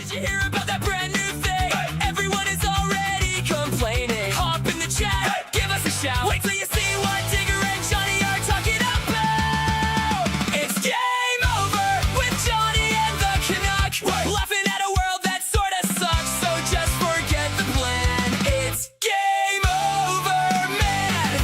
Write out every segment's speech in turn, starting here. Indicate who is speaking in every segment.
Speaker 1: Did you hear about that brand new thing? Everyone is already complaining. Hop in the chat, give us a shout. Wait till you see what Digger and Johnny are talking about. It's game over with Johnny and the Canuck. Laughing at a world that sorta sucks, so just forget the plan. It's game over, man.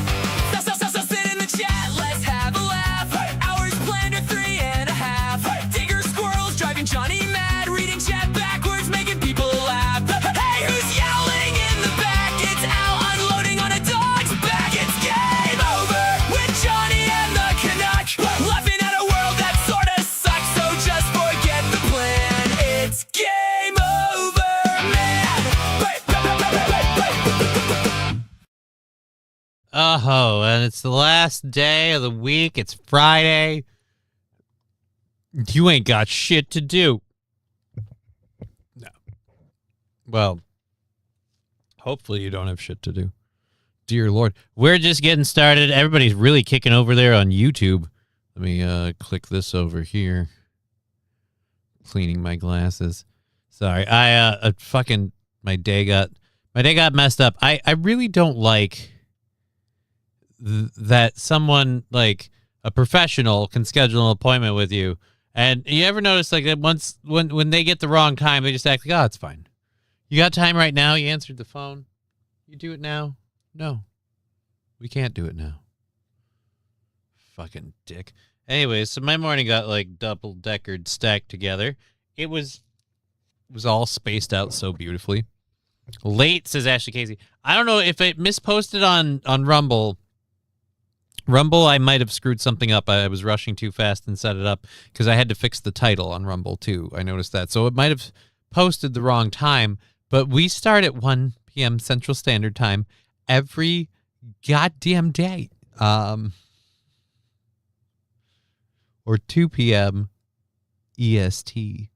Speaker 1: So sit in the chat, let's have a laugh. Hours planned are 3.5. Digger squirrels driving Johnny mad, reading chat backwards, making people laugh. Hey, who's yelling in the back? It's Al unloading on a dog's back. It's game over with Johnny and the Canuck. Laughing at a world that sorta sucks, so just forget the plan. It's game over, man.
Speaker 2: Oh, and it's the last day of the week. It's Friday. You ain't got shit to do. No. Well, hopefully you don't have shit to do. Dear Lord. We're just getting started. Everybody's really kicking over there on YouTube. Let me click this over here. Cleaning my glasses. Sorry. My day got messed up. I really don't like that someone like a professional can schedule an appointment with you. And you ever notice like that once when they get the wrong time, they just act like, oh, it's fine. You got time right now? You answered the phone. You do it now? No. We can't do it now. Fucking dick. Anyways, so my morning got like double-deckered stacked together. It was all spaced out so beautifully. Late, says Ashley Casey. I don't know if it misposted on Rumble. Rumble, I might have screwed something up. I was rushing too fast and set it up because I had to fix the title on Rumble too. I noticed that. So it might have posted the wrong time, but we start at 1 p.m. Central Standard Time every goddamn day. Or 2 p.m. EST.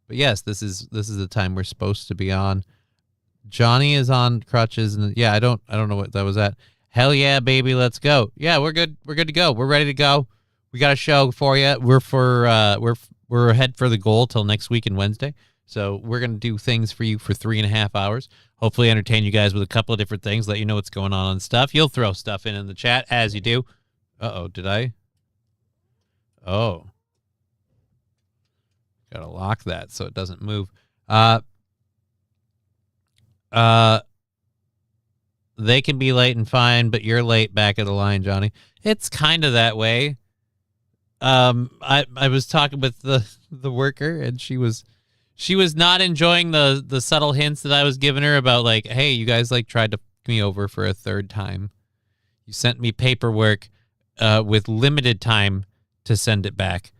Speaker 2: But yes, this is the time we're supposed to be on. Johnny is on crutches, and yeah, I don't know what that was at. Hell yeah, baby, let's go. Yeah, we're good. We're good to go. We're ready to go. We got a show for you. We're ahead for the goal till next week and Wednesday. So we're gonna do things for you for 3.5 hours. Hopefully, entertain you guys with a couple of different things. Let you know what's going on and stuff. You'll throw stuff in the chat as you do. Did I? Oh, gotta lock that so it doesn't move. They can be late and fine, but you're late back of the line, Johnny. It's kind of that way. I was talking with the worker, and she was not enjoying the subtle hints that I was giving her about like, hey, you guys like tried to fuck me over for a third time. You sent me paperwork with limited time to send it back,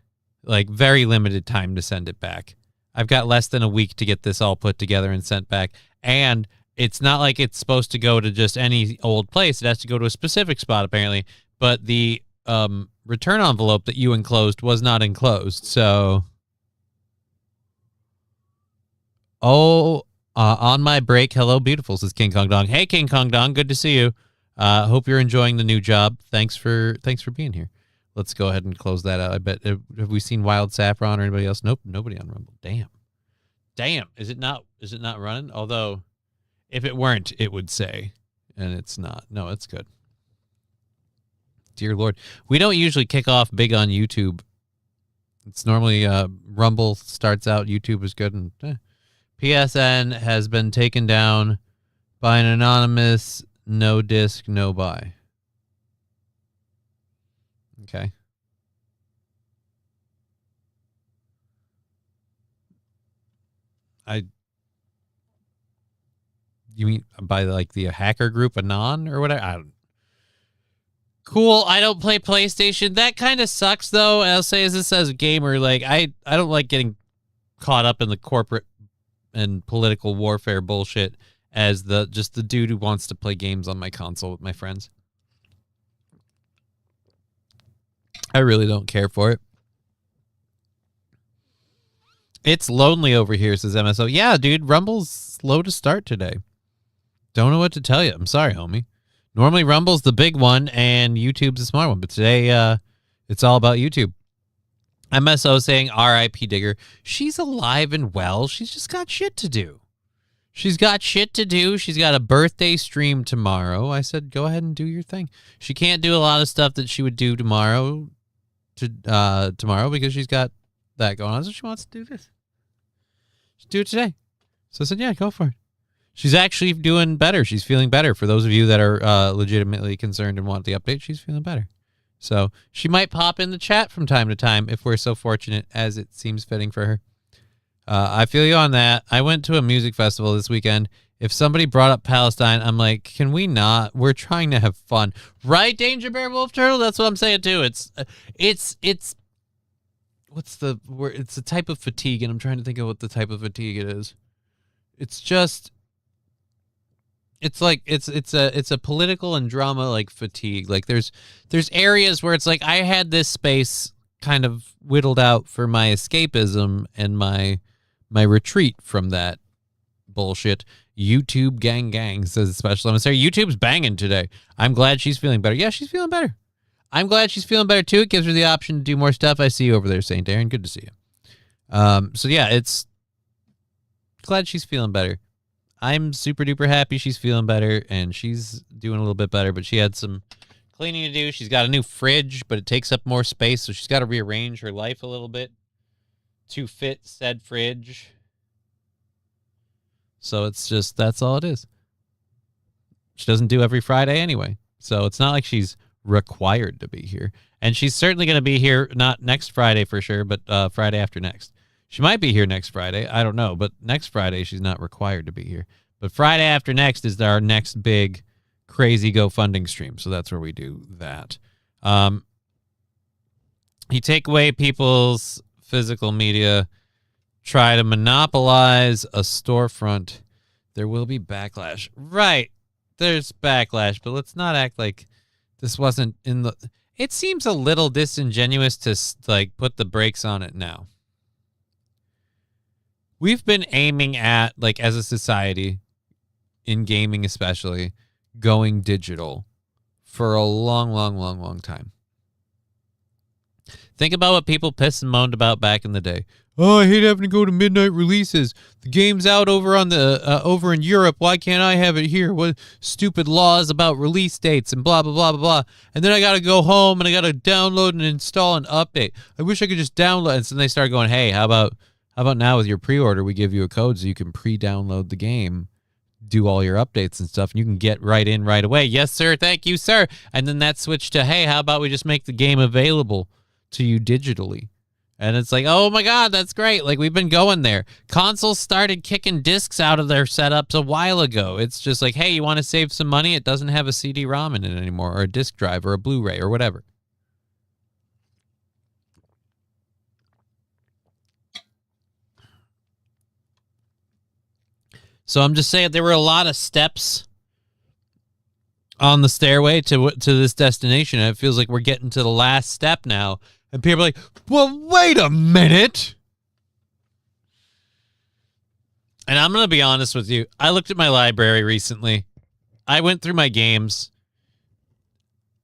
Speaker 2: like very limited time to send it back. I've got less than a week to get this all put together and sent back, and it's not like it's supposed to go to just any old place. It has to go to a specific spot, apparently. But the return envelope that you enclosed was not enclosed. So, on my break, hello, beautiful, says King Kong Dong. Hey, King Kong Dong, good to see you. Hope you're enjoying the new job. Thanks for being here. Let's go ahead and close that out. I bet. Have we seen Wild Saffron or anybody else? Nope, nobody on Rumble. Damn. Is it not running? Although, if it weren't, it would say, and it's not. No, it's good. Dear Lord. We don't usually kick off big on YouTube. It's normally Rumble starts out, YouTube is good, and PSN has been taken down by an anonymous no disc, no buy. Okay. You mean by like the hacker group Anon or whatever? Cool. I don't play PlayStation. That kind of sucks though. I'll say as a gamer, like I don't like getting caught up in the corporate and political warfare bullshit as the dude who wants to play games on my console with my friends. I really don't care for it. It's lonely over here, says MSO. Yeah, dude, Rumble's slow to start today. Don't know what to tell you. I'm sorry, homie. Normally Rumble's the big one and YouTube's the smart one, but today it's all about YouTube. MSO saying R.I.P. Digger. She's alive and well. She's just got shit to do. She's got shit to do. She's got a birthday stream tomorrow. I said, go ahead and do your thing. She can't do a lot of stuff that she would do tomorrow because she's got that going on. So she wants to do this. She'll do it today. So I said, yeah, go for it. She's actually doing better. She's feeling better. For those of you that are legitimately concerned and want the update, she's feeling better. So she might pop in the chat from time to time if we're so fortunate as it seems fitting for her. I feel you on that. I went to a music festival this weekend. If somebody brought up Palestine, I'm like, can we not? We're trying to have fun. Right, Danger Bear Wolf Turtle? That's what I'm saying too. It's what's the word? It's a type of fatigue, and I'm trying to think of what the type of fatigue it is. It's just it's a political and drama like fatigue. Like there's areas where it's like I had this space kind of whittled out for my escapism and my retreat from that bullshit. YouTube gang says special emissary. YouTube's banging today. I'm glad she's feeling better. Yeah, she's feeling better. I'm glad she's feeling better too. It gives her the option to do more stuff. I see you over there, St. Aaron. Good to see you. So yeah, it's glad she's feeling better. I'm super duper happy she's feeling better and she's doing a little bit better, but she had some cleaning to do. She's got a new fridge, but it takes up more space, so she's got to rearrange her life a little bit to fit said fridge. So it's just, that's all it is. She doesn't do every Friday anyway, so it's not like she's required to be here. And she's certainly going to be here, not next Friday for sure, but Friday after next. She might be here next Friday. I don't know, but next Friday she's not required to be here. But Friday after next is our next big crazy GoFunding stream, so that's where we do that. You take away people's physical media, try to monopolize a storefront, there will be backlash. Right, there's backlash, but let's not act like this wasn't in the... It seems a little disingenuous to like put the brakes on it now. We've been aiming at, like, as a society, in gaming especially, going digital for a long time. Think about what people pissed and moaned about back in the day. Oh, I hate having to go to midnight releases. The game's out over on the over in Europe. Why can't I have it here? What stupid laws about release dates and blah blah blah blah blah. And then I gotta go home and I gotta download and install an update. I wish I could just download. And so they start going, hey, how about now with your pre-order, we give you a code so you can pre-download the game, do all your updates and stuff, and you can get right in right away. Yes, sir. Thank you, sir. And then that switched to, hey, how about we just make the game available to you digitally? And it's like, oh my God, that's great. Like, we've been going there. Consoles started kicking discs out of their setups a while ago. It's just like, hey, you want to save some money? It doesn't have a CD-ROM in it anymore, or a disc drive, or a Blu-ray, or whatever. So I'm just saying there were a lot of steps on the stairway to this destination. And it feels like we're getting to the last step now. And people are like, well, wait a minute. And I'm going to be honest with you. I looked at my library recently. I went through my games.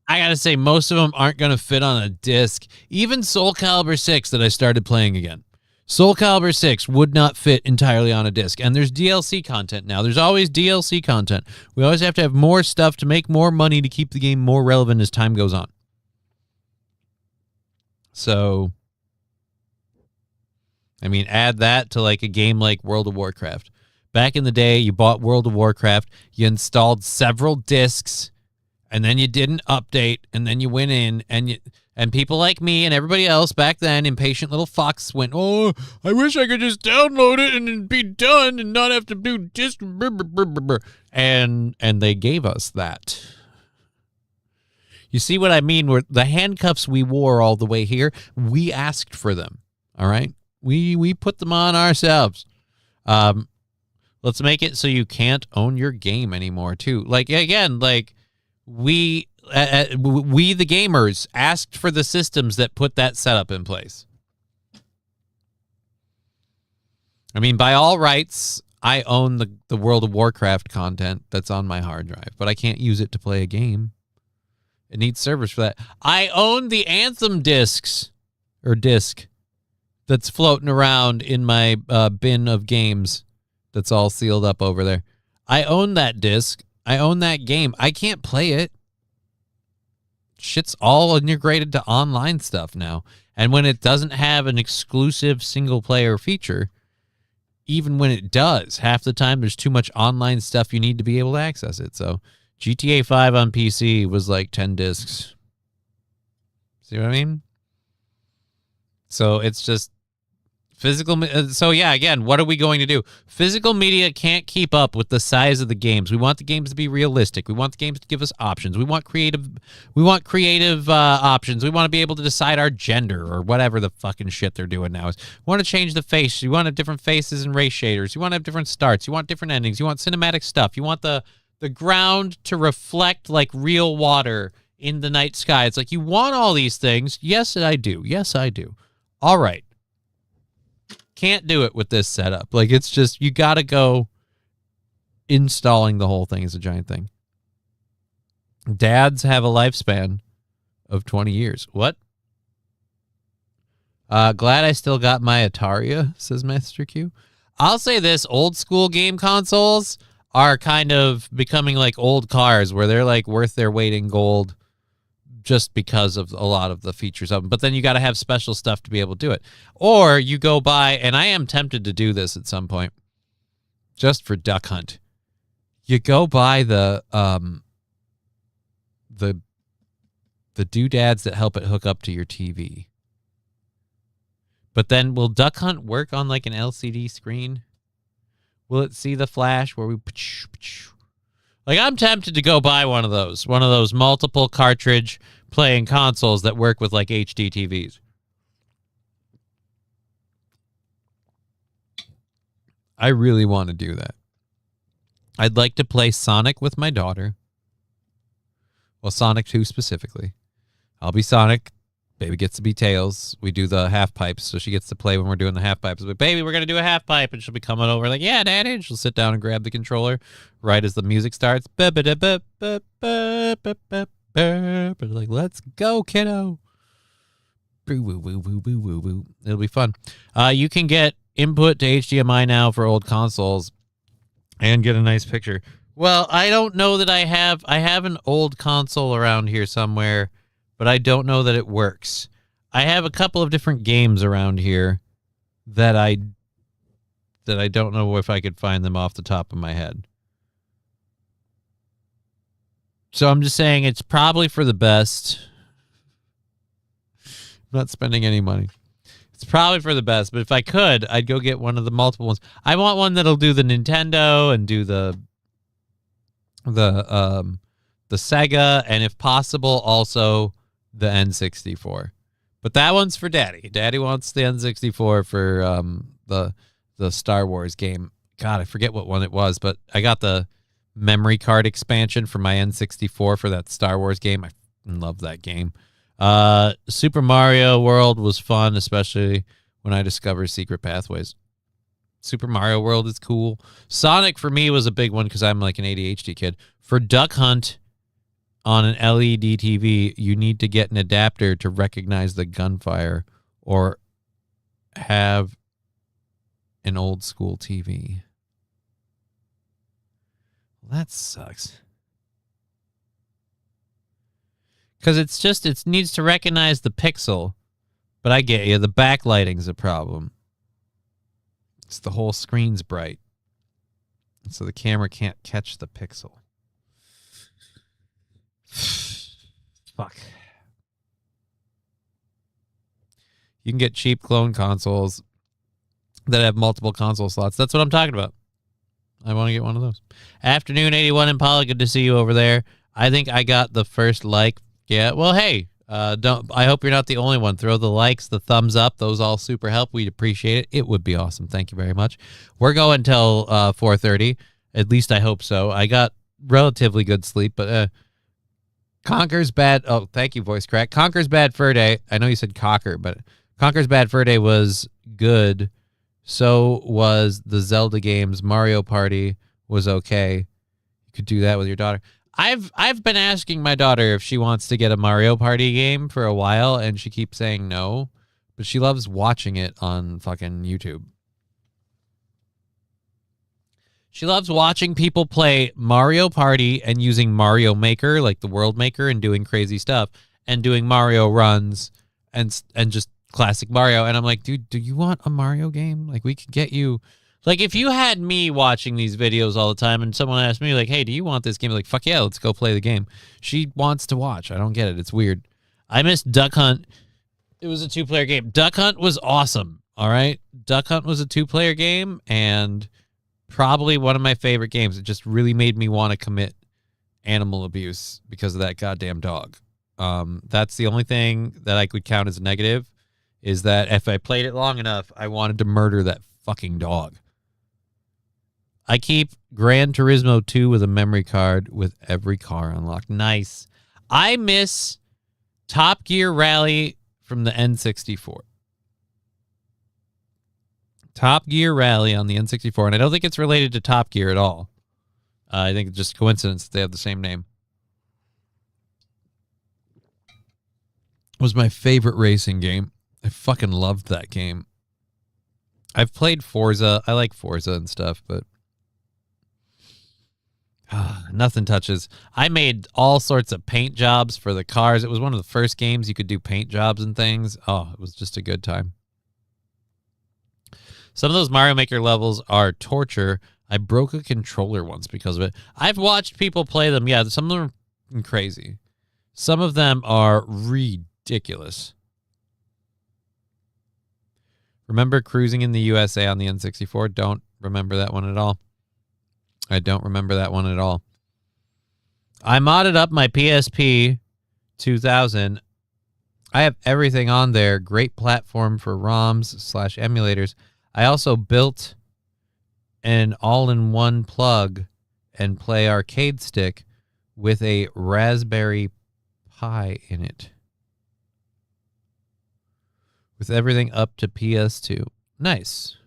Speaker 2: I got to say, most of them aren't going to fit on a disc. Even Soul Calibur 6 that I started playing again. Soul Calibur 6 would not fit entirely on a disc. And there's DLC content now. There's always DLC content. We always have to have more stuff to make more money to keep the game more relevant as time goes on. So, I mean, add that to like a game like World of Warcraft. Back in the day, you bought World of Warcraft, you installed several discs, and then you didn't update, and then you went in, and people like me and everybody else back then, impatient little fox, went, oh, I wish I could just download it and it'd be done and not have to do disc. And they gave us that. You see what I mean? Where the handcuffs we wore all the way here, we asked for them. All right? We put them on ourselves. Let's make it so you can't own your game anymore, too. Like, again, like, we the gamers asked for the systems that put that setup in place. I mean, by all rights, I own the World of Warcraft content that's on my hard drive, but I can't use it to play a game. It needs servers for that. I own the Anthem discs, or disc. that's floating around in my bin of games that's all sealed up over there. I own that disc. I own that game. I can't play it. Shit's all integrated to online stuff now. And when it doesn't have an exclusive single-player feature, even when it does, half the time there's too much online stuff you need to be able to access it. So GTA 5 on PC was like 10 discs. See what I mean? So it's just physical. So yeah, again, what are we going to do? Physical media can't keep up with the size of the games. We want the games to be realistic. We want the games to give us options. We want creative options. We want to be able to decide our gender or whatever the fucking shit they're doing now. We want to change the face. You want to have different faces and race shaders. You want to have different starts. You want different endings. You want cinematic stuff. You want the ground to reflect like real water in the night sky. It's like, you want all these things. Yes, I do. Yes, I do. All right. Can't do it with this setup. Like, it's just, you got to go. Installing the whole thing is a giant thing. Dads have a lifespan of 20 years. What? Glad I still got my Atari, says Master Q. I'll say this, old school game consoles are kind of becoming like old cars where they're like worth their weight in gold just because of a lot of the features of them. But then you got to have special stuff to be able to do it. Or you go buy, and I am tempted to do this at some point, just for Duck Hunt. You go buy the doodads that help it hook up to your TV. But then will Duck Hunt work on like an LCD screen? Will it see the flash where we... Like, I'm tempted to go buy one of those multiple cartridge playing consoles that work with like HD TVs. I really want to do that. I'd like to play Sonic with my daughter. Well, Sonic 2 specifically. I'll be Sonic. Baby gets to be Tails. We do the half pipes, so she gets to play when we're doing the half pipes. But baby, we're going to do a half pipe, and she'll be coming over like, yeah, Daddy. And she'll sit down and grab the controller right as the music starts. Like, let's go, kiddo. It'll be fun. You can get input to HDMI now for old consoles and get a nice picture. Well, I don't know that I have an old console around here somewhere, but I don't know that it works. I have a couple of different games around here that I don't know if I could find them off the top of my head. So I'm just saying it's probably for the best. I'm not spending any money. It's probably for the best, but if I could, I'd go get one of the multiple ones. I want one that'll do the Nintendo and do the Sega, and if possible, also the N64. But that one's for Daddy. Daddy wants the N64 for the Star Wars game. God, I forget what one it was, but I got the memory card expansion for my N64 for that Star Wars game. I love that game. Super Mario World was fun, especially when I discovered Secret Pathways. Super Mario World is cool. Sonic for me was a big one because I'm like an ADHD kid. For Duck Hunt on an LED TV, you need to get an adapter to recognize the gunfire or have an old school TV. Well, that sucks. Because it needs to recognize the pixel. But I get you, the backlighting's a problem. It's the whole screen's bright. So the camera can't catch the pixel. Fuck. You can get cheap clone consoles that have multiple console slots. That's what I'm talking about. I want to get one of those. Afternoon 81 Impala, good to see you over there. I think I got the first like. Yeah, well, hey, I hope you're not the only one. Throw the likes, the thumbs up. Those all super help. We'd appreciate it. It would be awesome. Thank you very much. We're going till 4:30. At least I hope so. I got relatively good sleep, but Conker's Bad... Oh, thank you, Voice Crack. Conker's Bad Fur Day. I know you said Cocker, but Conker's Bad Fur Day was good. So was the Zelda games. Mario Party was okay. You could do that with your daughter. I've been asking my daughter if she wants to get a Mario Party game for a while, and she keeps saying no. but she loves watching it on fucking YouTube. She loves watching people play Mario Party and using Mario Maker, like the World Maker, and doing crazy stuff and doing Mario runs and just classic Mario. And I'm like, dude, do you want a Mario game? Like, we could get you. Like, if you had me watching these videos all the time and someone asked me, like, hey, do you want this game? Like, fuck yeah, let's go play the game. She wants to watch. I don't get it. It's weird. I missed Duck Hunt. It was a 2-player game. Duck Hunt was awesome. All right. Duck Hunt was a 2-player game and probably one of my favorite games. It just really made me want to commit animal abuse because of that goddamn dog. That's the only thing that I could count as a negative, is that if I played it long enough, I wanted to murder that fucking dog. I keep Gran Turismo 2 with a memory card with every car unlocked. Nice. I miss Top Gear Rally from the N64. Top Gear Rally on the N64, and I don't think it's related to Top Gear at all. I think it's just coincidence that they have the same name. It was my favorite racing game. I fucking loved that game. I've played Forza. I like Forza and stuff, but nothing touches. I made all sorts of paint jobs for the cars. It was one of the first games you could do paint jobs and things. Oh, it was just a good time. Some of those Mario Maker levels are torture. I broke a controller once because of it. I've watched people play them. Yeah, some of them are crazy. Some of them are ridiculous. Remember cruising in the USA on the N64? Don't remember that one at all. I don't remember that one at all. I modded up my PSP 2000. I have everything on there. Great platform for ROMs/emulators. I also built an all-in-one plug and play arcade stick with a Raspberry Pi in it. With everything up to PS2. Nice.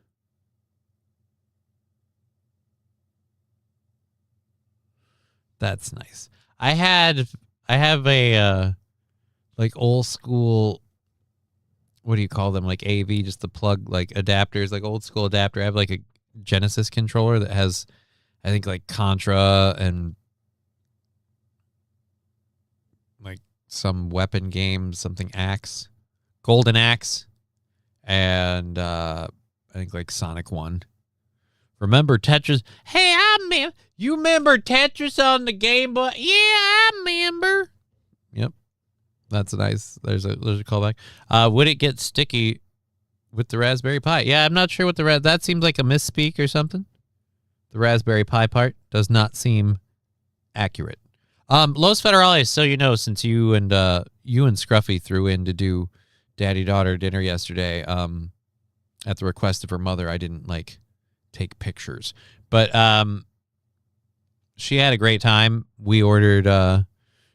Speaker 2: That's nice. I have a like old school, what do you call them? Like AV, just the plug, like adapters, like old school adapter. I have like a Genesis controller that has, I think, like Contra and like some weapon game, something Axe, Golden Axe, and I think like Sonic 1. Remember Tetris? Hey, you remember Tetris on the Game Boy? Yeah, I remember. Yep. That's nice. There's a callback. Would it get sticky with the Raspberry Pi? Yeah, I'm not sure what that seems like a misspeak or something. The Raspberry Pi part does not seem accurate. Los Federales, so you know, since you and Scruffy threw in to do daddy-daughter dinner yesterday, at the request of her mother, I didn't like take pictures, but she had a great time. We ordered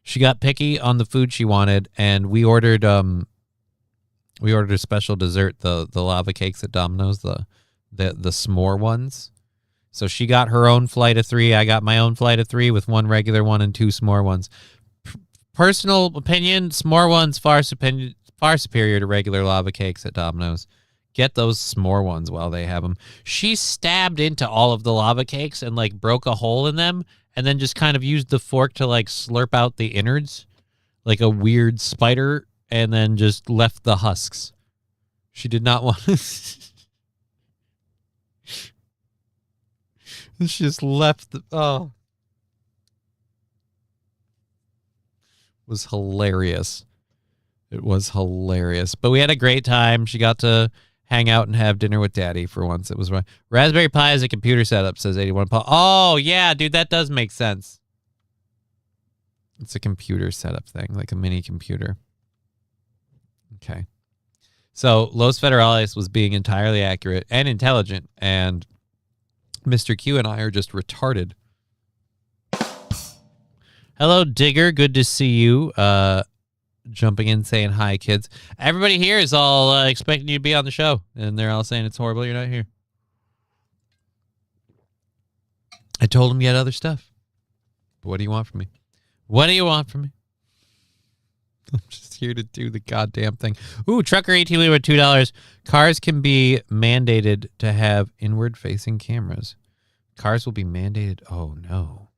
Speaker 2: she got picky on the food she wanted, and we ordered a special dessert, the lava cakes at Domino's, the s'more ones. So she got her own flight of 3, I got my own flight of 3 with 1 regular one and 2 s'more ones. Personal opinion, s'more ones far superior to regular lava cakes at Domino's. Get those s'more ones while they have them. She stabbed into all of the lava cakes and like broke a hole in them, and then just kind of used the fork to like slurp out the innards like a weird spider, and then just left the husks. She did not want she just left the it was hilarious. It was hilarious. But we had a great time. She got to hang out and have dinner with Daddy for once. It was right. Raspberry Pi is a computer setup, says 81 Paul. Oh, yeah, dude, that does make sense. It's a computer setup thing, like a mini computer. Okay. So Los Federales was being entirely accurate and intelligent, and Mr. Q and I are just retarded. Hello, Digger. Good to see you. Jumping in, saying hi, kids. Everybody here is all expecting you to be on the show, and they're all saying it's horrible you're not here. I told them you had other stuff. But what do you want from me? What do you want from me? I'm just here to do the goddamn thing. Ooh, Trucker 18 with $2. Cars can be mandated to have inward-facing cameras. Cars will be mandated. Oh, no.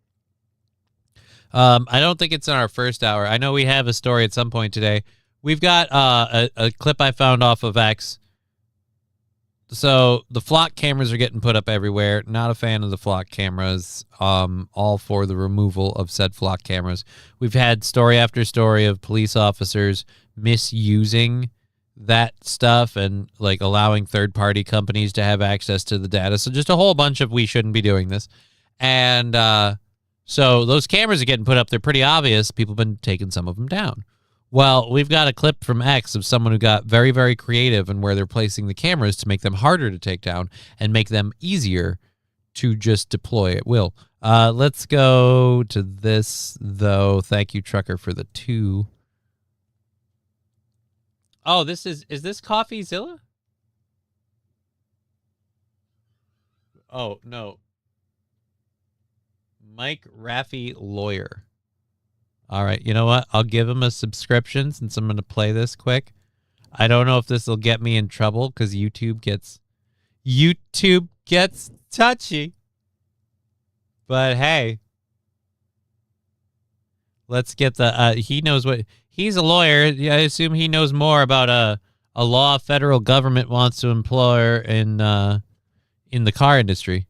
Speaker 2: I don't think it's in our first hour. I know we have a story at some point today. We've got a clip I found off of X. So the flock cameras are getting put up everywhere. Not a fan of the flock cameras. All for the removal of said flock cameras. We've had story after story of police officers misusing that stuff and like allowing third-party companies to have access to the data. So just a whole bunch of we shouldn't be doing this. And so those cameras are getting put up. They're pretty obvious. People have been taking some of them down. Well, we've got a clip from X of someone who got very, very creative in where they're placing the cameras to make them harder to take down and make them easier to just deploy at will. Let's go to this, though. Thank you, Trucker, for the 2. Oh, is this CoffeeZilla? Oh, no. Mike Raffi Lawyer. All right, you know what? I'll give him a subscription since I'm going to play this quick. I don't know if this will get me in trouble because YouTube gets touchy. But hey, let's get the he knows what he's a lawyer. I assume he knows more about a law federal government wants to employ in the car industry.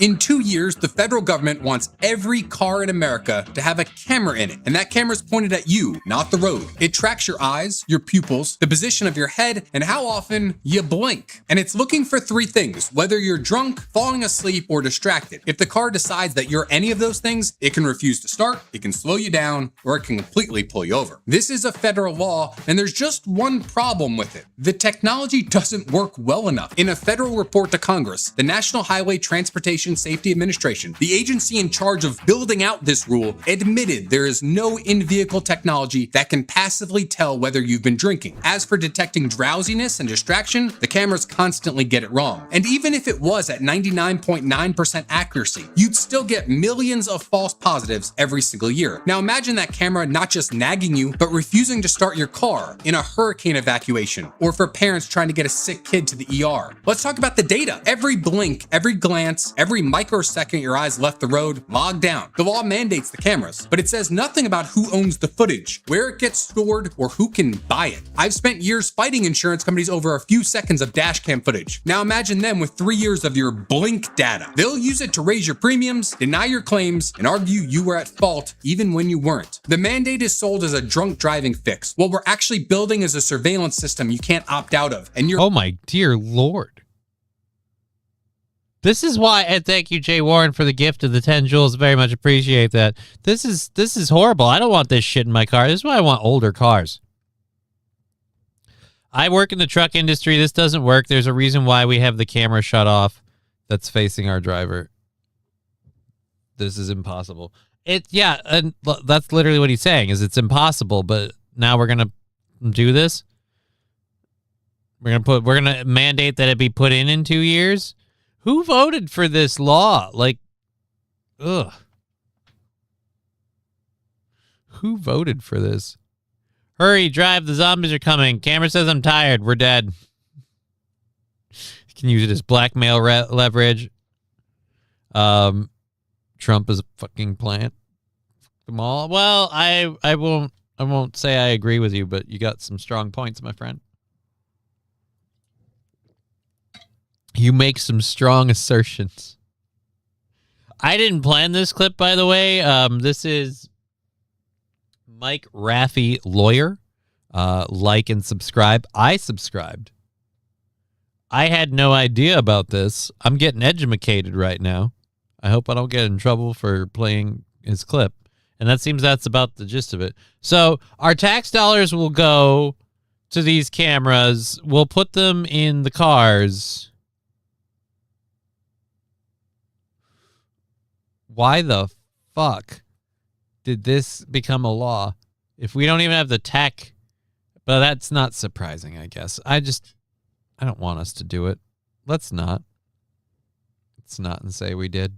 Speaker 3: In 2 years, the federal government wants every car in America to have a camera in it, and that camera is pointed at you, not the road. It tracks your eyes, your pupils, the position of your head, and how often you blink. And it's looking for 3 things, whether you're drunk, falling asleep, or distracted. If the car decides that you're any of those things, it can refuse to start, it can slow you down, or it can completely pull you over. This is a federal law, and there's just one problem with it. The technology doesn't work well enough. In a federal report to Congress, the National Highway Transportation Safety Administration, the agency in charge of building out this rule, admitted there is no in-vehicle technology that can passively tell whether you've been drinking. As for detecting drowsiness and distraction, the cameras constantly get it wrong. And even if it was at 99.9% accuracy, you'd still get millions of false positives every single year. Now imagine that camera not just nagging you, but refusing to start your car in a hurricane evacuation, or for parents trying to get a sick kid to the ER. Let's talk about the data. Every blink, every glance, every microsecond your eyes left the road, logged down. The law mandates the cameras, but it says nothing about who owns the footage, where it gets stored, or who can buy it. I've spent years fighting insurance companies over a few seconds of dash cam footage. Now imagine them with 3 years of your blink data. They'll use it to raise your premiums, deny your claims, and argue you were at fault even when you weren't. The mandate is sold as a drunk driving fix. What we're actually building is a surveillance system you can't opt out of, and you're—
Speaker 2: Oh my dear Lord. This is why, and thank you, Jay Warren, for the gift of the 10 jewels. Very much appreciate that. This is horrible. I don't want this shit in my car. This is why I want older cars. I work in the truck industry. This doesn't work. There's a reason why we have the camera shut off that's facing our driver. This is impossible. Yeah, and that's literally what he's saying, is it's impossible, but now we're going to do this? We're going to mandate that it be put in 2 years? Who voted for this law? Like, ugh. Who voted for this? Hurry, drive, the zombies are coming. Camera says I'm tired. We're dead. You can use it as blackmail leverage. Trump is a fucking plant. Them all. Well, I won't say I agree with you, but you got some strong points, my friend. You make some strong assertions. I didn't plan this clip, by the way. This is Mike Raffi Lawyer. Like and subscribe. I subscribed. I had no idea about this. I'm getting educated right now. I hope I don't get in trouble for playing his clip. And that seems that's about the gist of it. So our tax dollars will go to these cameras. We'll put them in the cars. Why the fuck did this become a law if we don't even have the tech? But that's not surprising, I guess. I don't want us to do it. Let's not. Let's not and say we did.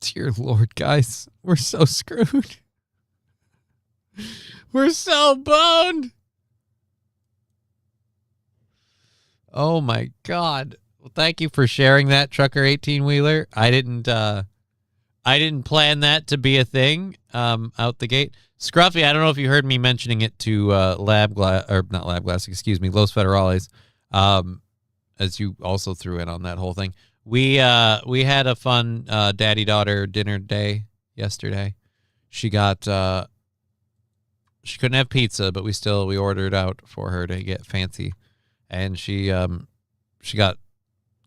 Speaker 2: Dear Lord, guys, we're so screwed. We're so boned. Oh my God. Well, thank you for sharing that, Trucker 18-wheeler. I didn't plan that to be a thing out the gate. Scruffy, I don't know if you heard me mentioning it to not Lab Glass, excuse me, Los Federales, as you also threw in on that whole thing. We had a fun daddy-daughter dinner day yesterday. She got she couldn't have pizza, but we ordered out for her to get fancy, and she got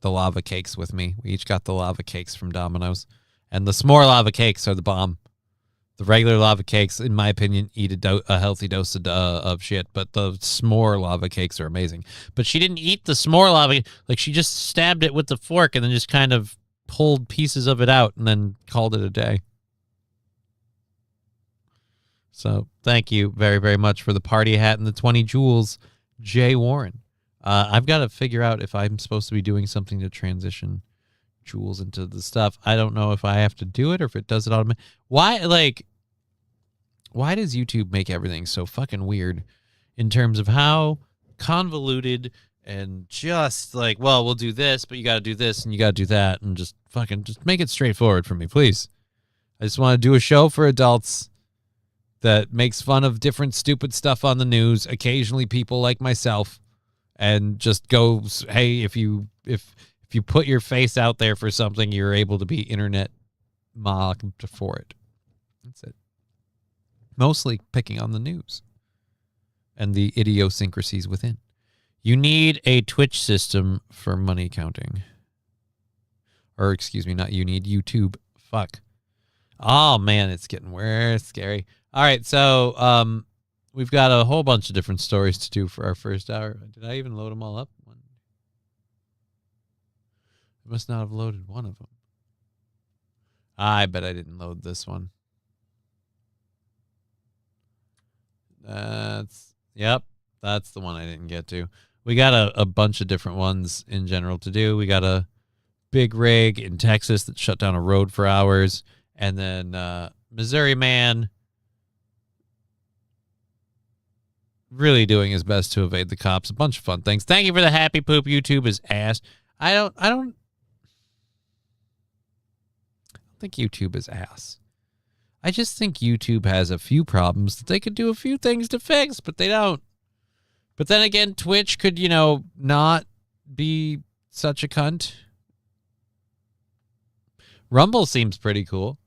Speaker 2: the lava cakes with me. We each got the lava cakes from Domino's, and the s'more lava cakes are the bomb. The regular lava cakes, in my opinion, eat a healthy dose of shit, but the s'more lava cakes are amazing. But she didn't eat the s'more lava. Like, she just stabbed it with the fork and then just kind of pulled pieces of it out and then called it a day. So thank you very, very much for the party hat and the 20 jewels, Jay Warren. I've got to figure out if I'm supposed to be doing something to transition jewels into the stuff. I don't know if I have to do it or if it does it automatically. Why does YouTube make everything so fucking weird in terms of how convoluted and just like, well, we'll do this, but you got to do this and you got to do that, and just make it straightforward for me, please. I just want to do a show for adults that makes fun of different stupid stuff on the news, occasionally people like myself, and just goes, hey, if you put your face out there for something, you're able to be internet mocked for it. That's it. Mostly picking on the news and the idiosyncrasies within. You need a Twitch system for money counting. Or, excuse me, you need YouTube. Fuck. Oh, man, it's getting worse. Scary. All right, so we've got a whole bunch of different stories to do for our first hour. Did I even load them all up? I must not have loaded one of them. I bet I didn't load this one. That's the one I didn't get to. We got a bunch of different ones in general to do. We got a big rig in Texas that shut down a road for hours. And then Missouri man really doing his best to evade the cops. A bunch of fun things. Thank you for the happy poop. YouTube is ass. I don't think YouTube is ass. I just think YouTube has a few problems that they could do a few things to fix, but they don't. But then again, Twitch could, not be such a cunt. Rumble seems pretty cool.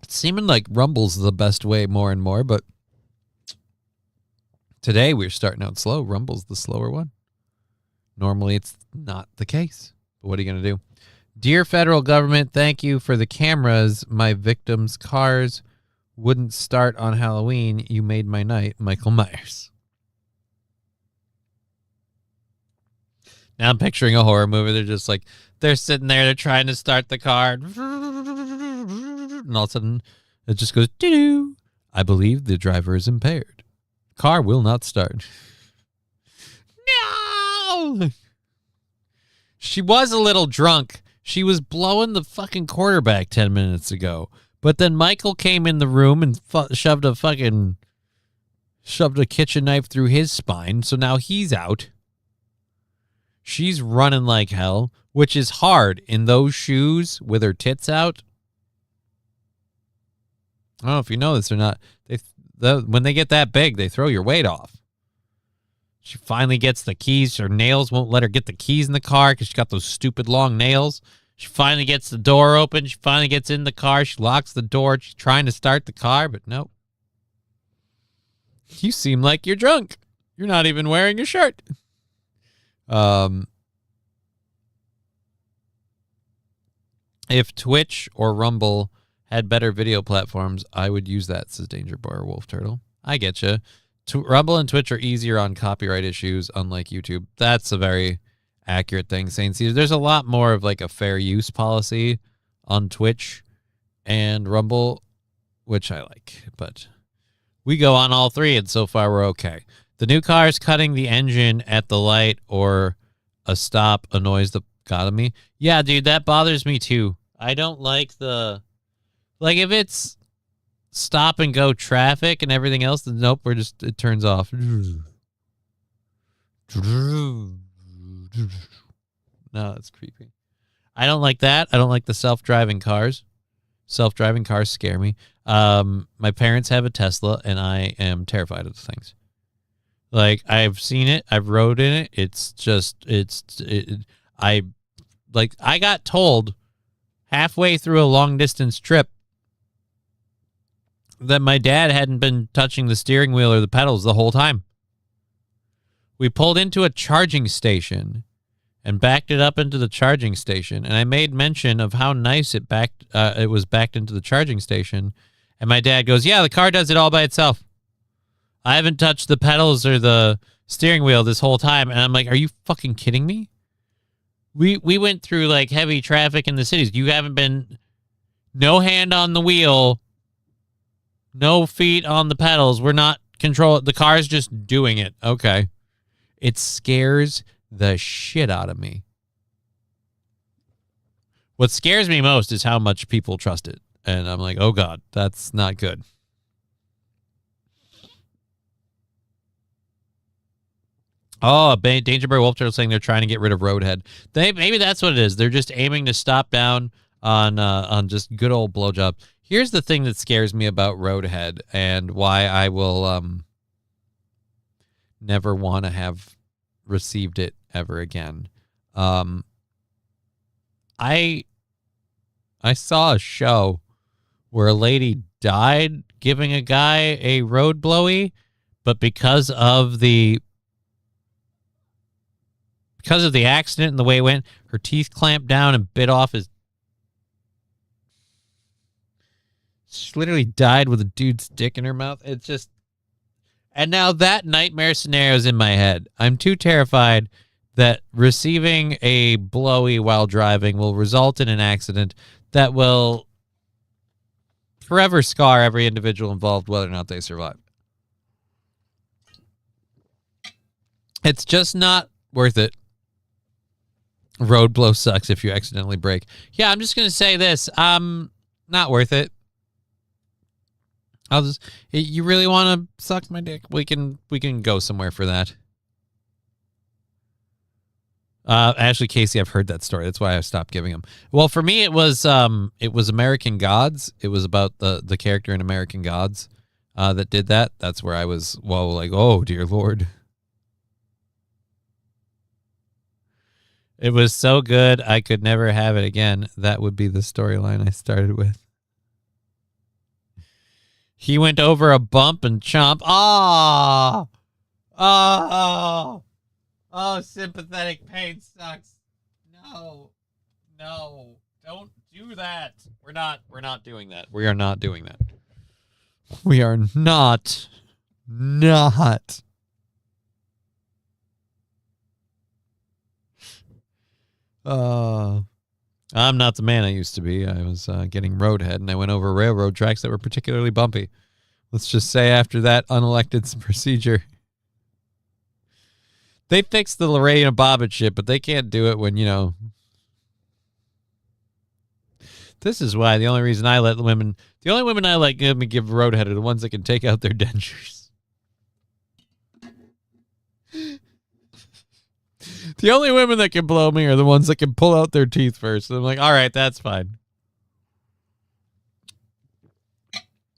Speaker 2: It's seeming like Rumble's the best way more and more, but today we're starting out slow. Rumble's the slower one. Normally it's not the case. But what are you going to do? Dear federal government, thank you for the cameras. My victims' cars wouldn't start on Halloween. You made my night, Michael Myers. Now I'm picturing a horror movie. They're just like, they're sitting there, they're trying to start the car. And all of a sudden, it just goes, doo-doo. I believe the driver is impaired. Car will not start. No! She was a little drunk. She was blowing the fucking quarterback 10 minutes ago. But then Michael came in the room and shoved a kitchen knife through his spine. So now he's out. She's running like hell, which is hard in those shoes with her tits out. I don't know if you know this or not. When they get that big, they throw your weight off. She finally gets the keys. Her nails won't let her get the keys in the car because she's got those stupid long nails. She finally gets the door open. She finally gets in the car. She locks the door. She's trying to start the car, but nope. You seem like you're drunk. You're not even wearing your shirt. If Twitch or Rumble had better video platforms, I would use that, says Danger Boy or Wolf Turtle. I get you. Rumble and Twitch are easier on copyright issues, unlike YouTube. That's a very accurate thing. Saints, there's a lot more of like a fair use policy on Twitch and Rumble, which I like. But we go on all three, and so far we're okay. The new car is cutting the engine at the light or a stop annoys the got me. Yeah, dude, that bothers me too. I don't like if it's stop and go traffic and everything else, then nope, it turns off. No, it's creepy. I don't like that. I don't like the self-driving cars. Self-driving cars scare me. My parents have a Tesla, and I am terrified of the things. Like, I've seen it. I've rode in it. It's just, I got told halfway through a long-distance trip that my dad hadn't been touching the steering wheel or the pedals the whole time. We pulled into a charging station and backed it up into the charging station. And I made mention of how nice it was backed into the charging station. And my dad goes, yeah, the car does it all by itself. I haven't touched the pedals or the steering wheel this whole time. And I'm like, are you fucking kidding me? We went through like heavy traffic in the cities. You haven't been, no hand on the wheel, no feet on the pedals. We're not control. The car's just doing it. Okay. It scares the shit out of me. What scares me most is how much people trust it. And I'm like, oh God, that's not good. Oh, Dangerberg Wolf Turtle saying they're trying to get rid of Roadhead. Maybe that's what it is. They're just aiming to stop down on just good old blowjob. Here's the thing that scares me about Roadhead and why I will never want to have received it ever again. I saw a show where a lady died giving a guy a road blowy, but because of the accident and the way it went, her teeth clamped down and bit off his. She literally died with a dude's dick in her mouth. It's just. And now that nightmare scenario is in my head. I'm too terrified that receiving a blowy while driving will result in an accident that will forever scar every individual involved, whether or not they survive. It's just not worth it. Road blow sucks if you accidentally brake. Yeah, I'm just going to say this. Not worth it. You really want to suck my dick? We can go somewhere for that. Ashley Casey, I've heard that story. That's why I stopped giving them. Well, for me, it was American Gods. It was about the character in American Gods that did that. That's where I was, like, oh, dear Lord. It was so good, I could never have it again. That would be the storyline I started with. He went over a bump and chomp. Oh, sympathetic pain sucks. No, don't do that. We're not doing that. We are not doing that. We are not. I'm not the man I used to be. I was getting roadhead, and I went over railroad tracks that were particularly bumpy. Let's just say after that unelected procedure, they fixed the Lorena Bobbitt shit, but they can't do it when, This is why the only reason I let the only women I let me give roadhead are the ones that can take out their dentures. The only women that can blow me are the ones that can pull out their teeth first. And I'm like, all right, that's fine.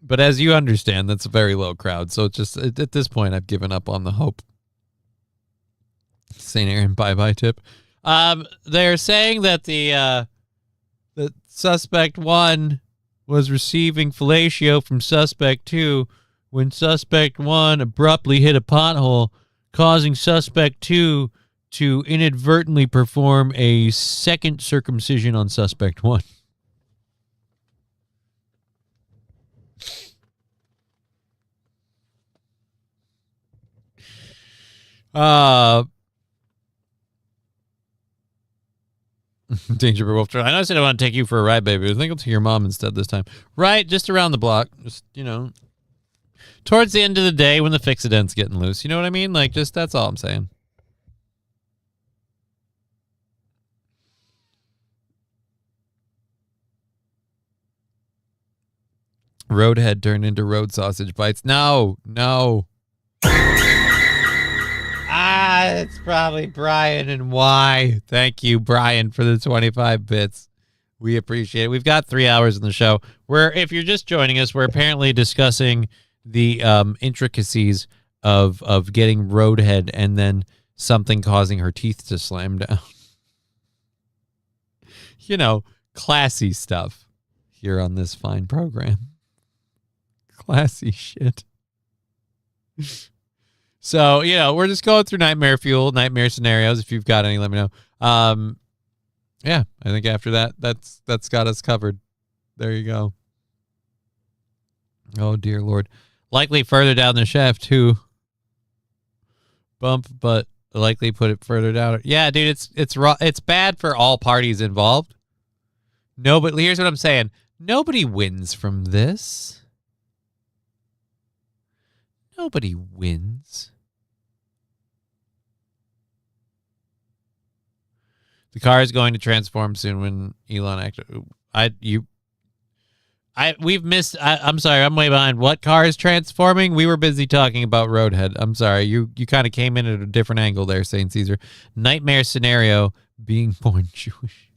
Speaker 2: But as you understand, that's a very low crowd. So it's just, at this point, I've given up on the hope. St. Aaron bye-bye tip. They're saying that the suspect 1 was receiving fellatio from suspect 2 when suspect 1 abruptly hit a pothole, causing suspect 2 to inadvertently perform a second circumcision on suspect 1. Danger Wolf. I know I said I want to take you for a ride, baby. I think I'll take your mom instead this time. Right, just around the block. Just, towards the end of the day when the fix-a-dent's getting loose. You know what I mean? Like, just, that's all I'm saying. Roadhead turned into road sausage bites. No. It's probably Brian and why. Thank you, Brian, for the 25 bits. We appreciate it. We've got 3 hours in the show. If you're just joining us, we're apparently discussing the intricacies of getting Roadhead and then something causing her teeth to slam down. Classy stuff here on this fine program. Classy shit. So, we're just going through nightmare fuel, nightmare scenarios. If you've got any, let me know. Yeah, I think after that, that's got us covered. There you go. Oh, dear Lord. Likely further down the shaft, too. Bump, but likely put it further down. Yeah, dude, it's bad for all parties involved. No, but here's what I'm saying. Nobody wins from this. Nobody wins. The car is going to transform soon when Elon we've missed. I'm sorry, I'm way behind. What car is transforming? We were busy talking about Roadhead. I'm sorry, you kind of came in at a different angle there, Saint Caesar. Nightmare scenario: being born Jewish.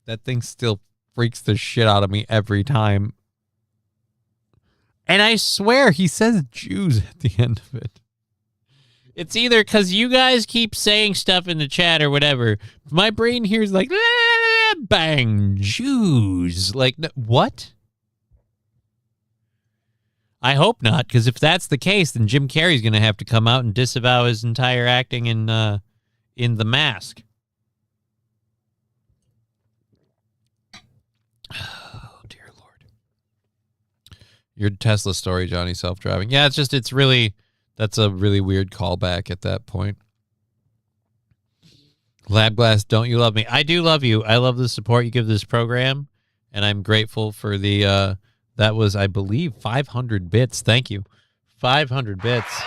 Speaker 2: That thing still freaks the shit out of me every time. And I swear he says Jews at the end of it. It's either because you guys keep saying stuff in the chat or whatever. My brain hears like, bang, Jews. Like, what? I hope not, because if that's the case, then Jim Carrey's going to have to come out and disavow his entire acting in The Mask. Oh, dear Lord. Your Tesla story, Johnny, self-driving. Yeah, that's a really weird callback at that point. Labglass, don't you love me? I do love you. I love the support you give this program, and I'm grateful for the, that was, I believe, 500 bits. Thank you. 500 bits.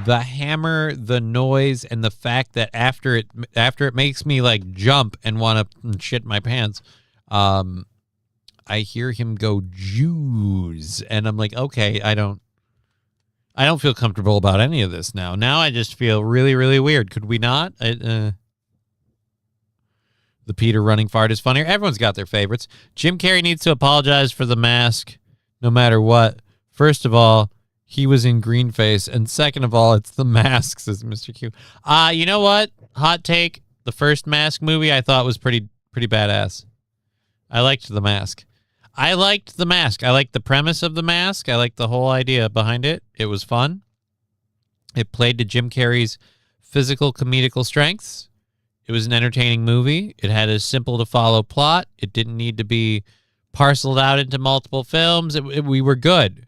Speaker 2: The hammer, the noise, and the fact that after it makes me like jump and want to shit my pants, I hear him go Jews, and I'm like, okay, I don't feel comfortable about any of this now. Now I just feel really, really weird. Could we not? The Peter running fart is funnier. Everyone's got their favorites. Jim Carrey needs to apologize for The Mask, no matter what. First of all, he was in Greenface, and second of all, it's The Mask, says Mr. Q. You know what? Hot take. The first Mask movie I thought was pretty badass. I liked The Mask. I liked the premise of The Mask. I liked the whole idea behind it. It was fun. It played to Jim Carrey's physical comedical strengths. It was an entertaining movie. It had a simple-to-follow plot. It didn't need to be parceled out into multiple films. We were good.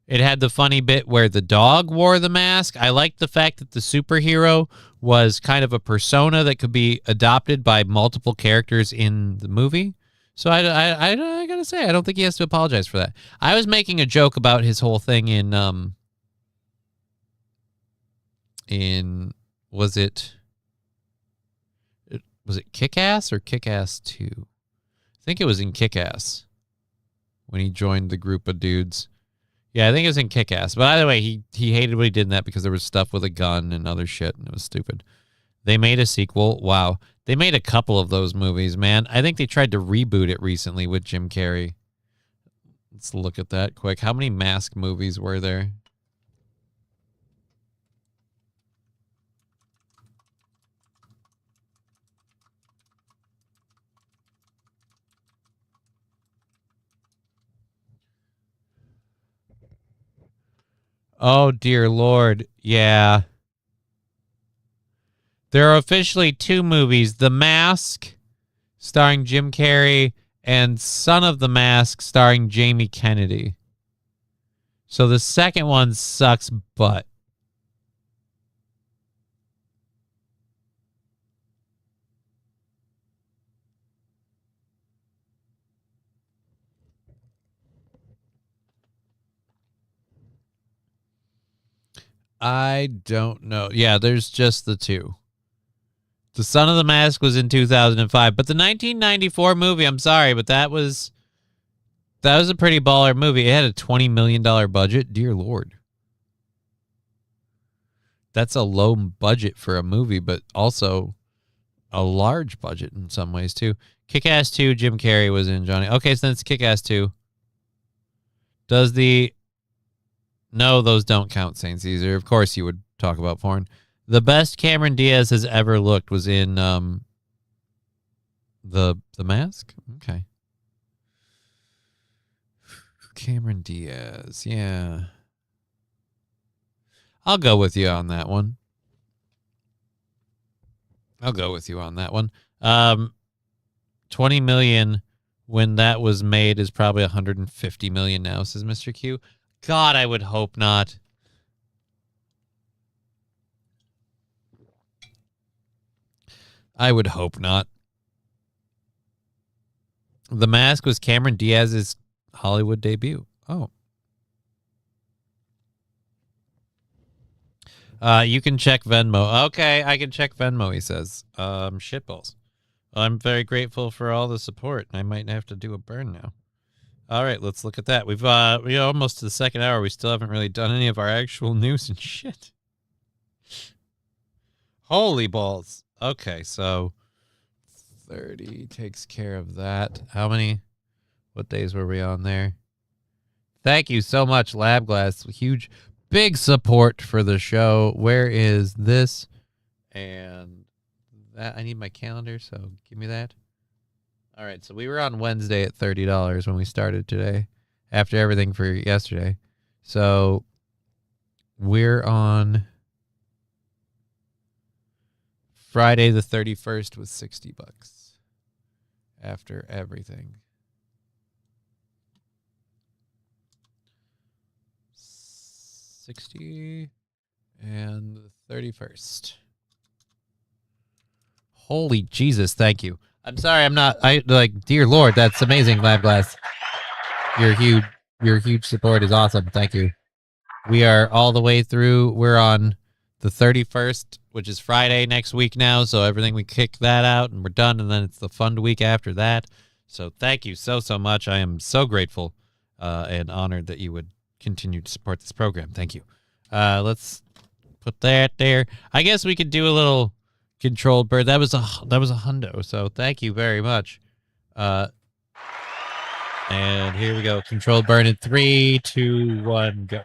Speaker 2: It had the funny bit where the dog wore the mask. I liked the fact that the superhero was kind of a persona that could be adopted by multiple characters in the movie. So I gotta say, I don't think he has to apologize for that. I was making a joke about his whole thing in was it Kick-Ass or Kick-Ass 2? I think it was in Kick-Ass when he joined the group of dudes. Yeah, I think it was in Kick-Ass. But either way, he hated what he did in that because there was stuff with a gun and other shit, and it was stupid. They made a sequel. Wow. They made a couple of those movies, man. I think they tried to reboot it recently with Jim Carrey. Let's look at that quick. How many Mask movies were there? Oh, dear Lord. Yeah. There are officially 2 movies. The Mask, starring Jim Carrey, and Son of the Mask, starring Jamie Kennedy. So the second one sucks butt. I don't know. Yeah, there's just the two. The Son of the Mask was in 2005, but the 1994 movie, I'm sorry, but that was a pretty baller movie. It had a $20 million budget. Dear Lord. That's a low budget for a movie, but also a large budget in some ways, too. Kick-Ass 2, Jim Carrey was in, Johnny. Okay, so then it's Kick-Ass 2. No, those don't count, St. Caesar. Of course you would talk about porn. The best Cameron Diaz has ever looked was in the Mask? Okay. Cameron Diaz, yeah. I'll go with you on that one. 20 million when that was made is probably 150 million now, says Mr. Q. God, I would hope not. I would hope not. The Mask was Cameron Diaz's Hollywood debut. Oh. You can check Venmo. Okay, I can check Venmo, he says. Shitballs. I'm very grateful for all the support. I might have to do a burn now. All right, let's look at that. We're almost to the second hour. We still haven't really done any of our actual news and shit. Holy balls. Okay, so 30 takes care of that. What days were we on there? Thank you so much, Lab Glass. Huge, big support for the show. Where is this? And that, I need my calendar, so give me that. All right, so we were on Wednesday at $30 when we started today, after everything for yesterday. So we're on Friday the 31st with $60 after everything. 60 and the 31st. Holy Jesus, thank you. I'm sorry, dear Lord, that's amazing, Lab Glass. Your huge support is awesome. Thank you. We are all the way through. We're on the 31st, which is Friday next week now. So everything, we kick that out and we're done. And then it's the fun week after that. So thank you so much. I am so grateful and honored that you would continue to support this program. Thank you. Let's put that there. I guess we could do a little controlled bird. That was a hundo. So thank you very much. And here we go. Controlled burn in 3, 2, 1, go.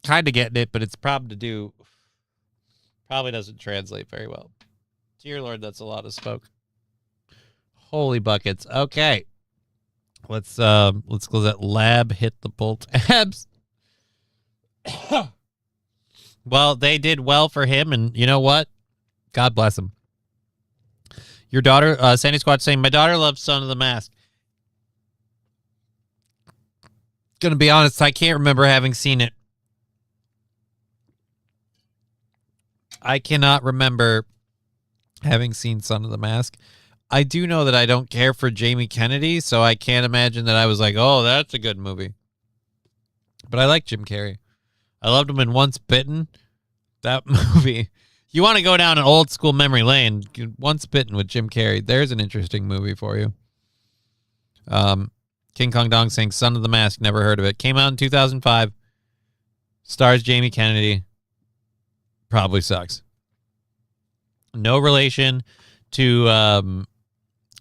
Speaker 2: Kind of getting it, but it's probably doesn't translate very well. Dear Lord, that's a lot of smoke. Holy buckets. Okay. Let's close that. Lab hit the bolt abs. Well, they did well for him, and you know what? God bless him. Your daughter, Sandy Squatch saying, my daughter loves Son of the Mask. Gonna be honest, I can't remember having seen it. I cannot remember having seen Son of the Mask. I do know that I don't care for Jamie Kennedy, so I can't imagine that I was like, oh, that's a good movie. But I like Jim Carrey. I loved him in Once Bitten. That movie. You want to go down an old school memory lane, Once Bitten with Jim Carrey. There's an interesting movie for you. King Kong Dong saying Son of the Mask. Never heard of it. Came out in 2005. Stars Jamie Kennedy. Probably sucks. No relation to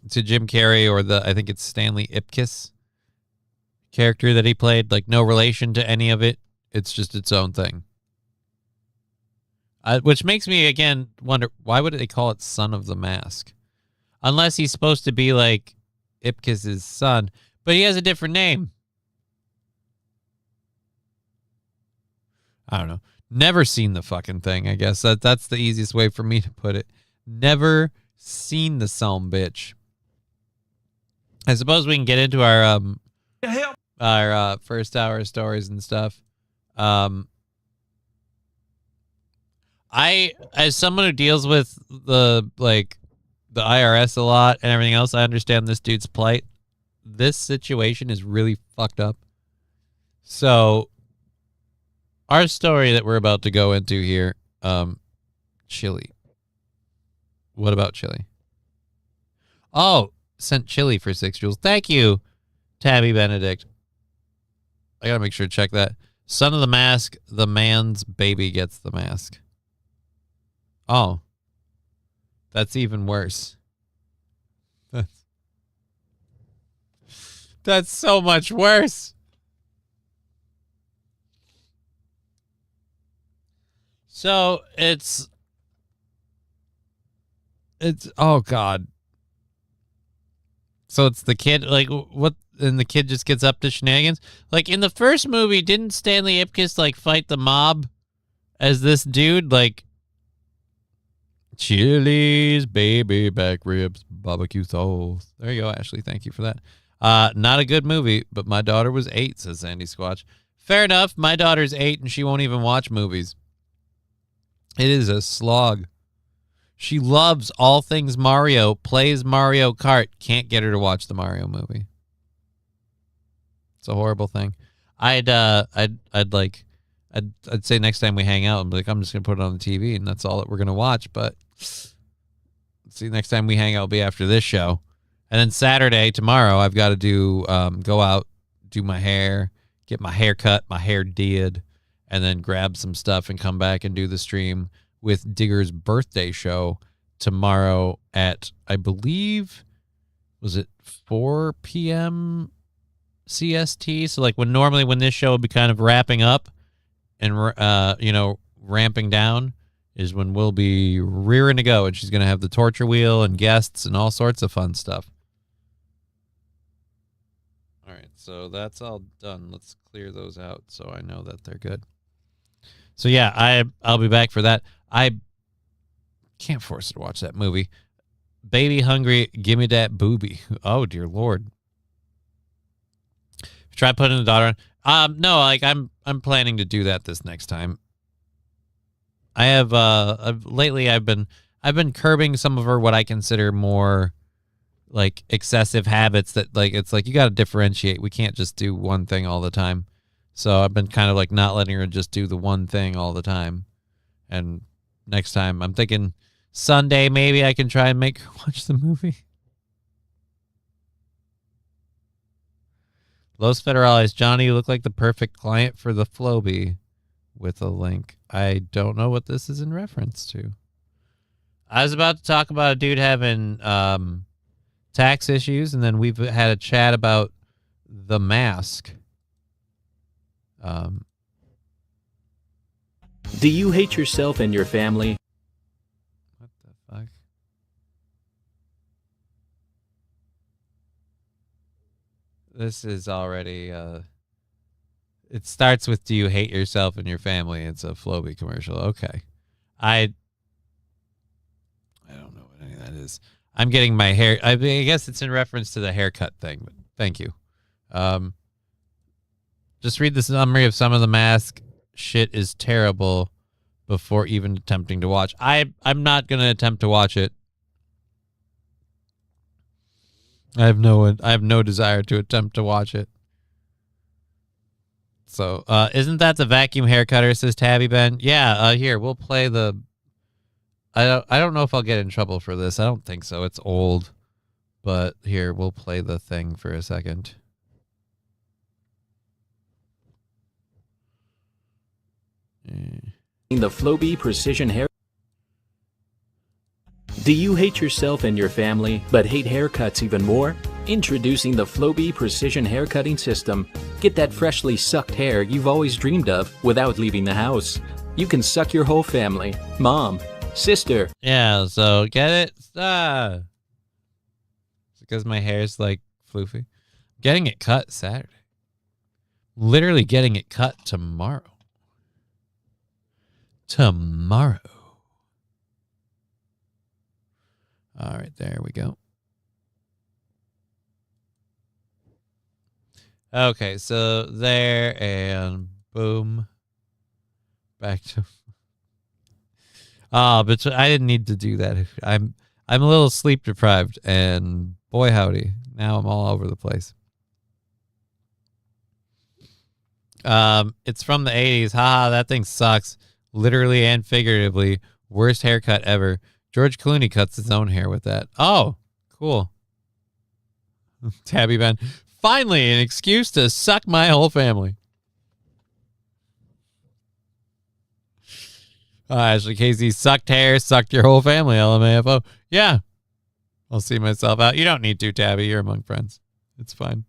Speaker 2: Jim Carrey or I think it's Stanley Ipkiss character that he played. Like, no relation to any of it. It's just its own thing. Which makes me, again, wonder, why would they call it Son of the Mask? Unless he's supposed to be like Ipkiss's son. But he has a different name. I don't know. Never seen the fucking thing, I guess. That's the easiest way for me to put it. Never seen the some bitch. I suppose we can get into our first hour stories and stuff. As someone who deals with the IRS a lot and everything else, I understand this dude's plight. This situation is really fucked up. So, our story that we're about to go into here, chili. What about chili? Oh, sent chili for 6 jewels. Thank you, Tabby Benedict. I gotta make sure to check that. Son of the mask, the man's baby gets the mask. Oh, that's even worse. That's so much worse. So it's oh god. So it's the kid, like, what, and the kid just gets up to shenanigans. Like in the first movie, didn't Stanley Ipkiss like fight the mob as this dude? Like, Chili's baby back ribs, barbecue sauce. There you go, Ashley. Thank you for that. Not a good movie, but my daughter was 8, says Sandy Squatch. Fair enough. My daughter's 8 and she won't even watch movies. It is a slog. She loves all things Mario, plays Mario Kart, can't get her to watch the Mario movie. It's a horrible thing. I'd say next time we hang out, I'm like, I'm just gonna put it on the TV and that's all that we're gonna watch. But see, next time we hang out will be after this show. And then Saturday, tomorrow, I've got to do go out, do my hair, get my hair cut, my hair did, and then grab some stuff and come back and do the stream with Digger's birthday show tomorrow at, I believe, was it 4 p.m. CST? So like when this show would be kind of wrapping up and ramping down is when we'll be rearing to go, and she's going to have the torture wheel and guests and all sorts of fun stuff. All right, so that's all done. Let's clear those out so I know that they're good. So yeah, I'll be back for that. I can't force her to watch that movie. Baby hungry, give me that booby. Oh dear Lord. Try putting the daughter on. No, like I'm planning to do that this next time. I have lately I've been curbing some of her what I consider more like excessive habits that like it's like you got to differentiate. We can't just do one thing all the time. So I've been kind of like not letting her just do the one thing all the time. And next time I'm thinking Sunday maybe I can try and make her watch the movie. Los Federales, Johnny, you look like the perfect client for the Floby with a link. I don't know what this is in reference to. I was about to talk about a dude having tax issues, and then we've had a chat about The Mask.
Speaker 4: Do you hate yourself and your family?
Speaker 2: What the fuck? This is already it starts with, do you hate yourself and your family? It's a Floby commercial. Okay. I don't know what any of that is. I'm getting my hair. I guess it's in reference to the haircut thing, but thank you. Just read the summary of some of The Mask. Shit is terrible before even attempting to watch. I'm not going to attempt to watch it. I have no desire to attempt to watch it. So, isn't that the vacuum hair cutter, says Tabby Ben? Yeah, here, we'll play the... I don't know if I'll get in trouble for this. I don't think so. It's old. But here, we'll play the thing for a second.
Speaker 4: The Floby Precision Hair. Do you hate yourself and your family, but hate haircuts even more? Introducing the Floby Precision Haircutting System. Get that freshly sucked hair you've always dreamed of without leaving the house. You can suck your whole family. Mom, sister.
Speaker 2: Yeah, so get it? It's because my hair's like floofy. Getting it cut Saturday. Literally getting it cut tomorrow. Tomorrow. All right, there we go. Okay, so there and boom. back to. But I didn't need to do that. I'm a little sleep deprived, and boy howdy, now I'm all over the place. It's from the 80s. Haha, that thing sucks. Literally and figuratively. Worst haircut ever. George Clooney cuts his own hair with that. Oh, cool. Tabby Ben. Finally, an excuse to suck my whole family. Ashley Casey, sucked hair, sucked your whole family, LMAFO. Yeah. I'll see myself out. You don't need to, Tabby. You're among friends. It's fine.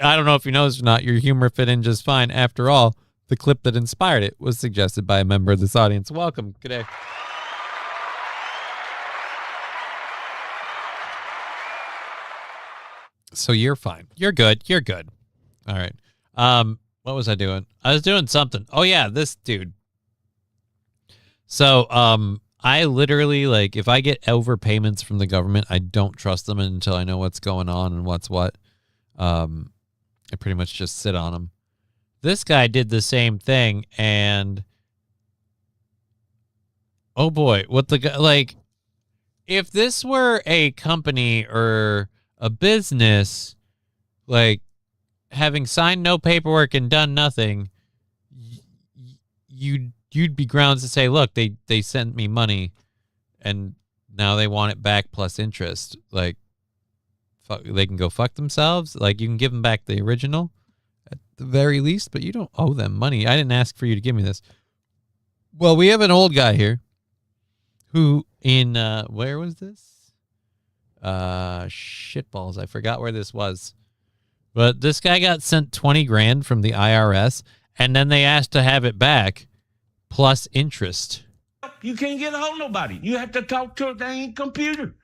Speaker 2: I don't know if you know this or not, your humor fit in just fine. After all, the clip that inspired it was suggested by a member of this audience. Welcome. Good day. So you're fine. You're good. You're good. All right. What was I doing? I was doing something. Oh yeah, this dude. So, I literally, like, if I get overpayments from the government, I don't trust them until I know what's going on and what's what. I pretty much just sit on them. This guy did the same thing, and oh boy, if this were a company or a business, like, having signed no paperwork and done nothing, you'd be grounds to say, look, they sent me money and now they want it back plus interest. Like, they can go fuck themselves. Like, you can give them back the original at the very least, but you don't owe them money. I didn't ask for you to give me this. Well, we have an old guy here who where was this? Shitballs. I forgot where this was. But this guy got sent 20 grand from the IRS, and then they asked to have it back plus interest.
Speaker 5: You can't get a hold of nobody. You have to talk to a dang computer.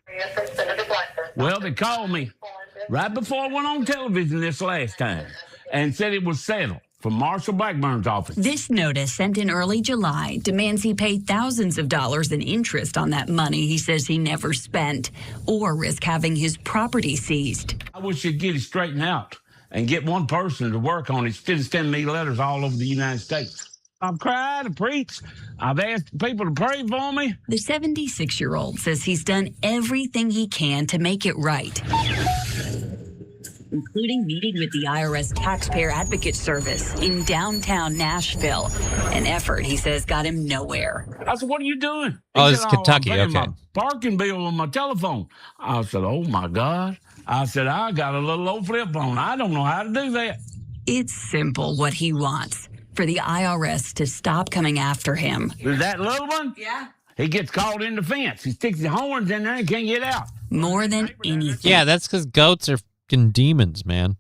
Speaker 5: Well, they called me right before I went on television this last time and said it was settled from Marshall Blackburn's office.
Speaker 6: This notice, sent in early July, demands he pay thousands of dollars in interest on that money he says he never spent, or risk having his property seized.
Speaker 5: I wish you'd get it straightened out and get one person to work on it instead of sending me letters all over the United States. I've cried and preached. I've asked people to pray for me.
Speaker 6: The 76-year-old says he's done everything he can to make it right, including meeting with the IRS Taxpayer Advocate Service in downtown Nashville, an effort he says got him nowhere.
Speaker 5: I said, what are you doing? He
Speaker 2: Oh, this
Speaker 5: said,
Speaker 2: is Kentucky,
Speaker 5: I'm paying
Speaker 2: okay.
Speaker 5: my parking bill on my telephone. I said, oh, my God. I said, I got a little old flip phone. I don't know how to do that.
Speaker 6: It's simple what he wants: for the IRS to stop coming after him.
Speaker 5: Is that little one? Yeah. He gets caught in the fence. He sticks his horns in there and can't get out.
Speaker 6: More than anything.
Speaker 2: Yeah, that's because goats are fucking demons, man.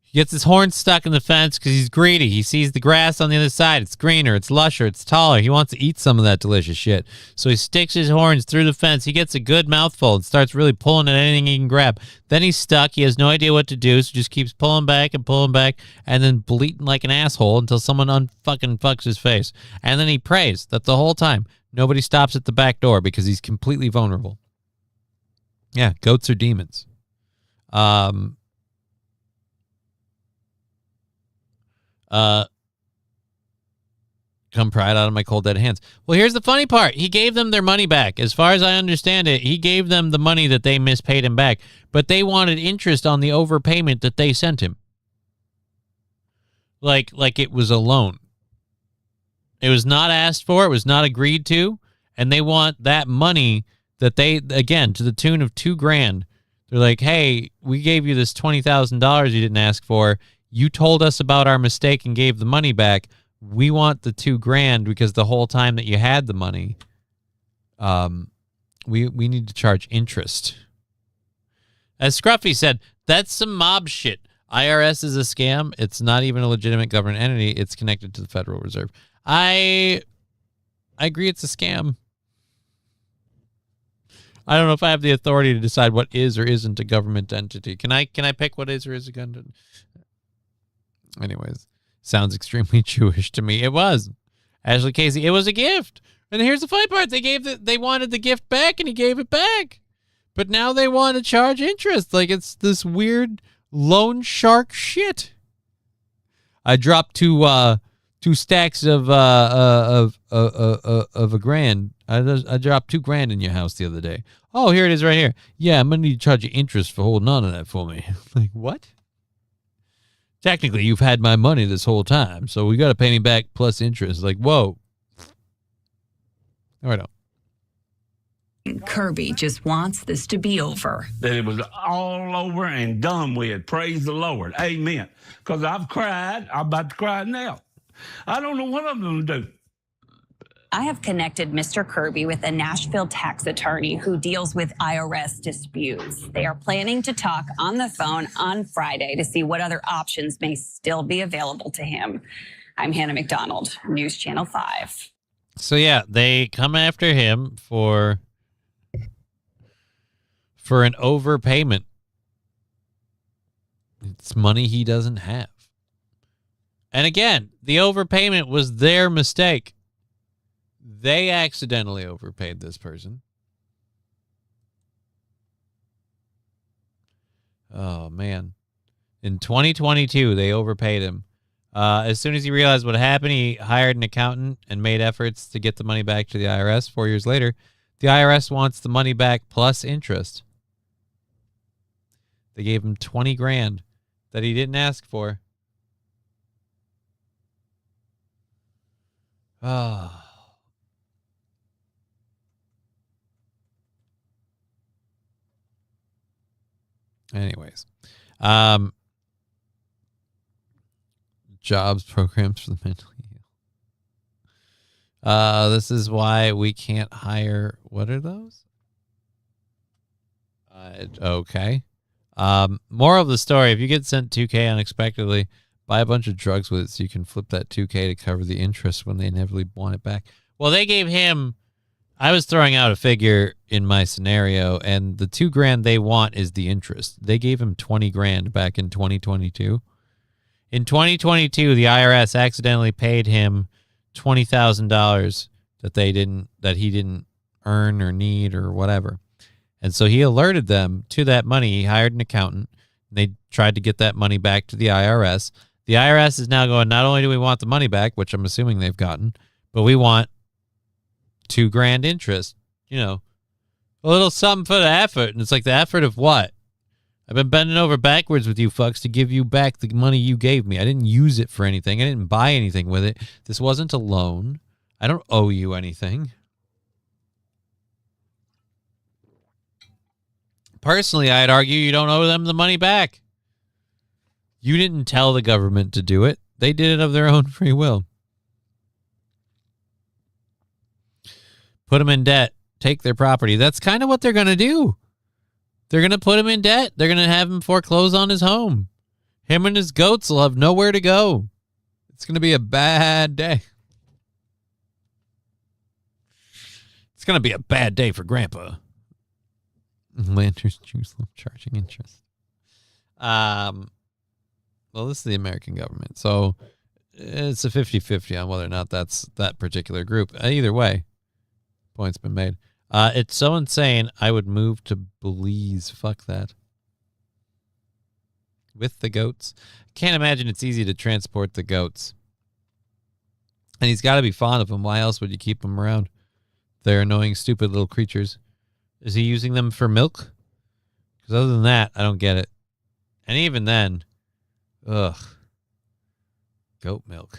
Speaker 2: He gets his horn stuck in the fence because he's greedy. He sees the grass on the other side. It's greener, it's lusher, it's taller. He wants to eat some of that delicious shit. So he sticks his horns through the fence. He gets a good mouthful and starts really pulling at anything he can grab. Then he's stuck. He has no idea what to do, so just keeps pulling back, and then bleating like an asshole until someone unfucking fucks his face. And then he prays that the whole time nobody stops at the back door because he's completely vulnerable. Yeah, goats are demons. Come pry it out of my cold dead hands. Well, here's the funny part. He gave them their money back. As far as I understand it, he gave them the money that they mispaid him back, but they wanted interest on the overpayment that they sent him. Like it was a loan. It was not asked for. It was not agreed to. And they want that money that they, again, to the tune of $2,000. They're like, hey, we gave you this $20,000 you didn't ask for. You told us about our mistake and gave the money back. We want the $2,000 because the whole time that you had the money, we need to charge interest. As Scruffy said, that's some mob shit. IRS is a scam. It's not even a legitimate government entity. It's connected to the Federal Reserve. I agree it's a scam. I don't know if I have the authority to decide what is or isn't a government entity. Can I pick what is or is a government? Anyways, sounds extremely Jewish to me. It was. Ashley Casey, it was a gift. And here's the funny part. They wanted the gift back and he gave it back. But now they want to charge interest. Like it's this weird loan shark shit. I dropped to 2 stacks of a grand. I dropped $2,000 in your house the other day. Oh, here it is right here. Yeah, I'm gonna need to charge you interest for holding on to that for me. Like, what? Technically, you've had my money this whole time, so we got to pay me back plus interest. Like, whoa. No, I don't.
Speaker 6: Kirby just wants this to be over.
Speaker 5: That it was all over and done with. Praise the Lord. Amen. Because I've cried. I'm about to cry now. I don't know what I'm going to do.
Speaker 6: I have connected Mr. Kirby with a Nashville tax attorney who deals with IRS disputes. They are planning to talk on the phone on Friday to see what other options may still be available to him. I'm Hannah McDonald, News Channel 5.
Speaker 2: So yeah, they come after him for an overpayment. It's money he doesn't have. And again, the overpayment was their mistake. They accidentally overpaid this person. Oh, man. In 2022, they overpaid him. As soon as he realized what happened, he hired an accountant and made efforts to get the money back to the IRS. 4 years later, the IRS wants the money back plus interest. They gave him $20,000 that he didn't ask for. Oh. Anyways, jobs programs for the mentally ill. This is why we can't hire. What are those? Okay. Moral of the story: if you get sent $2,000 unexpectedly, buy a bunch of drugs with it so you can flip that $2,000 to cover the interest when they inevitably want it back. Well, they gave him. I was throwing out a figure in my scenario, and the $2,000 they want is the interest. They gave him $20,000 back in 2022. In 2022, the IRS accidentally paid him $20,000 that he didn't earn or need or whatever. And so he alerted them to that money. He hired an accountant. And they tried to get that money back to the IRS. The IRS is now going, not only do we want the money back, which I'm assuming they've gotten, but we want $2,000 interest. You know, a little something for the effort. And it's like, the effort of what? I've been bending over backwards with you fucks to give you back the money you gave me. I didn't use it for anything. I didn't buy anything with it. This wasn't a loan. I don't owe you anything. Personally, I'd argue you don't owe them the money back. You didn't tell the government to do it. They did it of their own free will. Put them in debt. Take their property. That's kind of what they're going to do. They're going to put him in debt. They're going to have him foreclose on his home. Him and his goats will have nowhere to go. It's going to be a bad day. It's going to be a bad day for Grandpa. Lanterns choose charging interest. Well, this is the American government, so it's a 50-50 on whether or not that's that particular group. Either way, point's been made. It's so insane, I would move to Belize. Fuck that. With the goats. Can't imagine it's easy to transport the goats. And he's got to be fond of them. Why else would you keep them around? They're annoying, stupid little creatures. Is he using them for milk? Because other than that, I don't get it. And even then, ugh. Goat milk.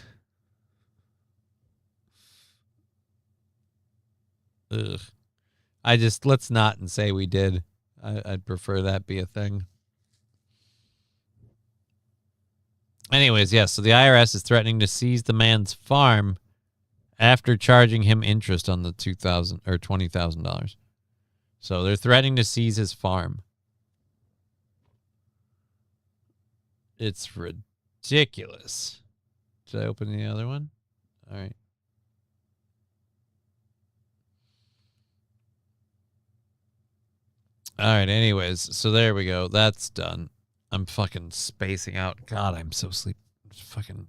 Speaker 2: Ugh. Let's not and say we did. I'd prefer that be a thing. Anyways, yes, so the IRS is threatening to seize the man's farm after charging him interest on the $2,000 or $20,000. So they're threatening to seize his farm. It's ridiculous. Did I open the other one? All right. All right, anyways, so there we go. That's done. I'm fucking spacing out. God, I'm so sleep. Fucking.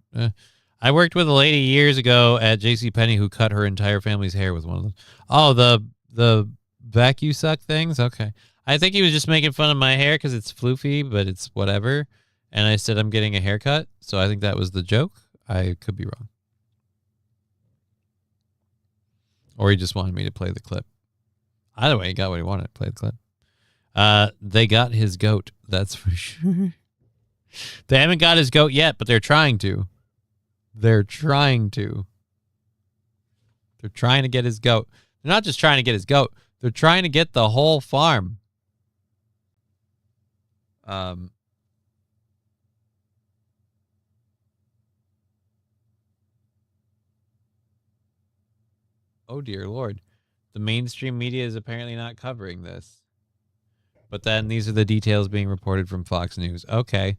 Speaker 2: I worked with a lady years ago at JCPenney who cut her entire family's hair with one of those. Oh, the vacuum suck things? Okay. I think he was just making fun of my hair because it's floofy, but it's whatever. And I said I'm getting a haircut, so I think that was the joke. I could be wrong. Or he just wanted me to play the clip. Either way, he got what he wanted. Play the clip. They got his goat. That's for sure. They haven't got his goat yet, but they're trying to. They're trying to. They're trying to get his goat. They're not just trying to get his goat. They're trying to get the whole farm. Oh, dear Lord. The mainstream media is apparently not covering this. But then these are the details being reported from Fox News. Okay.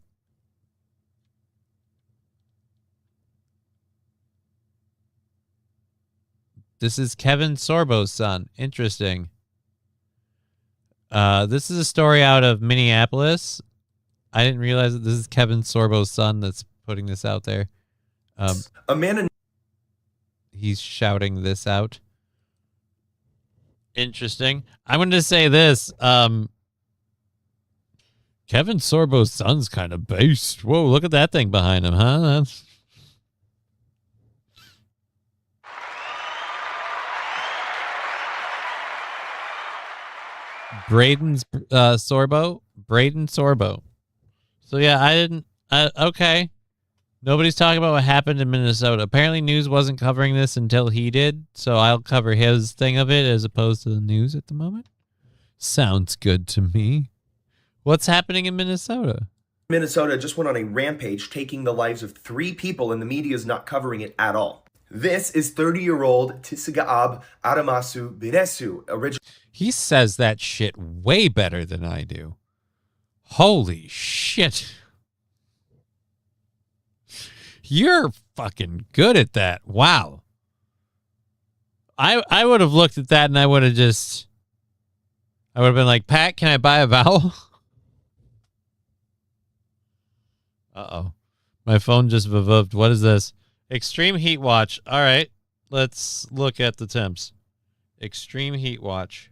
Speaker 2: This is Kevin Sorbo's son. Interesting. This is a story out of Minneapolis. I didn't realize that this is Kevin Sorbo's son that's putting this out there.
Speaker 7: Amanda.
Speaker 2: He's shouting this out. Interesting. I'm going to say this. Kevin Sorbo's son's kind of based. Whoa, look at that thing behind him, huh? That's... Braden Sorbo. So yeah, I didn't. Okay. Nobody's talking about what happened in Minnesota. Apparently news wasn't covering this until he did, so I'll cover his thing of it as opposed to the news at the moment. Sounds good to me. What's happening in Minnesota?
Speaker 7: Minnesota just went on a rampage, taking the lives of 3 people, and the media is not covering it at all. This is 30-year-old Tisagaab Adamasu Biresu.
Speaker 2: He says that shit way better than I do. Holy shit. You're fucking good at that. Wow. I would have looked at that and I would have been like, Pat, can I buy a vowel? Uh-oh. My phone just vavoved. What is this? Extreme heat watch. All right. Let's look at the temps. Extreme heat watch.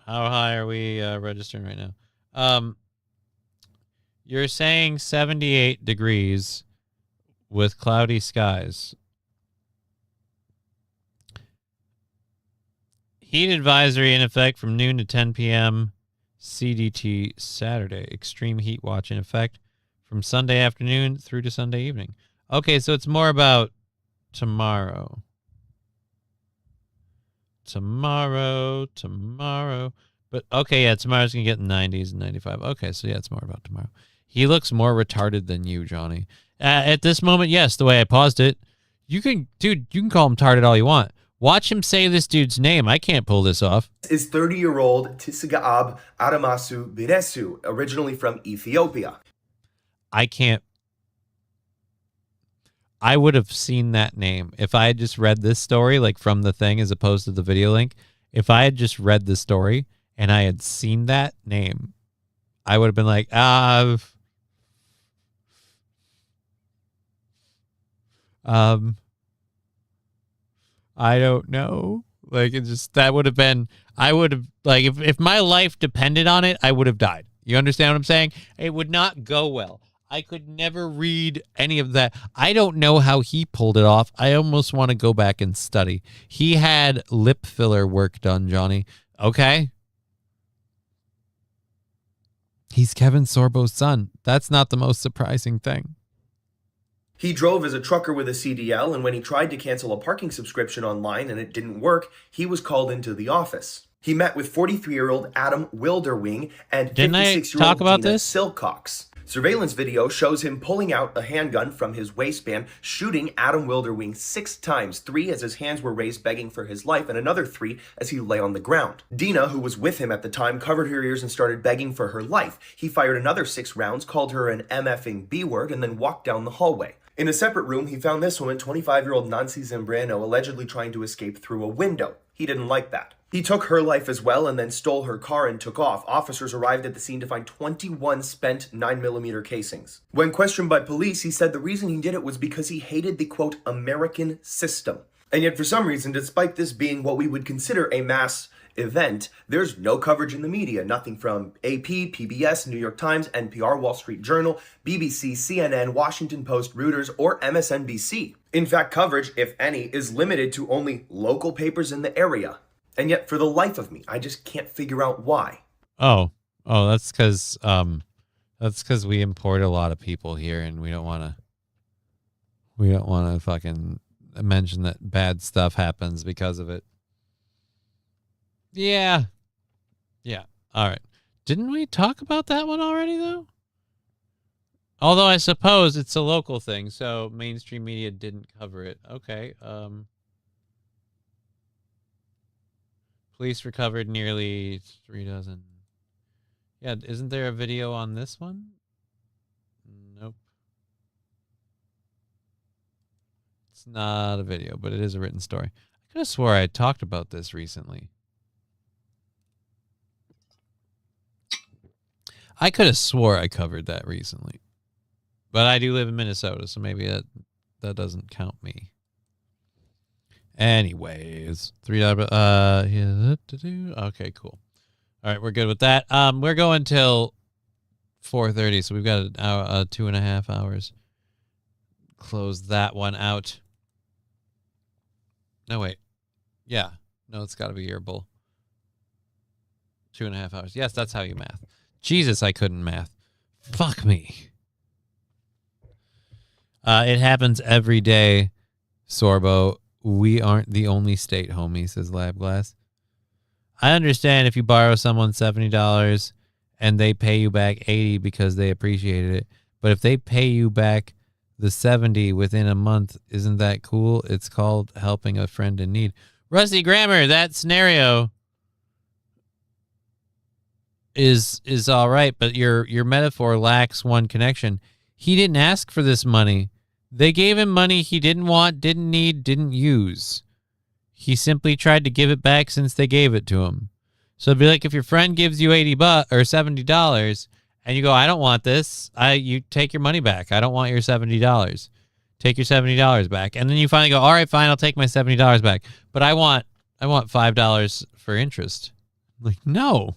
Speaker 2: How high are we registering right now? You're saying 78 degrees with cloudy skies. Heat advisory in effect from noon to 10 p.m. CDT Saturday. Extreme heat watch in effect from Sunday afternoon through to Sunday evening. Okay, so it's more about tomorrow. Tomorrow. But, okay, yeah, tomorrow's going to get in 90s and 95. Okay, so yeah, it's more about tomorrow. He looks more retarded than you, Johnny. At this moment, yes, the way I paused it, you can call him tarded all you want. Watch him say this dude's name. I can't pull this off.
Speaker 7: Is 30-year-old Tisagaab Adamasu Biresu, originally from Ethiopia.
Speaker 2: I can't. I would have seen that name if I had just read this story, like from the thing as opposed to the video link. If I had just read the story and I had seen that name, I would have been like, I don't know. Like, it just, that would have been, I would have, like, if my life depended on it, I would have died. You understand what I'm saying? It would not go well. I could never read any of that. I don't know how he pulled it off. I almost want to go back and study. He had lip filler work done, Johnny. Okay. He's Kevin Sorbo's son. That's not the most surprising thing.
Speaker 7: He drove as a trucker with a CDL, and when he tried to cancel a parking subscription online and it didn't work, he was called into the office. He met with 43-year-old Adam Wilderwing and 56-year-old Dina Silcox. Surveillance video shows him pulling out a handgun from his waistband, shooting Adam Wilderwing 6 times, 3 as his hands were raised begging for his life, and another 3 as he lay on the ground. Dina, who was with him at the time, covered her ears and started begging for her life. He fired another 6 rounds, called her an MFing B-word, and then walked down the hallway. In a separate room, he found this woman, 25-year-old Nancy Zambrano, allegedly trying to escape through a window. He didn't like that. He took her life as well and then stole her car and took off. Officers arrived at the scene to find 21 spent 9mm casings. When questioned by police, he said the reason he did it was because he hated the, quote, American system. And yet for some reason, despite this being what we would consider a mass event, there's no coverage in the media. Nothing from AP, PBS, New York Times, NPR, Wall Street Journal, BBC, CNN, Washington Post, Reuters, or MSNBC. In fact, coverage, if any, is limited to only local papers in the area. And yet, for the life of me, I just can't figure out why.
Speaker 2: Oh, that's because we import a lot of people here, and we don't want to fucking mention that bad stuff happens because of it. Yeah. All right. Didn't we talk about that one already, though? Although I suppose it's a local thing, so mainstream media didn't cover it. Okay. Police recovered nearly 3 dozen. Yeah, isn't there a video on this one? Nope. It's not a video, but it is a written story. I could have swore I talked about this recently. I could have swore I covered that recently. But I do live in Minnesota, so maybe that doesn't count me. Anyways, okay, cool. All right, we're good with that. We're going till 4:30, so we've got an hour, 2.5 hours. Close that one out. No, wait. Yeah. No, it's got to be yearable. 2.5 hours. Yes, that's how you math. Jesus, I couldn't math. Fuck me. It happens every day, Sorbo. We aren't the only state, homie, says Labglass. I understand if you borrow someone $70 and they pay you back $80 because they appreciated it. But if they pay you back the $70 within a month, isn't that cool? It's called helping a friend in need. Rusty Grammar, that scenario is all right, but your metaphor lacks one connection. He didn't ask for this money. They gave him money he didn't want, didn't need, didn't use. He simply tried to give it back since they gave it to him. So it'd be like if your friend gives you $80 or $70 and you go, I don't want this. You take your money back. I don't want your $70. Take your $70 back. And then you finally go, all right, fine, I'll take my $70 back. But I want $5 for interest. Like, no.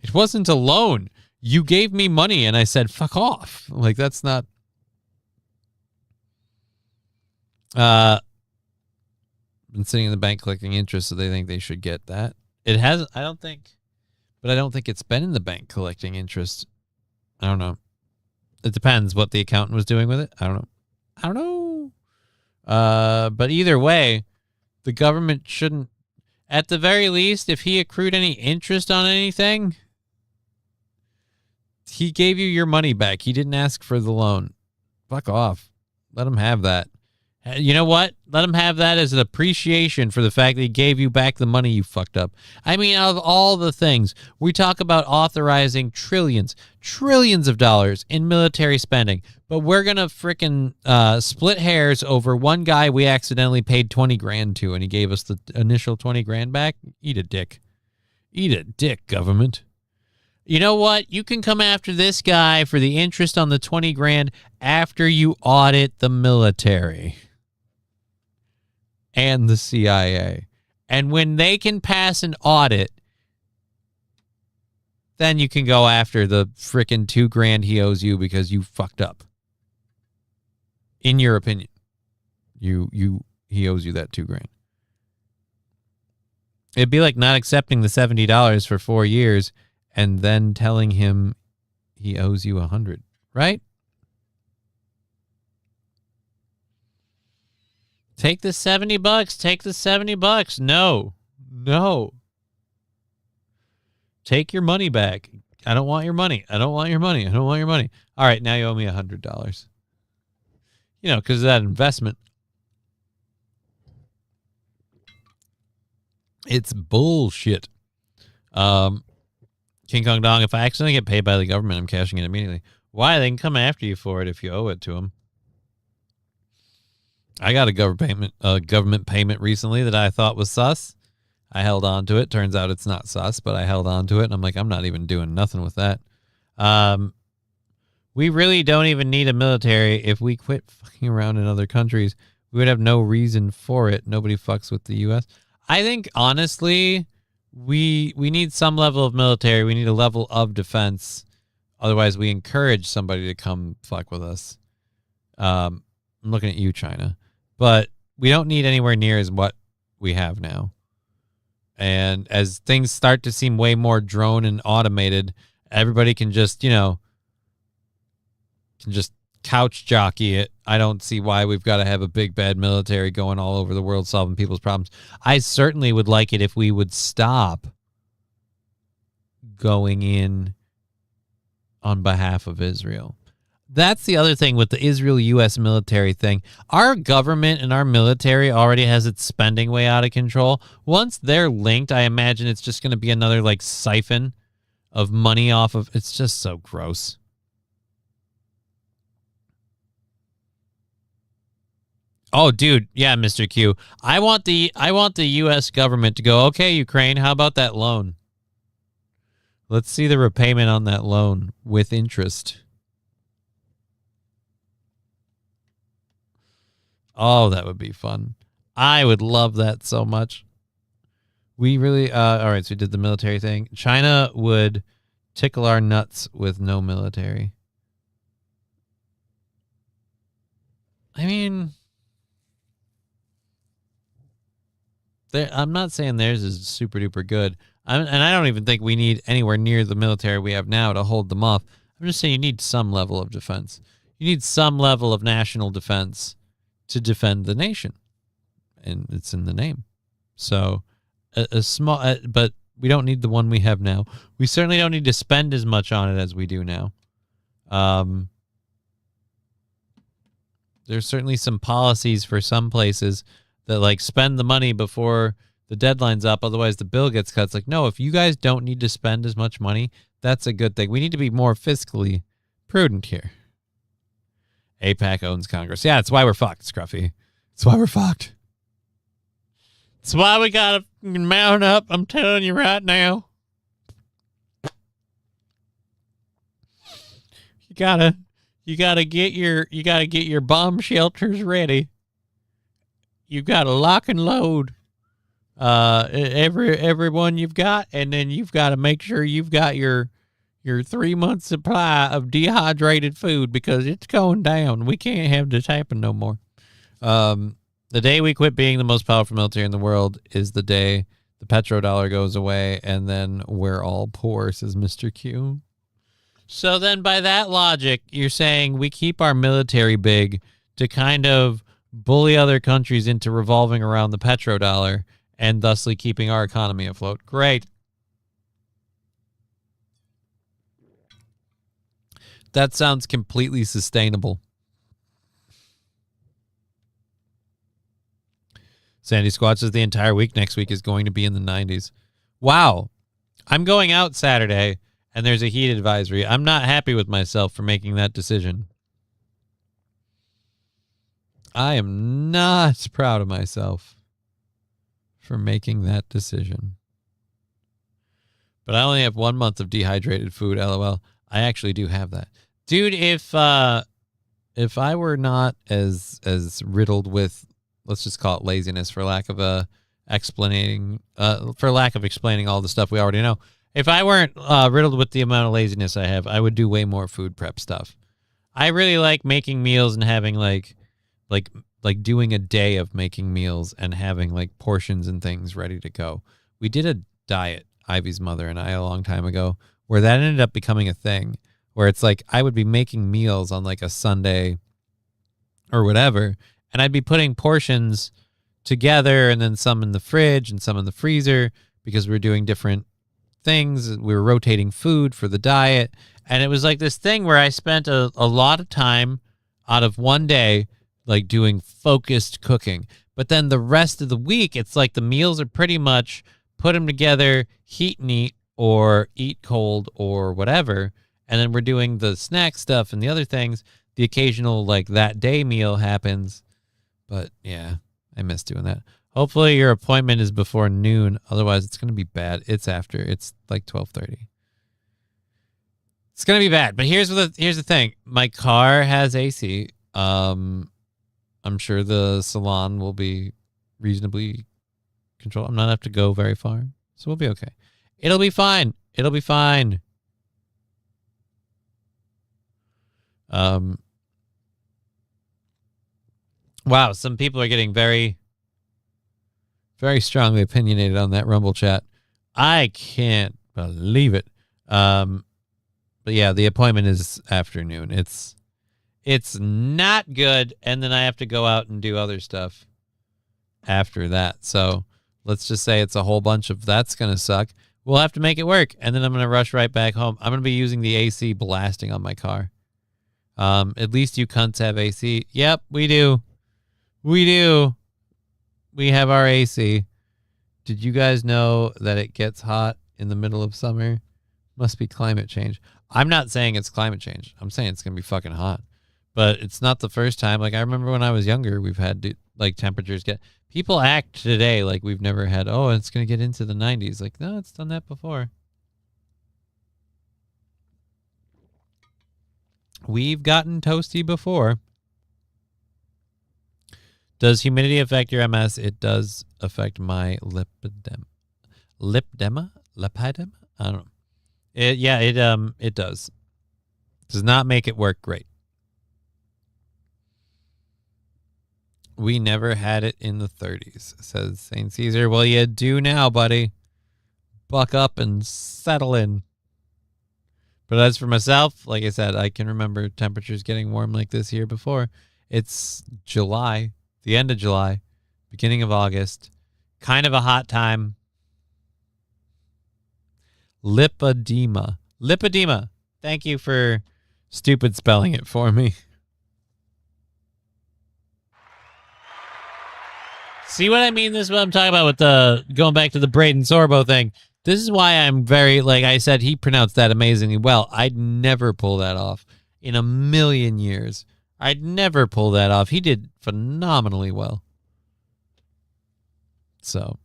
Speaker 2: It wasn't a loan. You gave me money and I said, fuck off. Like, that's not. Been sitting in the bank collecting interest, so they think they should get that. It has, I don't think it's been in the bank collecting interest. I don't know. It depends what the accountant was doing with it. I don't know. But either way, the government shouldn't, at the very least, if he accrued any interest on anything, he gave you your money back. He didn't ask for the loan. Fuck off. Let him have that. You know what? Let him have that as an appreciation for the fact that he gave you back the money you fucked up. I mean, out of all the things, we talk about authorizing trillions of dollars in military spending, but we're going to frickin' split hairs over one guy we accidentally paid 20 grand to, and he gave us the initial 20 grand back. Eat a dick. Eat a dick, government. You know what? You can come after this guy for the interest on the 20 grand after you audit the military and the CIA. And when they can pass an audit, then you can go after the frickin' 2 grand he owes you because you fucked up. In your opinion, he owes you that 2 grand. It'd be like not accepting the $70 for 4 years and then telling him he owes you 100, right? Take the $70. Take the $70. No. Take your money back. I don't want your money. I don't want your money. I don't want your money. All right, now you owe me $100. You know, because of that investment. It's bullshit. King Kong Dong, if I accidentally get paid by the government, I'm cashing it immediately. Why? They can come after you for it if you owe it to them. I got a government payment recently that I thought was sus. I held on to it. Turns out it's not sus, but I held on to it, and I'm like, I'm not even doing nothing with that. We really don't even need a military. If we quit fucking around in other countries, we would have no reason for it. Nobody fucks with the U.S. I think honestly, we need some level of military. We need a level of defense. Otherwise, we encourage somebody to come fuck with us. I'm looking at you, China, but we don't need anywhere near as what we have now. And as things start to seem way more drone and automated, everybody can just, can just couch jockey it. I don't see why we've got to have a big bad military going all over the world solving people's problems. I certainly would like it if we would stop going in on behalf of Israel. That's the other thing with the Israel-U.S. military thing. Our government and our military already has its spending way out of control. Once they're linked, I imagine it's just going to be another like siphon of money off of. It's just so gross. Oh, dude, yeah, Mr. Q. I want the U.S. government to go, okay, Ukraine, how about that loan? Let's see the repayment on that loan with interest. Oh, that would be fun. I would love that so much. We really, all right, so we did the military thing. China would tickle our nuts with no military. I mean, I'm not saying theirs is super duper good. And I don't even think we need anywhere near the military we have now to hold them off. I'm just saying you need some level of defense. You need some level of national defense to defend the nation, and it's in the name. So a small, but we don't need the one we have now. We certainly don't need to spend as much on it as we do now. There's certainly some policies for some places that like spend the money before the deadline's up, otherwise the bill gets cut. It's like, no, if you guys don't need to spend as much money, that's a good thing. We need to be more fiscally prudent here. AIPAC owns Congress. Yeah, that's why we're fucked, Scruffy. That's why we're fucked. That's why we gotta mount up. I'm telling you right now. You gotta get your bomb shelters ready. You gotta lock and load every one you've got, and then you've got to make sure you've got your 3-month supply of dehydrated food, because it's going down. We can't have this happen no more. The day we quit being the most powerful military in the world is the day the petrodollar goes away, and then we're all poor, says Mr. Q. So then by that logic, you're saying we keep our military big to kind of bully other countries into revolving around the petrodollar and thusly keeping our economy afloat. Great. That sounds completely sustainable. Sandy Squatch says the entire week next week is going to be in the 90s. Wow. I'm going out Saturday, and there's a heat advisory. I'm not happy with myself for making that decision. I am not proud of myself for making that decision. But I only have 1 month of dehydrated food, LOL. I actually do have that. Dude, if I were not as riddled with, let's just call it laziness for lack of explaining all the stuff we already know. If I weren't riddled with the amount of laziness I have, I would do way more food prep stuff. I really like making meals and having like doing a day of making meals and having like portions and things ready to go. We did a diet, Ivy's mother and I, a long time ago, where that ended up becoming a thing, where it's like I would be making meals on like a Sunday or whatever, and I'd be putting portions together and then some in the fridge and some in the freezer because we were doing different things. We were rotating food for the diet, and it was like this thing where I spent a lot of time out of one day like doing focused cooking. But then the rest of the week, it's like the meals are pretty much put them together, heat and eat, or eat cold or whatever. And then we're doing the snack stuff and the other things. The occasional like that day meal happens. But yeah, I miss doing that. Hopefully your appointment is before noon. Otherwise it's going to be bad. It's after. It's like 12:30. It's going to be bad. But here's the thing. My car has AC. I'm sure the salon will be reasonably control. I'm not have to go very far, so we'll be okay. It'll be fine. It'll be fine. Wow, some people are getting very, very strongly opinionated on that Rumble chat. I can't believe it. But yeah, the appointment is afternoon. It's not good, and then I have to go out and do other stuff after that. So let's just say it's a whole bunch of that's going to suck. We'll have to make it work, and then I'm going to rush right back home. I'm going to be using the AC blasting on my car. At least you cunts have AC. Yep, we do. We do. We have our AC. Did you guys know that it gets hot in the middle of summer? Must be climate change. I'm not saying it's climate change. I'm saying it's going to be fucking hot. But it's not the first time. Like, I remember when I was younger, we've had, like, temperatures get... People act today like we've never had, oh, it's going to get into the 90s. Like, no, it's done that before. We've gotten toasty before. Does humidity affect your MS? It does affect my lipedema. Lipedema? Lipedema? I don't know. It does. Does not make it work great. We never had it in the 30s, says St. Caesar. Well, you do now, buddy. Buck up and settle in. But as for myself, like I said, I can remember temperatures getting warm like this here before. It's July, the end of July, beginning of August. Kind of a hot time. Lipedema. Lipedema. Thank you for stupid spelling it for me. See what I mean? This is what I'm talking about with the going back to the Braden Sorbo thing. This is why I'm very, like I said, he pronounced that amazingly well. I'd never pull that off in a million years. I'd never pull that off. He did phenomenally well. So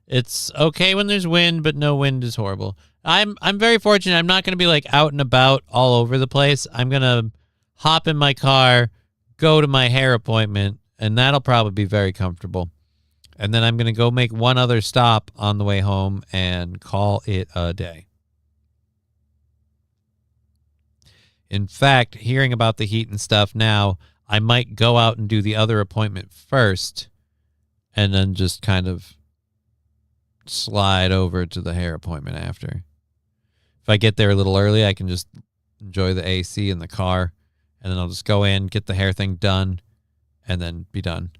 Speaker 2: it's okay when there's wind, but no wind is horrible. I'm very fortunate. I'm not going to be like out and about all over the place. I'm going to hop in my car, go to my hair appointment, and that'll probably be very comfortable. And then I'm going to go make one other stop on the way home and call it a day. In fact, hearing about the heat and stuff now, I might go out and do the other appointment first and then just kind of slide over to the hair appointment after. If I get there a little early, I can just enjoy the AC in the car, and then I'll just go in, get the hair thing done, and then be done.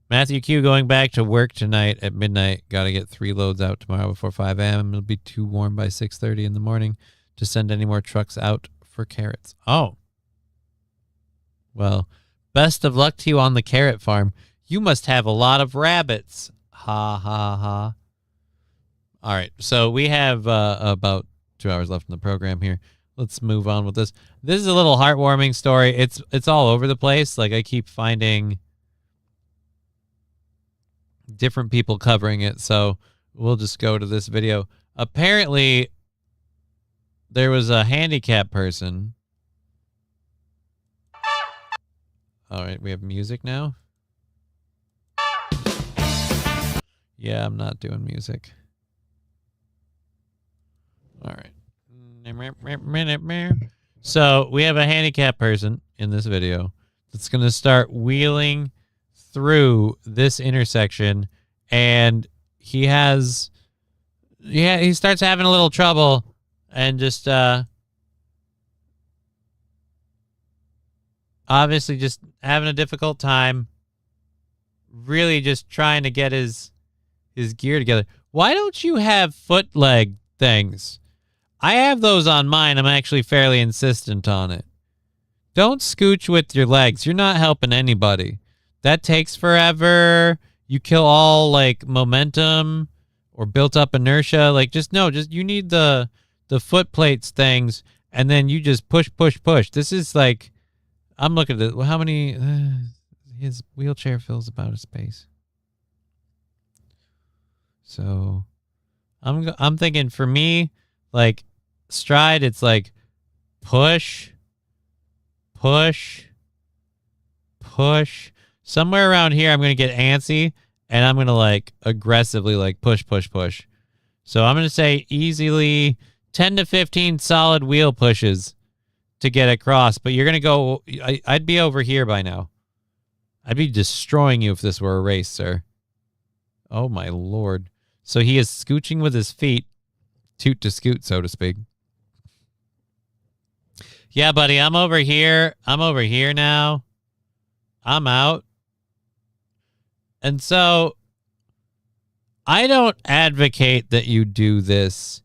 Speaker 2: Matthew Q going back to work tonight at midnight. Got to get 3 loads out tomorrow before 5 a.m. It'll be too warm by 6:30 in the morning to send any more trucks out for carrots. Oh. Well, best of luck to you on the carrot farm. You must have a lot of rabbits. Ha, ha, ha. All right, so we have about 2 hours left in the program here. Let's move on with this. This is a little heartwarming story. It's all over the place. Like, I keep finding different people covering it, so we'll just go to this video. Apparently, there was a handicapped person. All right, we have music now. Yeah, I'm not doing music. All right. So we have a handicapped person in this video that's going to start wheeling through this intersection, and he starts having a little trouble and just obviously just having a difficult time, really just trying to get his gear together. Why don't you have foot leg things? I have those on mine. I'm actually fairly insistent on it. Don't scooch with your legs. You're not helping anybody. That takes forever. You kill all like momentum or built up inertia. Like, just you need the foot plates things, and then you just push. This is like, I'm looking at it. Well, how many? His wheelchair fills about a space. So I'm thinking for me, like stride, it's like push. somewhere around here, I'm going to get antsy, and I'm going to, like, aggressively, like, push. So I'm going to say easily 10 to 15 solid wheel pushes to get across. But you're going to go... I'd be over here by now. I'd be destroying you if this were a race, sir. Oh, my Lord. So he is scooching with his feet. Toot to scoot, so to speak. Yeah, buddy, I'm over here. I'm over here now. I'm out. And so I don't advocate that you do this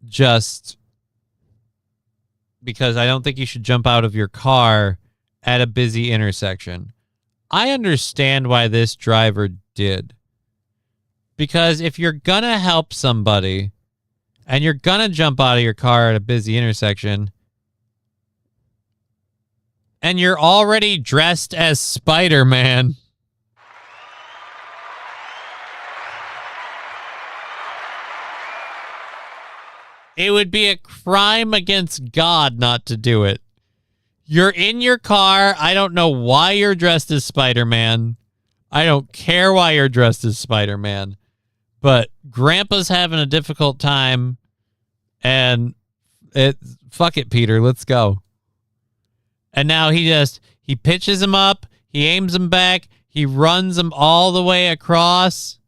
Speaker 2: just because I don't think you should jump out of your car at a busy intersection. I understand why this driver did. Because if you're going to help somebody and you're going to jump out of your car at a busy intersection and you're already dressed as Spider-Man, it would be a crime against God not to do it. You're in your car. I don't know why you're dressed as Spider-Man. I don't care why you're dressed as Spider-Man. But Grandpa's having a difficult time. And fuck it, Peter. Let's go. And now he pitches him up. He aims him back. He runs him all the way across.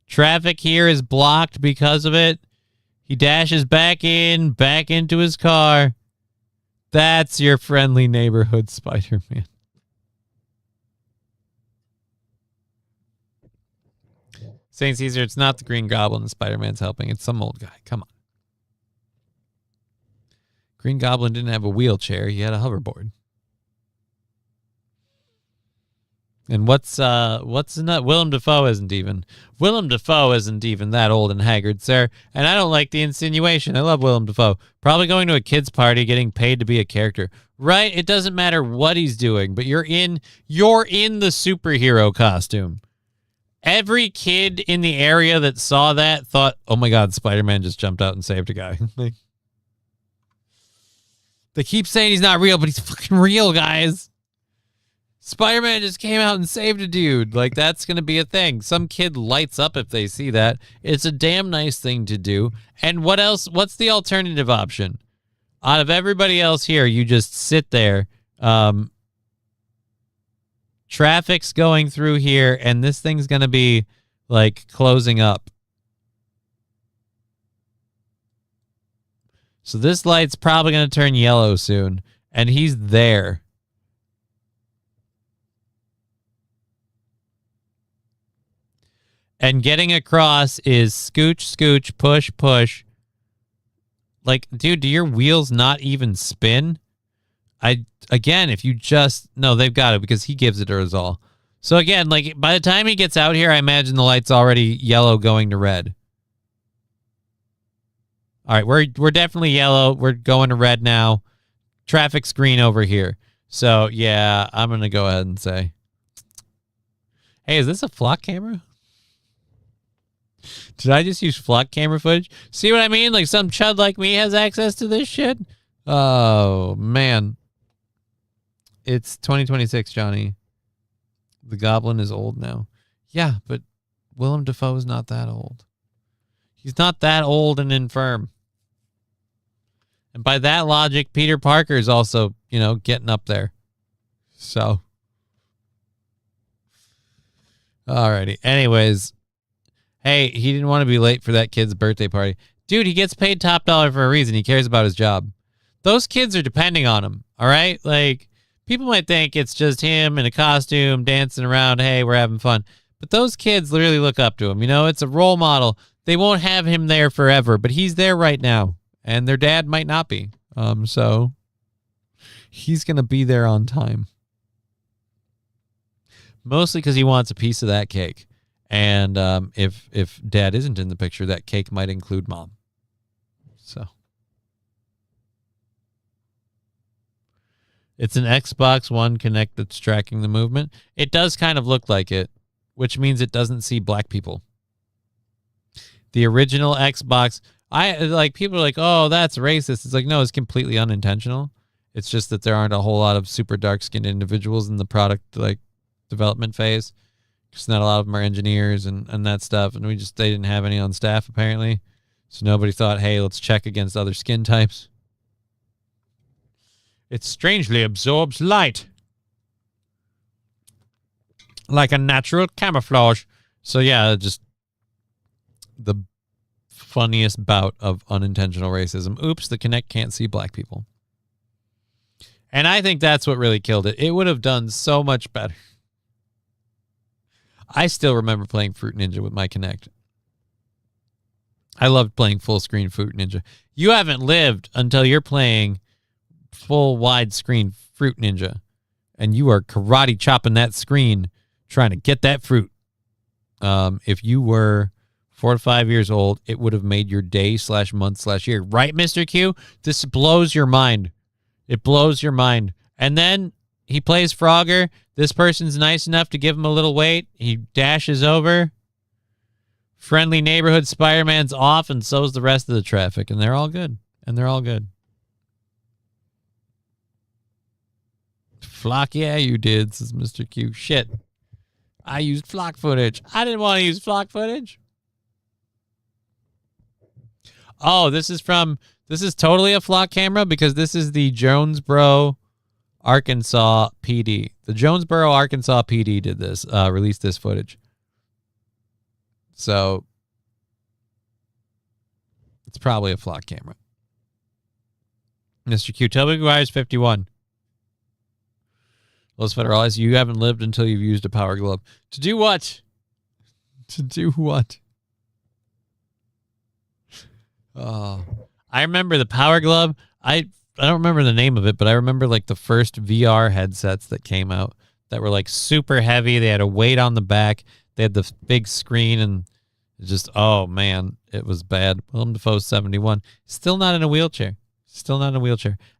Speaker 2: Traffic here is blocked because of it. He dashes back into his car. That's your friendly neighborhood Spider-Man. St. Caesar, it's not the Green Goblin that Spider-Man's helping. It's some old guy. Come on. Green Goblin didn't have a wheelchair. He had a hoverboard. And what's not Willem Dafoe isn't even that old and haggard, sir. And I don't like the insinuation. I love Willem Dafoe. Probably going to a kid's party, getting paid to be a character. Right? It doesn't matter what he's doing, but you're in the superhero costume. Every kid in the area that saw that thought, "Oh my God, Spider-Man just jumped out and saved a guy." They keep saying he's not real, but he's fucking real, guys. Spider-Man just came out and saved a dude. Like, that's going to be a thing. Some kid lights up if they see that. It's a damn nice thing to do. And what else? What's the alternative option? Out of everybody else here, you just sit there. Traffic's going through here, and this thing's going to be, like, closing up. So this light's probably going to turn yellow soon, and he's there. And getting across is scooch, scooch, push, push. Like, dude, do your wheels not even spin? Again, if you just... No, they've got it because he gives it to us all. So again, like, by the time he gets out here, I imagine the light's already yellow going to red. All right, we're definitely yellow. We're going to red now. Traffic's green over here. So, yeah, I'm going to go ahead and say... Hey, is this a flock camera? Did I just use flock camera footage? See what I mean? Like, some chud like me has access to this shit? Oh, man. It's 2026, Johnny. The Goblin is old now. Yeah, but Willem Dafoe is not that old. He's not that old and infirm. And by that logic, Peter Parker is also, getting up there. So. Alrighty. Anyways. Hey, he didn't want to be late for that kid's birthday party. Dude, he gets paid top dollar for a reason. He cares about his job. Those kids are depending on him, all right? Like, people might think it's just him in a costume dancing around. Hey, we're having fun. But those kids literally look up to him. It's a role model. They won't have him there forever, but he's there right now. And their dad might not be. So he's going to be there on time. Mostly because he wants a piece of that cake. And if dad isn't in the picture, that cake might include mom. So it's an Xbox One Kinect that's tracking the movement. It does kind of look like it, which means it doesn't see black people. The original Xbox, people are like, "Oh, that's racist." It's like, no, it's completely unintentional. It's just that there aren't a whole lot of super dark-skinned individuals in the product like development phase. Because not a lot of them are engineers and that stuff, and they didn't have any on staff apparently. So nobody thought, hey, let's check against other skin types. It strangely absorbs light like a natural camouflage. So yeah, just the funniest bout of unintentional racism. Oops, the Kinect can't see black people. And I think that's what really killed it. It would have done so much better. I still remember playing Fruit Ninja with my Kinect. I loved playing full screen Fruit Ninja. You haven't lived until you're playing full widescreen Fruit Ninja, and you are karate chopping that screen trying to get that fruit. If you were 4 to 5 years old, it would have made your day / month / year. Right, Mr. Q? This blows your mind. It blows your mind. And then he plays Frogger. This person's nice enough to give him a little weight. He dashes over. Friendly neighborhood Spider-Man's off, and so's the rest of the traffic. And they're all good. Flock, yeah, you did, says Mr. Q. Shit. I used flock footage. I didn't want to use flock footage. Oh, this is totally a flock camera because this is the Jonesboro, Arkansas PD. The Jonesboro, Arkansas PD did this, released this footage. So it's probably a flock camera. Mr. Q, Tobey Maguire's 51. Los Federales, you haven't lived until you've used a Power Glove. To do what? To do what? Oh, I remember the Power Glove. I don't remember the name of it, but I remember like the first VR headsets that came out that were like super heavy. They had a weight on the back. They had the big screen, and it just, oh man, it was bad. Willem Dafoe's 71. Still not in a wheelchair.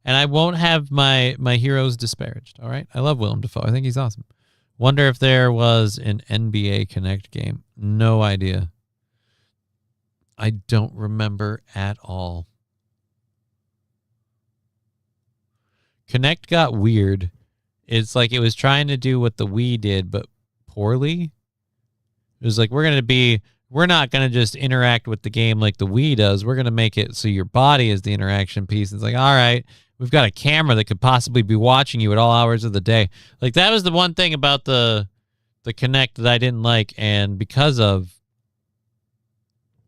Speaker 2: And I won't have my heroes disparaged, all right? I love Willem Dafoe. I think he's awesome. Wonder if there was an NBA Kinect game. No idea. I don't remember at all. Kinect got weird. It's like it was trying to do what the Wii did, but poorly. It was like, we're not going to just interact with the game like the Wii does. We're going to make it so your body is the interaction piece. It's like, all right, we've got a camera that could possibly be watching you at all hours of the day. Like, that was the one thing about the Kinect that I didn't like. And because of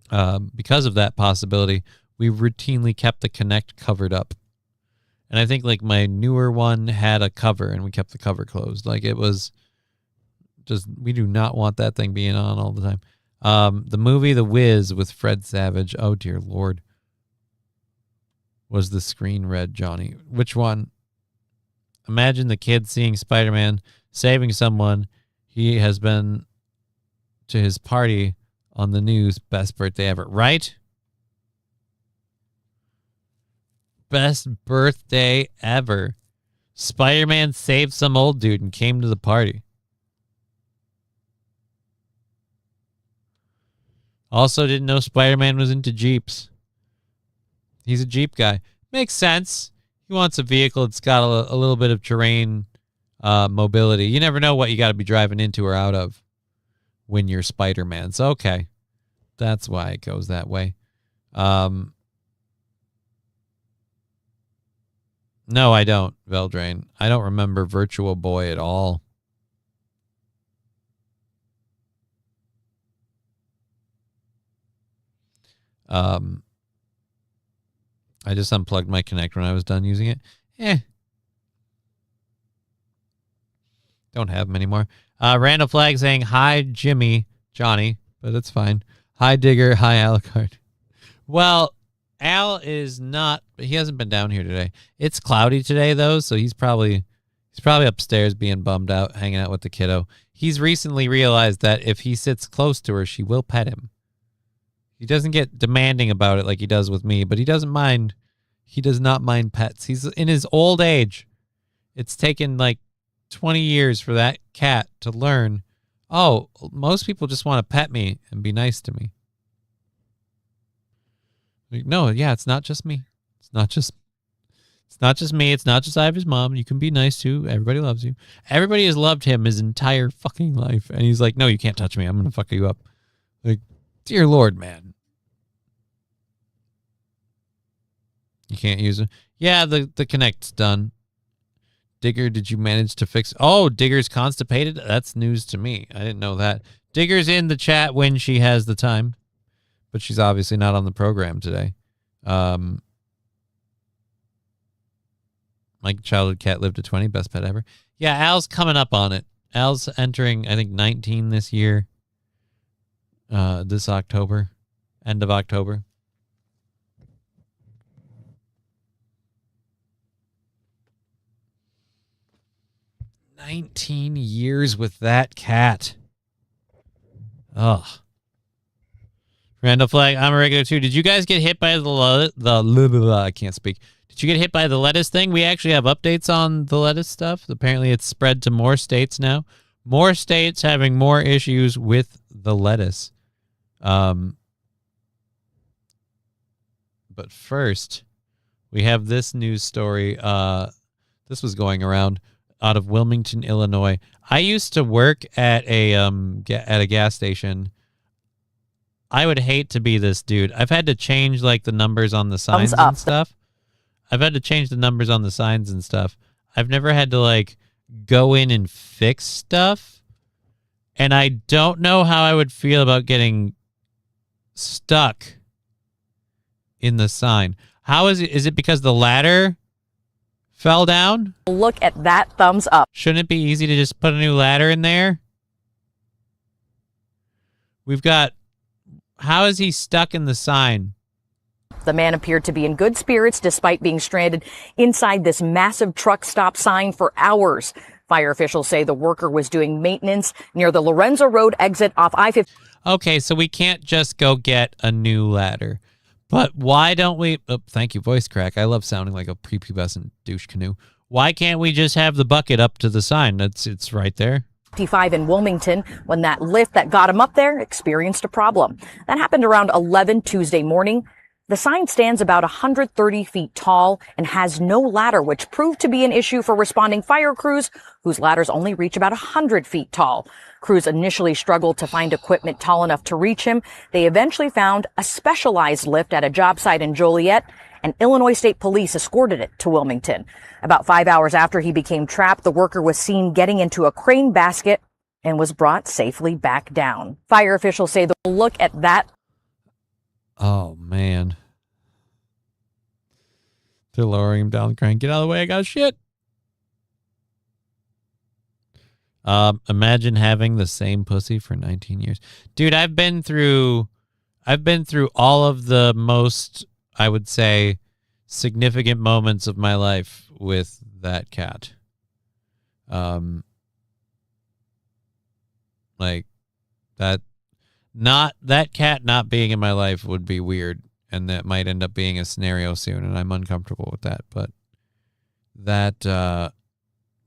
Speaker 2: that possibility, we routinely kept the Kinect covered up. And I think like my newer one had a cover and we kept the cover closed. Like, it was just, we do not want that thing being on all the time. The movie The Wiz with Fred Savage. Oh, dear Lord. Was the screen red, Johnny? Which one? Imagine the kid seeing Spider-Man saving someone. He has been to his party on the news. Best birthday ever. Right? Best birthday ever. Spider-Man saved some old dude and came to the party. Also didn't know Spider-Man was into Jeeps. He's a Jeep guy. Makes sense. He wants a vehicle that's got a little bit of terrain mobility. You never know what you got to be driving into or out of when you're Spider-Man. So, okay. That's why it goes that way. No, I don't, Veldrain. I don't remember Virtual Boy at all. I just unplugged my Kinect when I was done using it. Don't have them anymore. Randall Flag saying, hi, Johnny, but it's fine. Hi, Digger. Hi, Alucard. Well, Al is not, he hasn't been down here today. It's cloudy today, though, so he's probably upstairs being bummed out, hanging out with the kiddo. He's recently realized that if he sits close to her, she will pet him. He doesn't get demanding about it like he does with me, but he doesn't mind. He does not mind pets. He's in his old age. It's taken like 20 years for that cat to learn, oh, most people just want to pet me and be nice to me. Like, no, yeah, it's not just me. It's not just It's not just me. It's not just Ivy's mom. You can be nice too. Everybody loves you. Everybody has loved him his entire fucking life. And he's like, no, you can't touch me. I'm going to fuck you up. Like, dear Lord, man. You can't use it. Yeah, the Connect's done. Digger, did you manage to fix? Oh, Digger's constipated? That's news to me. I didn't know that. Digger's in the chat when she has the time. But she's obviously not on the program today. My childhood cat lived to 20, best pet ever. Yeah, Al's coming up on it. Al's entering, I think, 19 this year. This October. End of October. "19 years with that cat." Ugh. Randall Flag, I'm a regular too. Did you guys get hit by I can't speak. Did you get hit by the lettuce thing? We actually have updates on the lettuce stuff. Apparently it's spread to more states now. More states having more issues with the lettuce. But first, we have this news story. This was going around out of Wilmington, Illinois. I used to work at a gas station. I would hate to be this dude. I've had to change like the numbers on the signs and stuff. I've had to change the numbers on the signs and stuff. I've never had to like go in and fix stuff. And I don't know how I would feel about getting stuck in the sign. How is it? Is it because the ladder fell down?
Speaker 8: Look at that thumbs up.
Speaker 2: Shouldn't it be easy to just put a new ladder in there? We've got, how is he stuck in the sign?
Speaker 8: The man appeared to be in good spirits despite being stranded inside this massive truck stop sign for hours. Fire officials say the worker was doing maintenance near the Lorenzo Road exit off I-50.
Speaker 2: Okay, so we can't just go get a new ladder. But why don't we... Oh, thank you, voice crack. I love sounding like a prepubescent douche canoe. Why can't we just have the bucket up to the sign? It's right there.
Speaker 8: 55 in Wilmington when that lift that got him up there experienced a problem. That happened around 11 Tuesday morning. The sign stands about 130 feet tall and has no ladder, which proved to be an issue for responding fire crews, whose ladders only reach about 100 feet tall. Crews initially struggled to find equipment tall enough to reach him. They eventually found a specialized lift at a job site in Joliet, and Illinois State Police escorted it to Wilmington. About 5 hours after he became trapped, the worker was seen getting into a crane basket and was brought safely back down. Fire officials say they'll look at that.
Speaker 2: Oh, man. They're lowering him down the crane. Get out of the way. I got shit. Imagine having the same pussy for 19 years. Dude, I've been through all of the most, I would say, significant moments of my life with that cat. Like that cat not being in my life would be weird, and that might end up being a scenario soon, and I'm uncomfortable with that, but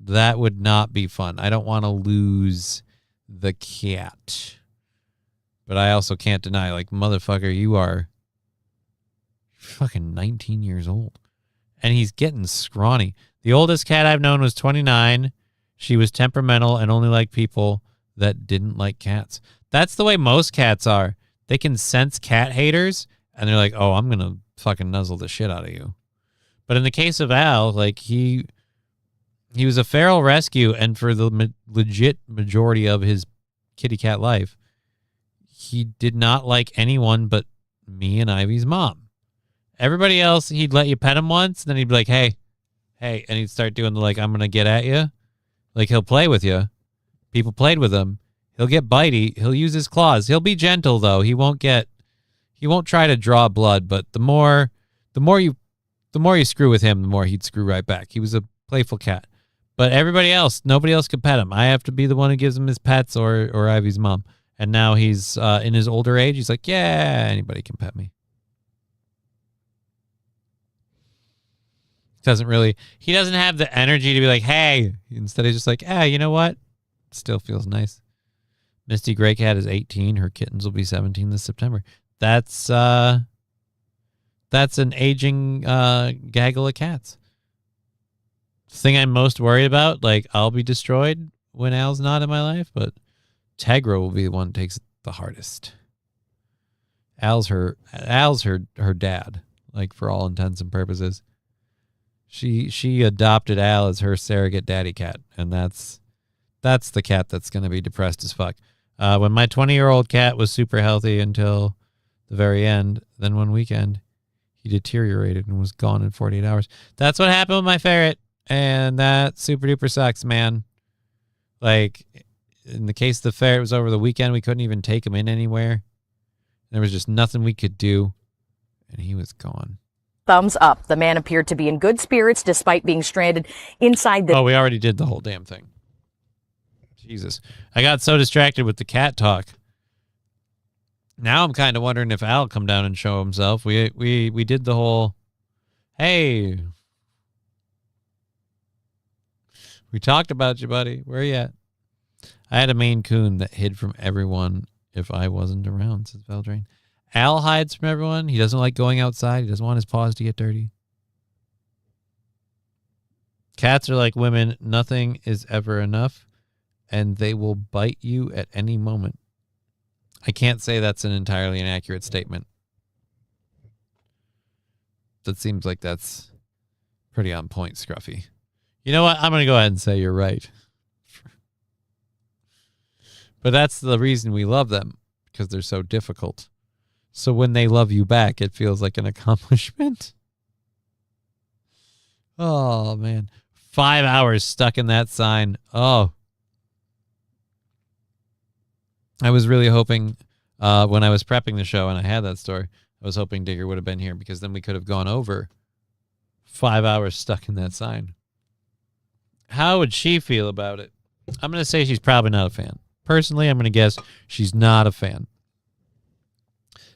Speaker 2: that would not be fun. I don't want to lose the cat. But I also can't deny, like, motherfucker, you are fucking 19 years old. And he's getting scrawny. The oldest cat I've known was 29. She was temperamental and only liked people that didn't like cats. That's the way most cats are. They can sense cat haters, and they're like, oh, I'm going to fucking nuzzle the shit out of you. But in the case of Al, like, he was a feral rescue, and for the legit majority of his kitty cat life, he did not like anyone but me and Ivy's mom. Everybody else, he'd let you pet him once, and then he'd be like, hey, and he'd start doing the, like, I'm going to get at you. Like, he'll play with you. People played with him. He'll get bitey. He'll use his claws. He'll be gentle, though. He won't try to draw blood, but the more you screw with him, the more he'd screw right back. He was a playful cat. But everybody else, nobody else could pet him. I have to be the one who gives him his pets or Ivy's mom. And now he's in his older age. He's like, yeah, anybody can pet me. He doesn't have the energy to be like, hey. Instead, he's just like, you know what? Still feels nice. Misty Gray Cat is 18. Her kittens will be 17 this September. That's an aging gaggle of cats. thing I'm most worried about, like, I'll be destroyed when Al's not in my life, but Tegra will be the one that takes it the hardest. Al's her dad, like, for all intents and purposes. She adopted Al as her surrogate daddy cat, and that's the cat that's going to be depressed as fuck. When my 20-year-old cat was super healthy until the very end, then one weekend he deteriorated and was gone in 48 hours. That's what happened with my ferret, and that super duper sucks, man. Like, in the case of the ferret, it was over the weekend. We couldn't even take him in anywhere. There was just nothing we could do, and he was gone.
Speaker 8: Thumbs up. The man appeared to be in good spirits despite being stranded inside the...
Speaker 2: Oh, we already did the whole damn thing. Jesus. I got so distracted with the cat talk. Now I'm kind of wondering if Al come down and show himself. We did the whole, hey, we talked about you, buddy. Where you at? I had a Maine Coon that hid from everyone if I wasn't around, says Veldrain. Al hides from everyone. He doesn't like going outside. He doesn't want his paws to get dirty. Cats are like women. Nothing is ever enough, and they will bite you at any moment. I can't say that's an entirely inaccurate statement. That seems like that's pretty on point, Scruffy. You know what? I'm going to go ahead and say you're right. But that's the reason we love them, because they're so difficult. So when they love you back, it feels like an accomplishment. Oh, man. 5 hours stuck in that sign. Oh. I was really hoping when I was prepping the show and I had that story, I was hoping Digger would have been here, because then we could have gone over 5 hours stuck in that sign. How would she feel about it? I'm going to say she's probably not a fan. Personally, I'm going to guess she's not a fan.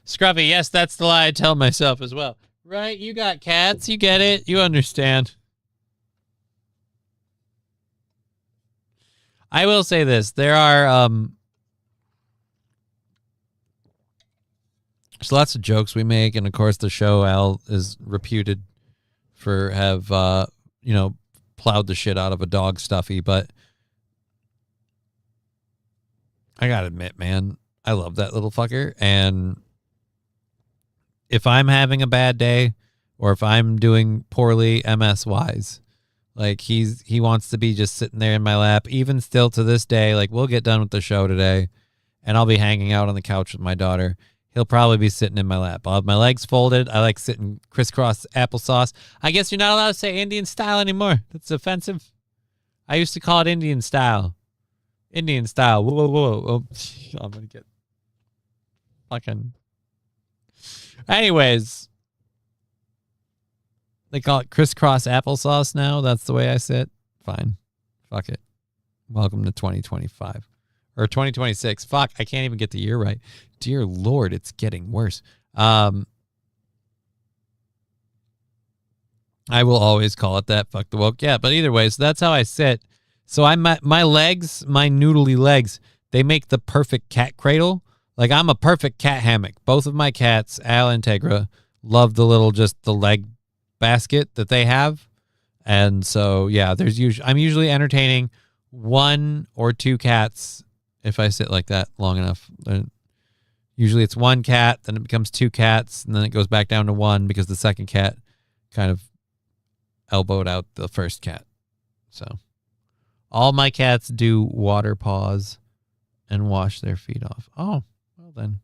Speaker 2: Scruffy, yes, that's the lie I tell myself as well. Right? You got cats. You get it. You understand. I will say this. There are there's lots of jokes we make, and of course the show Al is reputed for have plowed the shit out of a dog Stuffy, but I gotta admit, man, I love that little fucker. And if I'm having a bad day, or if I'm doing poorly MS wise, like he wants to be just sitting there in my lap, even still to this day. Like, we'll get done with the show today and I'll be hanging out on the couch with my daughter. He'll probably be sitting in my lap. I'll have my legs folded. I like sitting crisscross applesauce. I guess you're not allowed to say Indian style anymore. That's offensive. I used to call it Indian style. Indian style. Whoa, whoa, whoa. Oh, I'm going to get fucking... Anyways. They call it crisscross applesauce now. That's the way I sit. Fine. Fuck it. Welcome to 2025. Or 2026. Fuck, I can't even get the year right. Dear Lord, it's getting worse. I will always call it that. Fuck the woke. Yeah, but either way, so that's how I sit. So my legs, my noodly legs, they make the perfect cat cradle. Like, I'm a perfect cat hammock. Both of my cats, Al and Tegra, love the little, just the leg basket that they have. And so, yeah, I'm usually entertaining 1 or 2 cats if I sit like that long enough. Usually it's 1 cat, then it becomes 2 cats, and then it goes back down to 1 because the second cat kind of elbowed out the first cat. So all my cats do water paws and wash their feet off. Oh, well then.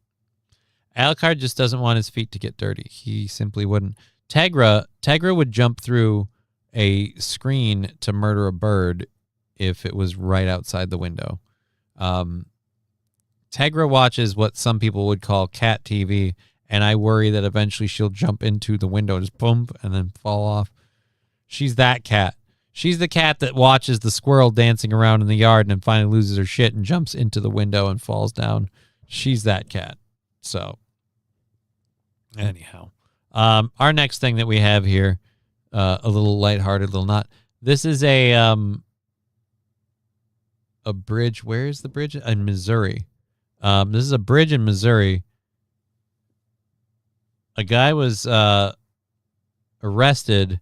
Speaker 2: Alucard just doesn't want his feet to get dirty. He simply wouldn't. Tegra would jump through a screen to murder a bird if it was right outside the window. Tegra watches what some people would call cat TV, and I worry that eventually she'll jump into the window, just boom, and then fall off. She's that cat. She's the cat that watches the squirrel dancing around in the yard and then finally loses her shit and jumps into the window and falls down. She's that cat. So, anyhow. Our next thing that we have here, a little lighthearted, little not. This is a bridge. Where is the bridge? In Missouri. This is a bridge in Missouri. A guy was arrested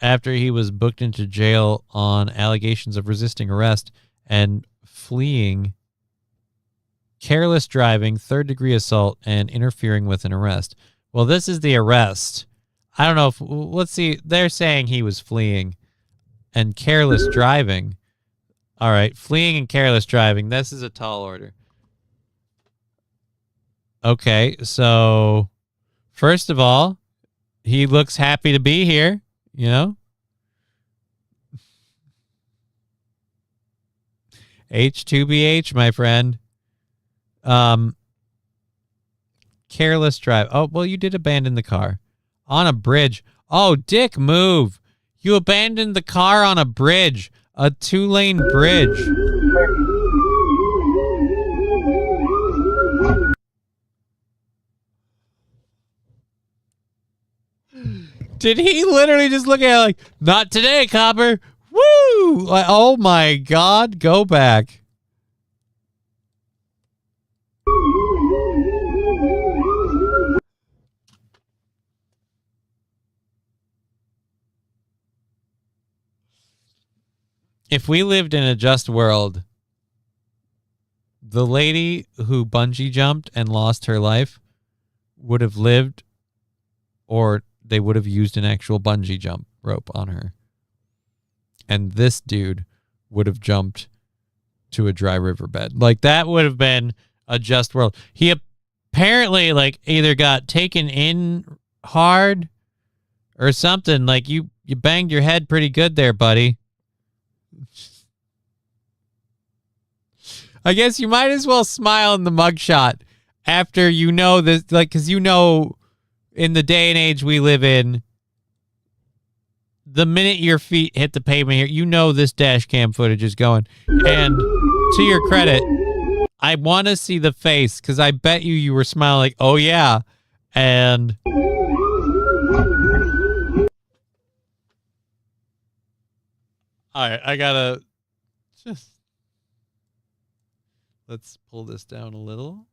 Speaker 2: after he was booked into jail on allegations of resisting arrest and fleeing, careless driving, third-degree assault, and interfering with an arrest. Well, this is the arrest. I don't know if, let's see, they're saying he was fleeing and careless driving. All right, fleeing and careless driving. This is a tall order. Okay, so first of all, he looks happy to be here, you know? H2BH, my friend. Careless drive. Oh, well, you did abandon the car on a bridge. Oh, dick move. You abandoned the car on a bridge, a 2-lane bridge. Did he literally just look at it like, not today, copper? Woo! Like, oh my God, go back. If we lived in a just world, the lady who bungee jumped and lost her life would have lived, or they would have used an actual bungee jump rope on her. And this dude would have jumped to a dry riverbed. Like, that would have been a just world. He apparently, like, either got taken in hard or something. Like, you banged your head pretty good there, buddy. I guess you might as well smile in the mugshot after you know this, like, because you know, in the day and age we live in, the minute your feet hit the pavement here, you know this dash cam footage is going. And to your credit, I want to see the face, because I bet you were smiling like, oh yeah. And all right, I gotta just, let's pull this down a little.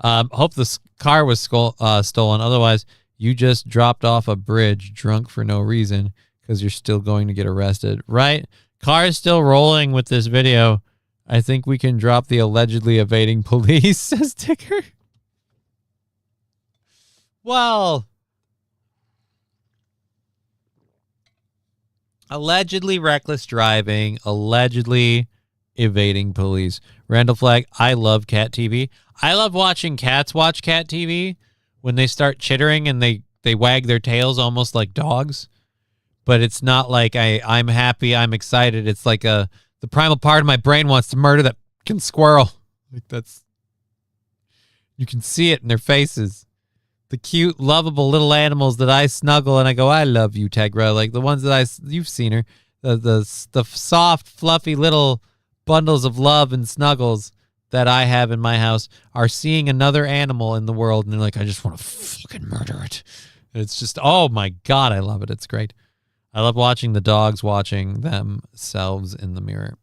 Speaker 2: Hope this car was stolen. Otherwise, you just dropped off a bridge drunk for no reason because you're still going to get arrested. Right? Car is still rolling with this video. I think we can drop the allegedly evading police, says Ticker. Well, allegedly reckless driving, allegedly evading police. Randall Flagg, I love cat TV. I love watching cats watch cat TV when they start chittering and they wag their tails almost like dogs. But it's not like I'm happy, I'm excited. It's like the primal part of my brain wants to murder that fucking squirrel. Like, that's, you can see it in their faces. The cute, lovable little animals that I snuggle and I go, I love you, Tegra. Like the ones that you've seen her, the soft, fluffy little bundles of love and snuggles that I have in my house are seeing another animal in the world and they're like, I just want to fucking murder it. And it's just, oh my God, I love it. It's great. I love watching the dogs watching themselves in the mirror.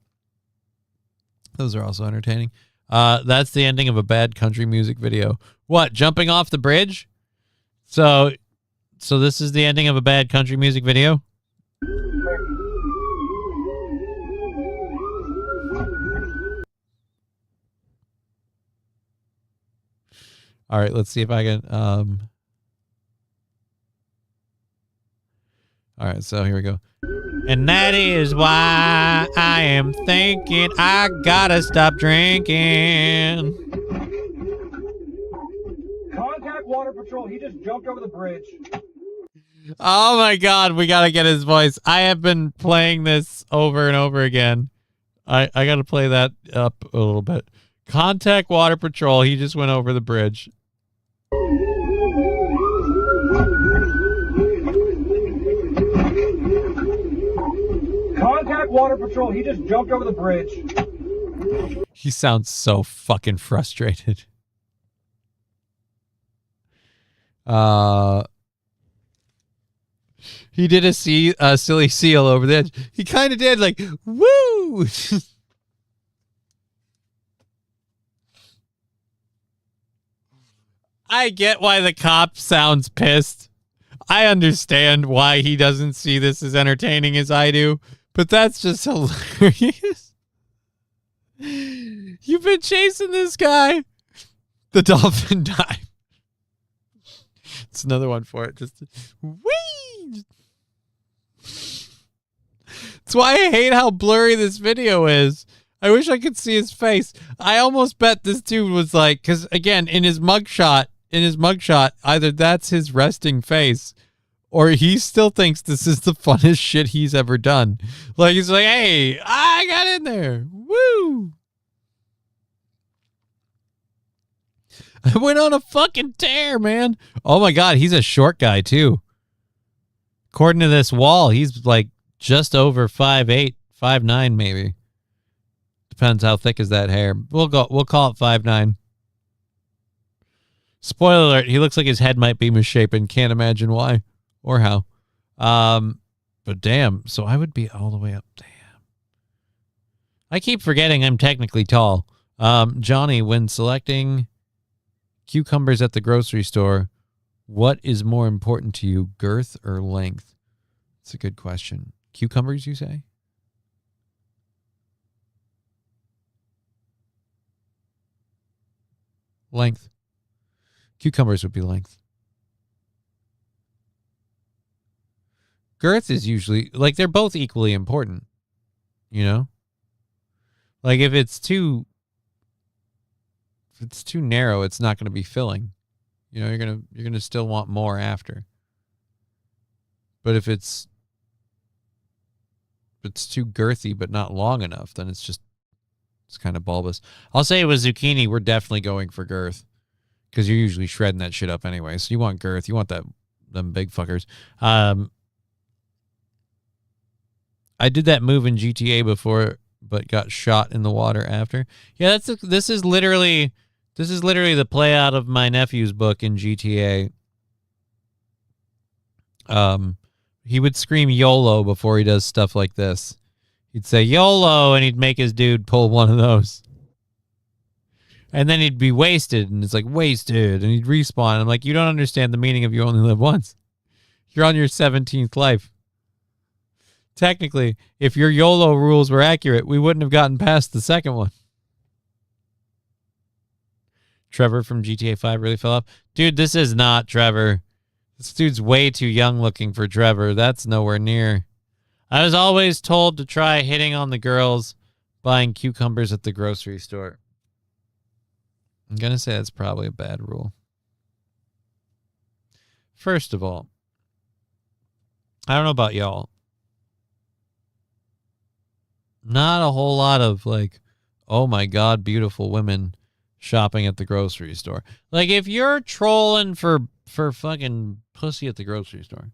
Speaker 2: Those are also entertaining. That's the ending of a bad country music video. What, jumping off the bridge? So this is the ending of a bad country music video? All right, let's see if I can all right, so here we go. And that is why I am thinking I gotta stop drinking.
Speaker 9: Contact Water Patrol. He just jumped over the bridge.
Speaker 2: Oh my God, we gotta get his voice. I have been playing this over and over again. I gotta play that up a little bit. Contact Water Patrol. He just went over the bridge.
Speaker 9: Contact Water Patrol. He just jumped over the bridge.
Speaker 2: He sounds so fucking frustrated. He did a silly seal over the edge. He kind of did, like, woo! I get why the cop sounds pissed. I understand why he doesn't see this as entertaining as I do, but that's just hilarious. You've been chasing this guy. The dolphin dive. It's another one for it. Just whee! That's why I hate how blurry this video is. I wish I could see his face. I almost bet this dude was like, because again, in his mugshot, either that's his resting face, or he still thinks this is the funnest shit he's ever done. Like he's like, hey, I got in there. Woo! I went on a fucking tear, man. Oh my God, he's a short guy too. According to this wall, he's like just over 5'8", 5'9", maybe. Depends how thick is that hair. We'll call it 5'9". Spoiler alert, he looks like his head might be misshapen. Can't imagine why or how. But damn, so I would be all the way up. Damn. I keep forgetting I'm technically tall. Johnny, when selecting cucumbers at the grocery store, what is more important to you, girth or length? It's a good question. Cucumbers, you say? Length. Cucumbers would be length. Girth is usually, like, they're both equally important, you know? Like, if it's too narrow, it's not going to be filling. You know, you're gonna still want more after. But if it's too girthy but not long enough, then it's kind of bulbous. I'll say with zucchini, we're definitely going for girth because you're usually shredding that shit up anyway. So you want girth. You want them big fuckers. I did that move in GTA before, but got shot in the water after. Yeah, this is literally the play out of my nephew's book in GTA. He would scream YOLO before he does stuff like this. He'd say YOLO, and he'd make his dude pull one of those. And then he'd be wasted, and it's like, wasted, and he'd respawn. I'm like, you don't understand the meaning of you only live once. You're on your 17th life. Technically, if your YOLO rules were accurate, we wouldn't have gotten past the second one. Trevor from GTA 5 really fell off. Dude, this is not Trevor. This dude's way too young looking for Trevor. That's nowhere near. I was always told to try hitting on the girls buying cucumbers at the grocery store. I'm going to say that's probably a bad rule. First of all, I don't know about y'all. Not a whole lot of like, oh my God, beautiful women shopping at the grocery store. Like if you're trolling for fucking pussy at the grocery store.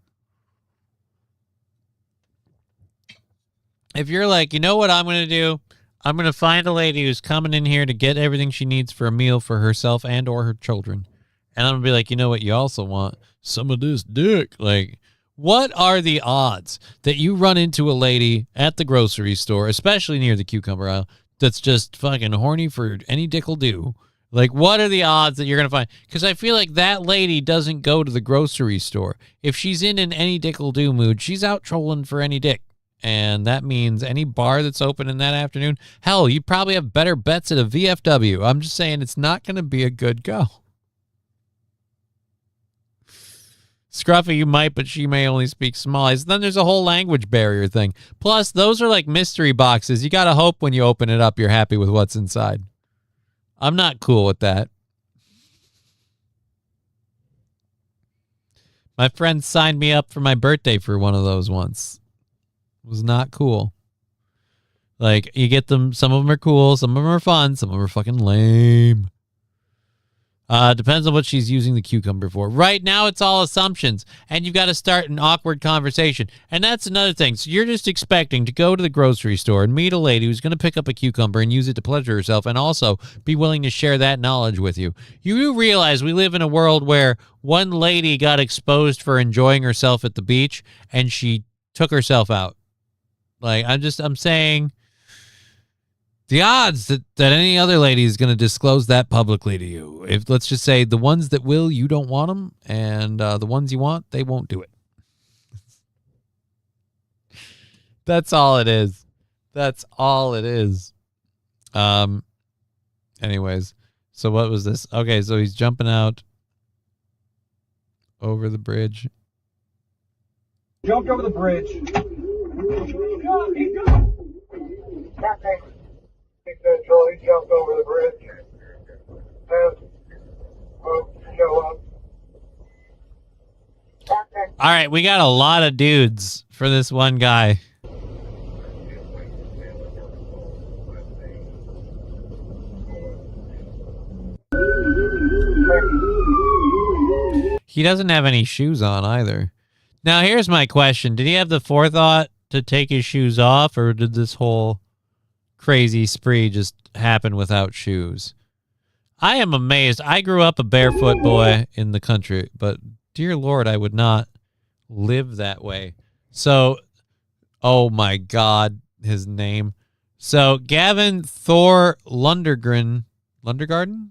Speaker 2: If you're like, you know what I'm going to do? I'm going to find a lady who's coming in here to get everything she needs for a meal for herself and or her children. And I'm going to be like, you know what you also want? Some of this dick. Like, what are the odds that you run into a lady at the grocery store, especially near the cucumber aisle, that's just fucking horny for any dick will do? Like, what are the odds that you're going to find? Because I feel like that lady doesn't go to the grocery store. If she's in an any dick will do mood, she's out trolling for any dick. And that means any bar that's open in that afternoon, hell, you probably have better bets at a VFW. I'm just saying it's not going to be a good go. Scruffy, you might, but she may only speak Somali. Then there's a whole language barrier thing. Plus, those are like mystery boxes. You got to hope when you open it up, you're happy with what's inside. I'm not cool with that. My friend signed me up for my birthday for one of those once. It was not cool. Like, you get them, some of them are cool, some of them are fun, some of them are fucking lame. Depends on what she's using the cucumber for. Right now, it's all assumptions, and you've got to start an awkward conversation. And that's another thing. So you're just expecting to go to the grocery store and meet a lady who's going to pick up a cucumber and use it to pleasure herself and also be willing to share that knowledge with you. You do realize we live in a world where one lady got exposed for enjoying herself at the beach, and she took herself out. Like, I'm saying, The odds that any other lady is going to disclose that publicly to you. If let's just say the ones that will, you don't want them, and the ones you want, they won't do it. That's all it is. That's all it is. Anyways, so what was this? Okay, so he's jumping out over the bridge.
Speaker 9: Jumped over the bridge. He's gone. He said, Joel, he jumped over the bridge. Show up.
Speaker 2: All right, we got a lot of dudes for this one guy. He doesn't have any shoes on either. Now, here's my question. Did he have the forethought to take his shoes off, or did this whole crazy spree just happen without shoes? I am amazed. I grew up a barefoot boy in the country, but dear Lord, I would not live that way. So, oh my God, his name. So, Gavin Thor Lundgren. Lundgren?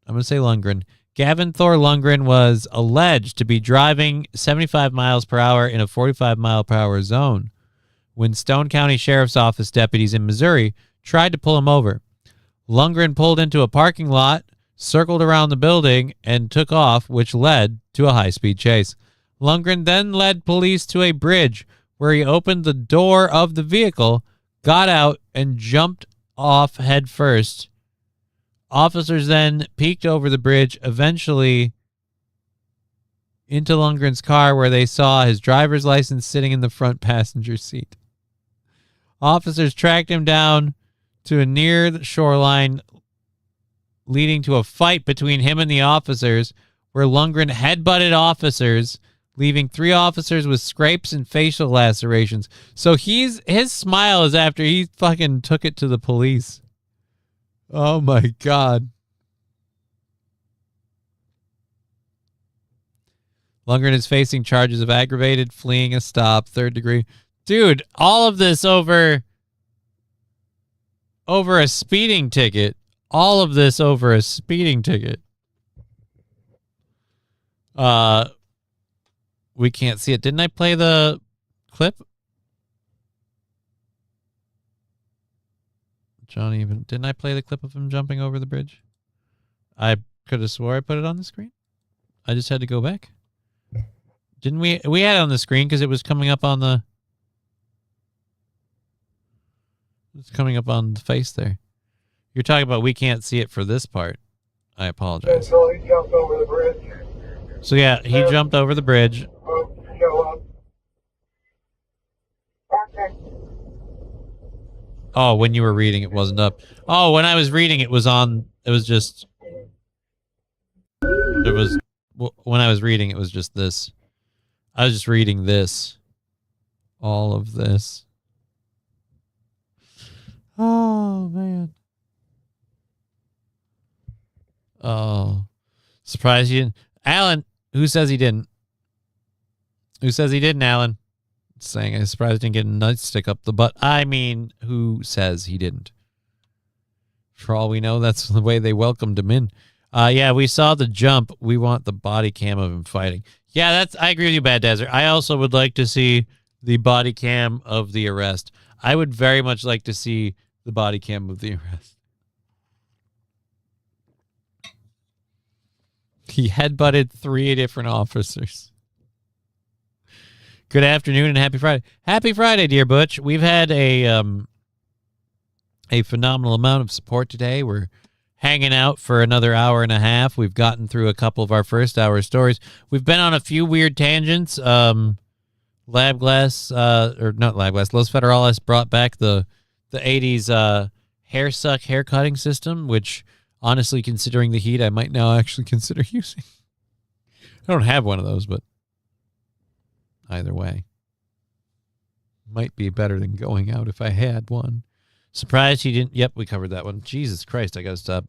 Speaker 2: I'm going to say Lundgren. Gavin Thor Lundgren was alleged to be driving 75 miles per hour in a 45 mile per hour zone when Stone County Sheriff's Office deputies in Missouri tried to pull him over. Lundgren pulled into a parking lot, circled around the building, and took off, which led to a high-speed chase. Lundgren then led police to a bridge where he opened the door of the vehicle, got out, and jumped off head first. Officers then peeked over the bridge, eventually into Lundgren's car, where they saw his driver's license sitting in the front passenger seat. Officers tracked him down to a near the shoreline, leading to a fight between him and the officers, where Lundgren headbutted officers, leaving 3 officers with scrapes and facial lacerations. So his smile is after he fucking took it to the police. Oh my God. Lundgren is facing charges of aggravated fleeing a stop, 3rd degree. Dude, all of this over a speeding ticket. All of this over a speeding ticket. We can't see it. Didn't I play the clip? Johnny, didn't I play the clip of him jumping over the bridge? I could have swore I put it on the screen. I just had to go back. Didn't we? We had it on the screen because it was coming up on the... It's coming up on the face there. You're talking about we can't see it for this part. I apologize.
Speaker 9: So he jumped over the bridge.
Speaker 2: So yeah, he jumped over the bridge.
Speaker 9: Show up.
Speaker 2: Oh, when you were reading, it wasn't up. Oh, when I was reading, it was on. It was just. It was. When I was reading, it was just this. I was just reading this. All of this. Oh, man. Oh. Surprised you didn't. Alan, who says he didn't? Who says he didn't, Alan? Saying I'm surprised I didn't get a nightstick up the butt. I mean, who says he didn't? For all we know, that's the way they welcomed him in. Yeah, we saw the jump. We want the body cam of him fighting. Yeah, I agree with you, Bad Desert. I also would like to see the body cam of the arrest. I would very much like to see the body cam of the arrest. He headbutted 3 different officers. Good afternoon and happy Friday. Happy Friday, dear Butch. We've had a phenomenal amount of support today. We're hanging out for another hour and a half. We've gotten through a couple of our first hour stories. We've been on a few weird tangents. Los Federales brought back the 80s hair cutting system, which honestly, considering the heat, I might now actually consider using. I don't have one of those, but either way, might be better than going out if I had one. Surprised he didn't. Yep, we covered that one. Jesus Christ, I got to stop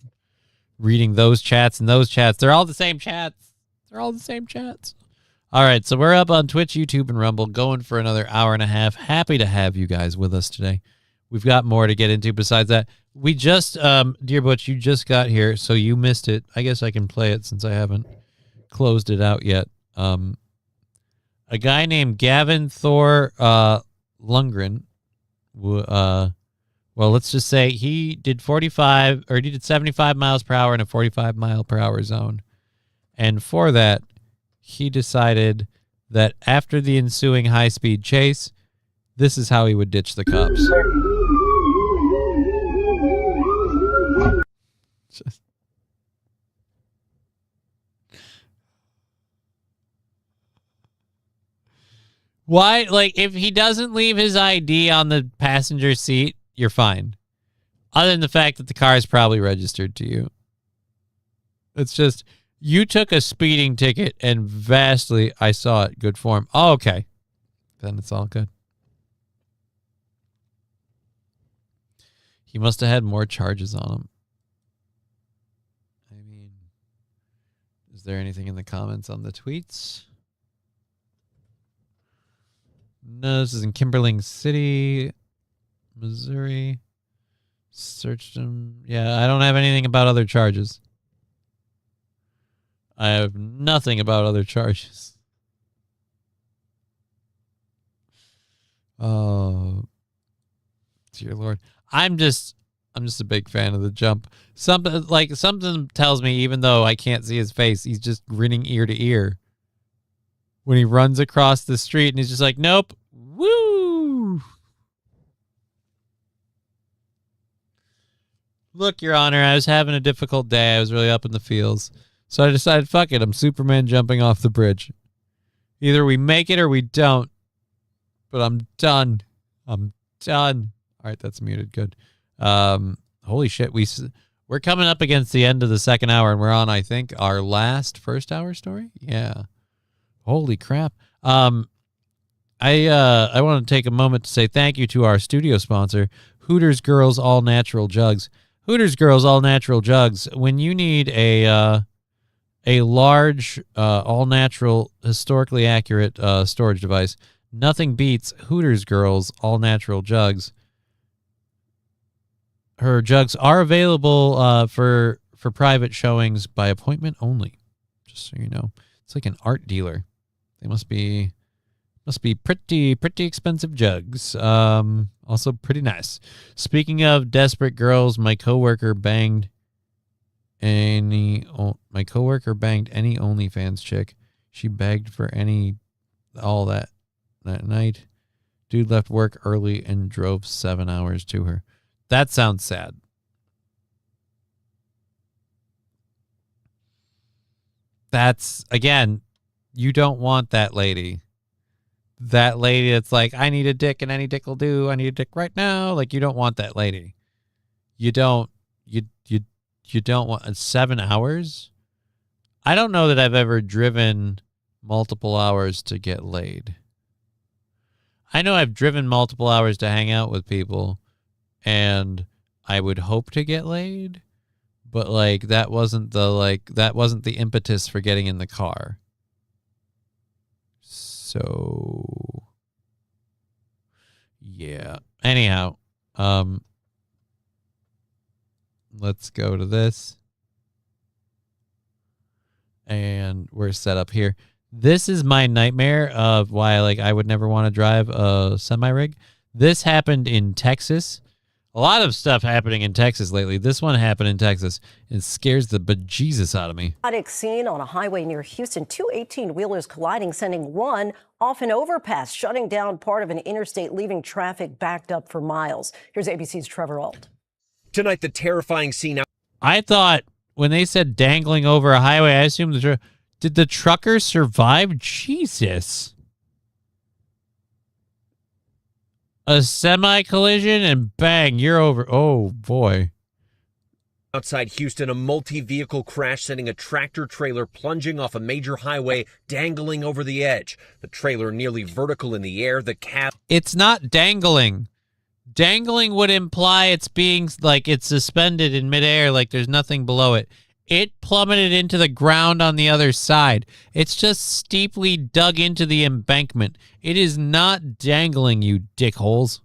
Speaker 2: reading those chats and those chats. They're all the same chats. All right, so we're up on Twitch, YouTube, and Rumble, going for another hour and a half. Happy to have you guys with us today. we've got more to get into besides that. We just, Dear Butch, you just got here, so you missed it. I guess I can play it since I haven't closed it out yet. A guy named Gavin Thor Lundgren, well, let's just say he did 75 miles per hour in a 45 mile per hour zone. And for that, he decided that after the ensuing high-speed chase, this is how he would ditch the cops. Why? Like, if he doesn't leave his ID on the passenger seat, you're fine. Other than the fact that the car is probably registered to you. It's just, you took a speeding ticket and vastly, I saw it, good form. Oh, okay. Then it's all good. He must have had more charges on him. I mean, is there anything in the comments on the tweets? No, this is in Kimberling City, Missouri. Searched him. Yeah, I don't have anything about other charges. I have nothing about other charges. Oh, dear Lord. I'm just a big fan of the jump. Something tells me, even though I can't see his face, he's just grinning ear to ear when he runs across the street, and he's just like, nope. Woo! Look, Your Honor, I was having a difficult day. I was really up in the feels. So I decided, fuck it, I'm Superman jumping off the bridge. Either we make it or we don't. But I'm done. I'm done. All right, that's muted. Good. Holy shit, we're coming up against the end of the second hour, and we're on, I think, our last first hour story. Yeah. Holy crap. I want to take a moment to say thank you to our studio sponsor, Hooters Girls All Natural Jugs. Hooters Girls All Natural Jugs. When you need a large, all natural, historically accurate storage device, nothing beats Hooters Girls All Natural Jugs. Her jugs are available for private showings by appointment only. Just so you know, it's like an art dealer. They must be pretty expensive jugs. Also pretty nice. Speaking of desperate girls, my coworker banged any OnlyFans chick. She begged for all that night. Dude left work early and drove 7 hours to her. That sounds sad. That's, again, you don't want that lady. That lady that's like, I need a dick and any dick will do. I need a dick right now. Like, you don't want that lady. You don't want 7 hours. I don't know that I've ever driven multiple hours to get laid. I know I've driven multiple hours to hang out with people, and I would hope to get laid, but that wasn't the impetus for getting in the car. So yeah. Anyhow, let's go to this. And we're set up here. This is my nightmare of why I would never want to drive a semi-rig. This happened in Texas. A lot of stuff happening in Texas lately. This one happened in Texas. It scares the bejesus out of me.
Speaker 10: Scene on a highway near Houston. Two 18-wheelers colliding, sending one off an overpass, shutting down part of an interstate, leaving traffic backed up for miles. Here's ABC's Trevor Ault.
Speaker 11: Tonight, the terrifying scene.
Speaker 2: I thought when they said dangling over a highway, I assumed did the trucker survive? Jesus. A semi-collision and bang, you're over. Oh, boy.
Speaker 11: Outside Houston, a multi-vehicle crash sending a tractor-trailer plunging off a major highway, dangling over the edge. The trailer nearly vertical in the air. The cab.
Speaker 2: It's not dangling. Dangling would imply it's being it's suspended in midair, like there's nothing below it. It plummeted into the ground on the other side. It's just steeply dug into the embankment. It is not dangling, you dickholes.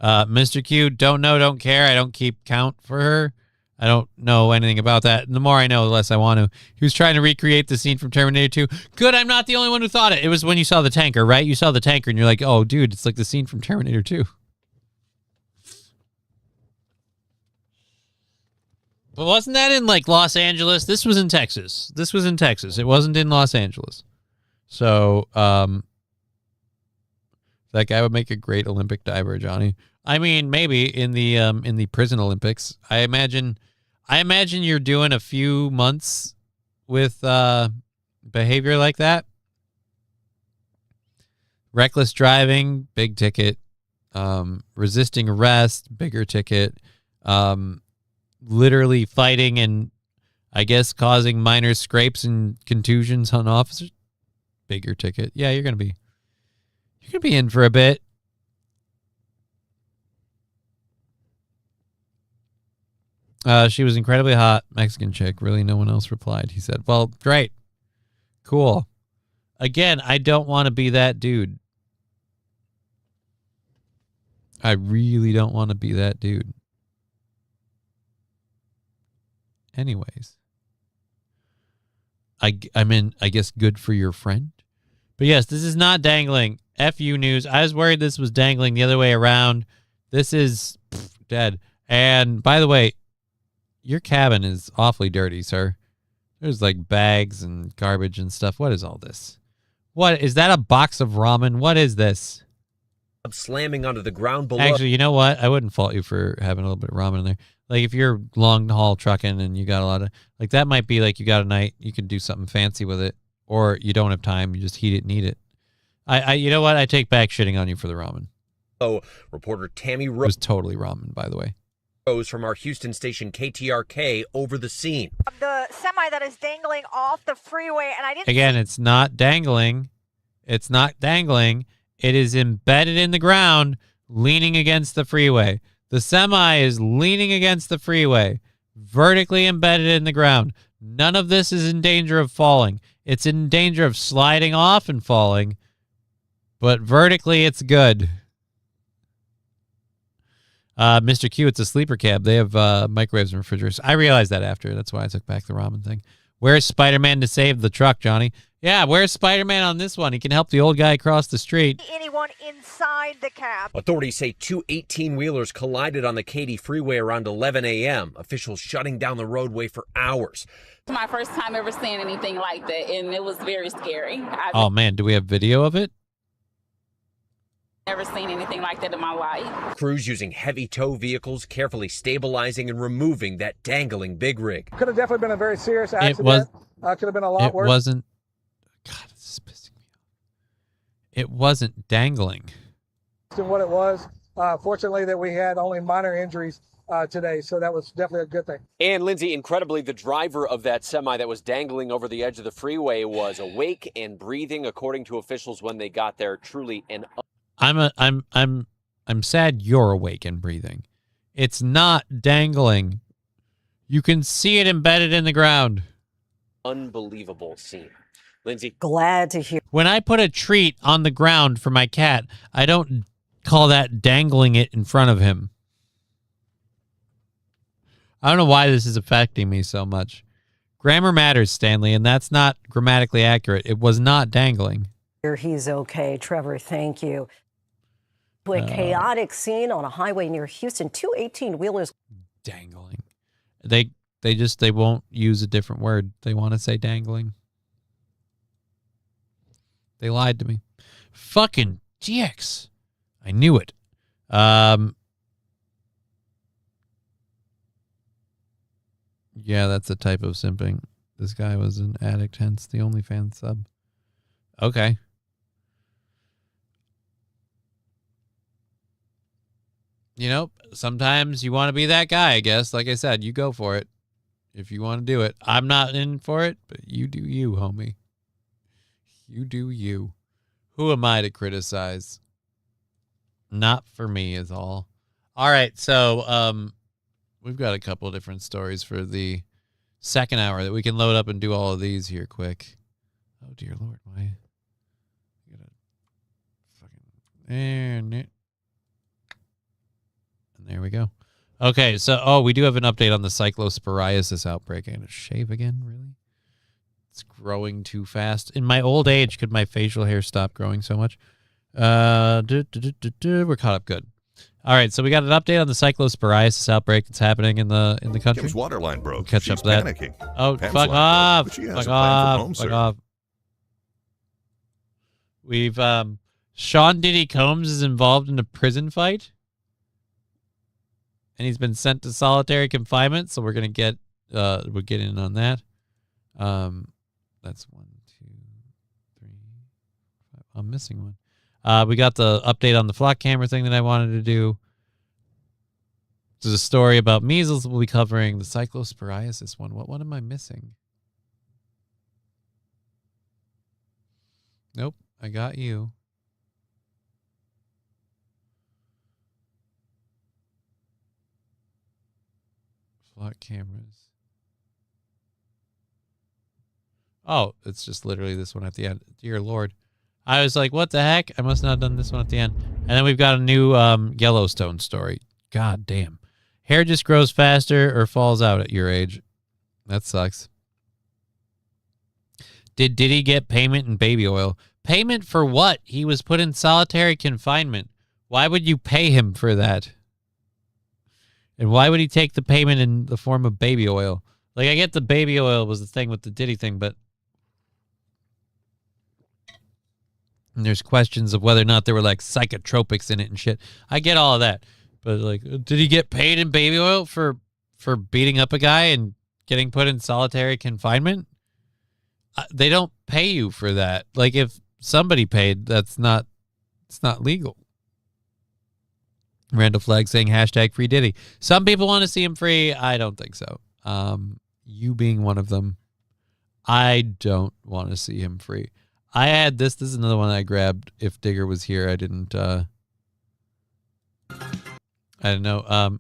Speaker 2: Mr. Q, don't know, don't care. I don't keep count for her. I don't know anything about that. And the more I know, the less I want to. He was trying to recreate the scene from Terminator 2. Good, I'm not the only one who thought it. It was when you saw the tanker, right? You saw the tanker and you're like, oh, dude, it's like the scene from Terminator 2. But wasn't that in like Los Angeles? This was in Texas. It wasn't in Los Angeles. So, that guy would make a great Olympic diver, Johnny. I mean, maybe in the prison Olympics. I imagine you're doing a few months with behavior like that. Reckless driving, big ticket. Resisting arrest, bigger ticket. Literally fighting and I guess causing minor scrapes and contusions on officers, bigger ticket. Yeah, you're gonna be in for a bit. She was incredibly hot, Mexican chick. Really, no one else replied. He said, well, great. Cool. Again, I don't want to be that dude. I really don't want to be that dude. Anyways. I guess good for your friend. But yes, this is not dangling. FU news. I was worried this was dangling the other way around. This is dead. And by the way, your cabin is awfully dirty, sir. There's like bags and garbage and stuff. What is all this? What is that? A box of ramen? What is this?
Speaker 11: Slamming onto the ground below.
Speaker 2: Actually, you know what? I wouldn't fault you for having a little bit of ramen in there. Like if you're long haul trucking and you got a lot of like that might be like you got a night, you can do something fancy with it, or you don't have time, you just heat it and eat it. I you know what? I take back shitting on you for the ramen.
Speaker 11: Oh, reporter Tammy
Speaker 2: It was totally ramen, by the way.
Speaker 11: Rose from our Houston station KTRK over the scene.
Speaker 12: The semi that is dangling off the freeway, and I didn't.
Speaker 2: Again, it's not dangling. It's not dangling. It is embedded in the ground, leaning against the freeway. The semi is leaning against the freeway, vertically embedded in the ground. None of this is in danger of falling. It's in danger of sliding off and falling, but vertically it's good. Mr. Q, it's a sleeper cab. They have microwaves and refrigerators. I realized that after. That's why I took back the ramen thing. Where's Spider-Man to save the truck, Johnny? Yeah, where's Spider-Man on this one? He can help the old guy across the street.
Speaker 12: Anyone inside the cab.
Speaker 11: Authorities say two 18-wheelers collided on the Katy freeway around 11 a.m., officials shutting down the roadway for hours.
Speaker 13: It's my first time ever seeing anything like that, and it was very scary.
Speaker 2: Oh, man, do we have video of it?
Speaker 13: Never seen anything like that in my life.
Speaker 11: Crews using heavy tow vehicles, carefully stabilizing and removing that dangling big rig.
Speaker 9: Could have definitely been a very serious accident. Could have been a lot
Speaker 2: It
Speaker 9: worse.
Speaker 2: wasn't. God, this is pissing me off. It wasn't dangling.
Speaker 9: Than what it was. Fortunately, that we had only minor injuries today, so that was definitely a good thing.
Speaker 11: And Lindsay, incredibly, the driver of that semi that was dangling over the edge of the freeway was awake and breathing, according to officials when they got there. Truly an
Speaker 2: I'm sad you're awake and breathing. It's not dangling. You can see it embedded in the ground.
Speaker 11: unbelievable scene. Lindsay?
Speaker 10: Glad to hear.
Speaker 2: When I put a treat on the ground for my cat, I don't call that dangling it in front of him. I don't know why this is affecting me so much. Grammar matters, Stanley, and that's not grammatically accurate. It was not dangling.
Speaker 10: He's okay. Trevor, thank you. To a chaotic scene on a highway near Houston. Two 18-wheelers.
Speaker 2: Dangling. They won't use a different word. They want to say dangling. They lied to me. Fucking GX. I knew it. Yeah, that's a type of simping. This guy was an addict, hence the OnlyFans sub. Okay. You know, sometimes you want to be that guy, I guess. Like I said, you go for it if you want to do it. I'm not in for it, but you do you, homie. You do you. Who am I to criticize? Not for me is all. All right, so we've got a couple of different stories for the second hour that we can load up and do all of these here quick. Oh, dear Lord. Why? I gotta fucking... And there we go. Okay, so we do have an update on the cyclosporiasis outbreak. I'm gonna shave again, really? It's growing too fast. In my old age, could my facial hair stop growing so much? We're caught up good. All right, so we got an update on the cyclosporiasis outbreak that's happening in the country.
Speaker 14: Kim's water line broke.
Speaker 2: Catch
Speaker 14: She's
Speaker 2: up to that.
Speaker 14: panicking.
Speaker 2: Oh,
Speaker 14: Pam's
Speaker 2: fuck
Speaker 14: line
Speaker 2: off!
Speaker 14: broke, but she has
Speaker 2: Fuck
Speaker 14: a plan from
Speaker 2: off!
Speaker 14: home
Speaker 2: Fuck
Speaker 14: serve.
Speaker 2: off! We've Sean Diddy Combs is involved in a prison fight, and he's been sent to solitary confinement. So we're gonna get we're getting in on that. That's 1, 2, 3, 5. I'm missing one. We got the update on the flock camera thing that I wanted to do. There's a story about measles we'll be covering. The cyclosporiasis one. What am I missing? Nope, I got you. Flock cameras. Oh, it's just literally this one at the end. Dear Lord. I was like, what the heck? I must not have done this one at the end. And then we've got a new Yellowstone story. God damn. Hair just grows faster or falls out at your age. That sucks. Did Diddy get payment in baby oil? Payment for what? He was put in solitary confinement. Why would you pay him for that? And why would he take the payment in the form of baby oil? Like, I get the baby oil was the thing with the Diddy thing, but and there's questions of whether or not there were like psychotropics in it and shit. I get all of that. But like, did he get paid in baby oil for beating up a guy and getting put in solitary confinement? They don't pay you for that. Like, if somebody paid, it's not legal. Randall Flag saying hashtag free Diddy. Some people want to see him free. I don't think so. You being one of them. I don't want to see him free. I had this. This is another one I grabbed. If Digger was here, I didn't know. I'm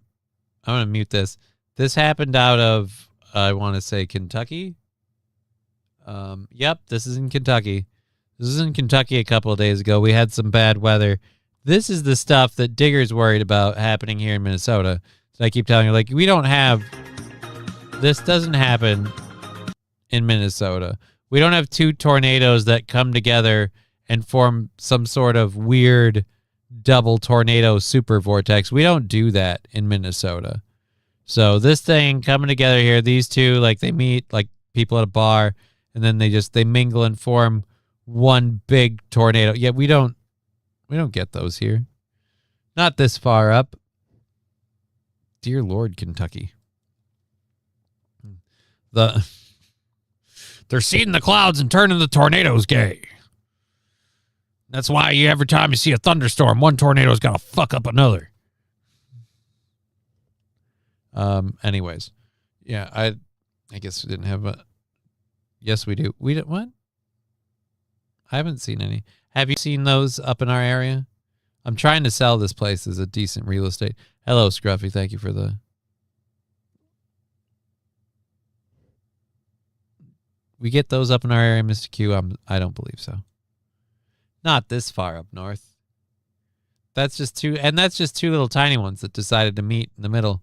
Speaker 2: going to mute this. This happened out of, I want to say, Kentucky. Yep, this is in Kentucky. This is in Kentucky a couple of days ago. We had some bad weather. This is the stuff that Digger's worried about happening here in Minnesota. So I keep telling her, like, we don't have, this doesn't happen in Minnesota. We don't have two tornadoes that come together and form some sort of weird double tornado super vortex. We don't do that in Minnesota. So this thing coming together here, these two, like, they meet like people at a bar, and then they mingle and form one big tornado. Yeah, we don't get those here. Not this far up. Dear Lord, Kentucky. They're seeing the clouds and turning the tornadoes gay. That's why every time you see a thunderstorm, one tornado's got to fuck up another. Anyways. Yeah, I guess we didn't have a... Yes, we do. We didn't... What? I haven't seen any. Have you seen those up in our area? I'm trying to sell this place as a decent real estate. Hello, Scruffy. Thank you for the... We get those up in our area, Mr. Q? I don't believe so. Not this far up north. That's just two little tiny ones that decided to meet in the middle.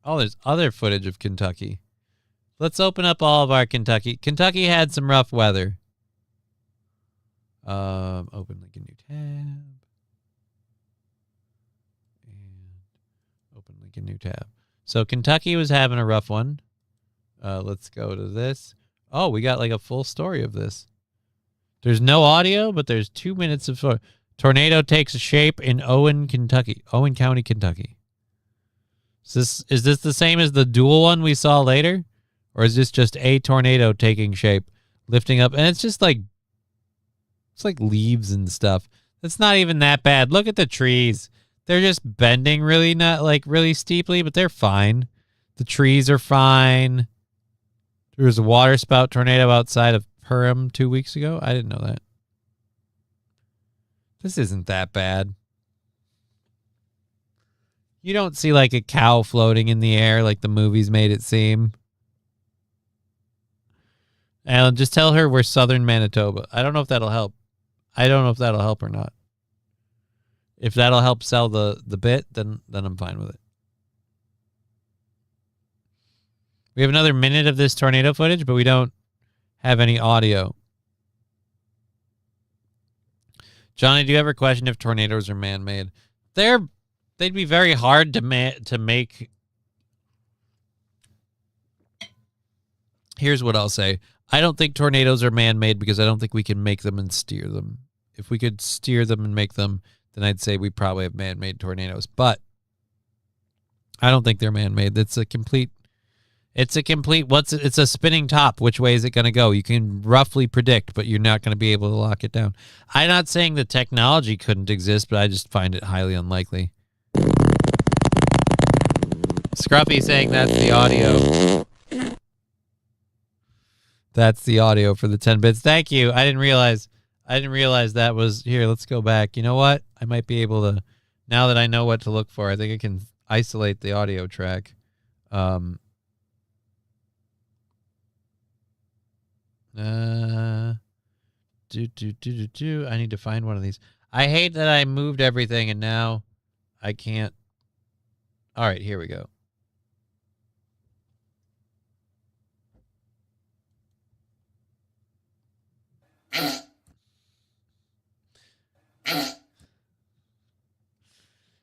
Speaker 2: Oh, there's other footage of Kentucky. Let's open up all of our Kentucky. Kentucky had some rough weather. Open like a new tab. And open like a new tab. So Kentucky was having a rough one. Let's go to this. Oh, we got like a full story of this. There's no audio, but there's 2 minutes of tornado takes shape in Owen County, Kentucky. Is this the same as the dual one we saw later? Or is this just a tornado taking shape, lifting up? And it's just like, it's like leaves and stuff. It's not even that bad. Look at the trees. They're just bending really steeply, but they're fine. The trees are fine. There was a water spout tornado outside of Perham 2 weeks ago. I didn't know that. This isn't that bad. You don't see like a cow floating in the air like the movies made it seem. And just tell her we're southern Manitoba. I don't know if that'll help. I don't know if that'll help or not. If that'll help sell the bit, then I'm fine with it. We have another minute of this tornado footage, but we don't have any audio. Johnny, do you ever question if tornadoes are man-made? They'd be very hard to make. Here's what I'll say. I don't think tornadoes are man-made because I don't think we can make them and steer them. If we could steer them and make them, then I'd say we probably have man-made tornadoes. But I don't think they're man-made. It's a spinning top. Which way is it going to go? You can roughly predict, but you're not going to be able to lock it down. I'm not saying the technology couldn't exist, but I just find it highly unlikely. Scruffy saying that's the audio. That's the audio for the 10 bits. Thank you. I didn't realize that was here. Let's go back. You know what? I might be able to, now that I know what to look for, I think I can isolate the audio track. I need to find one of these. I hate that I moved everything and now I can't. All right, here we go.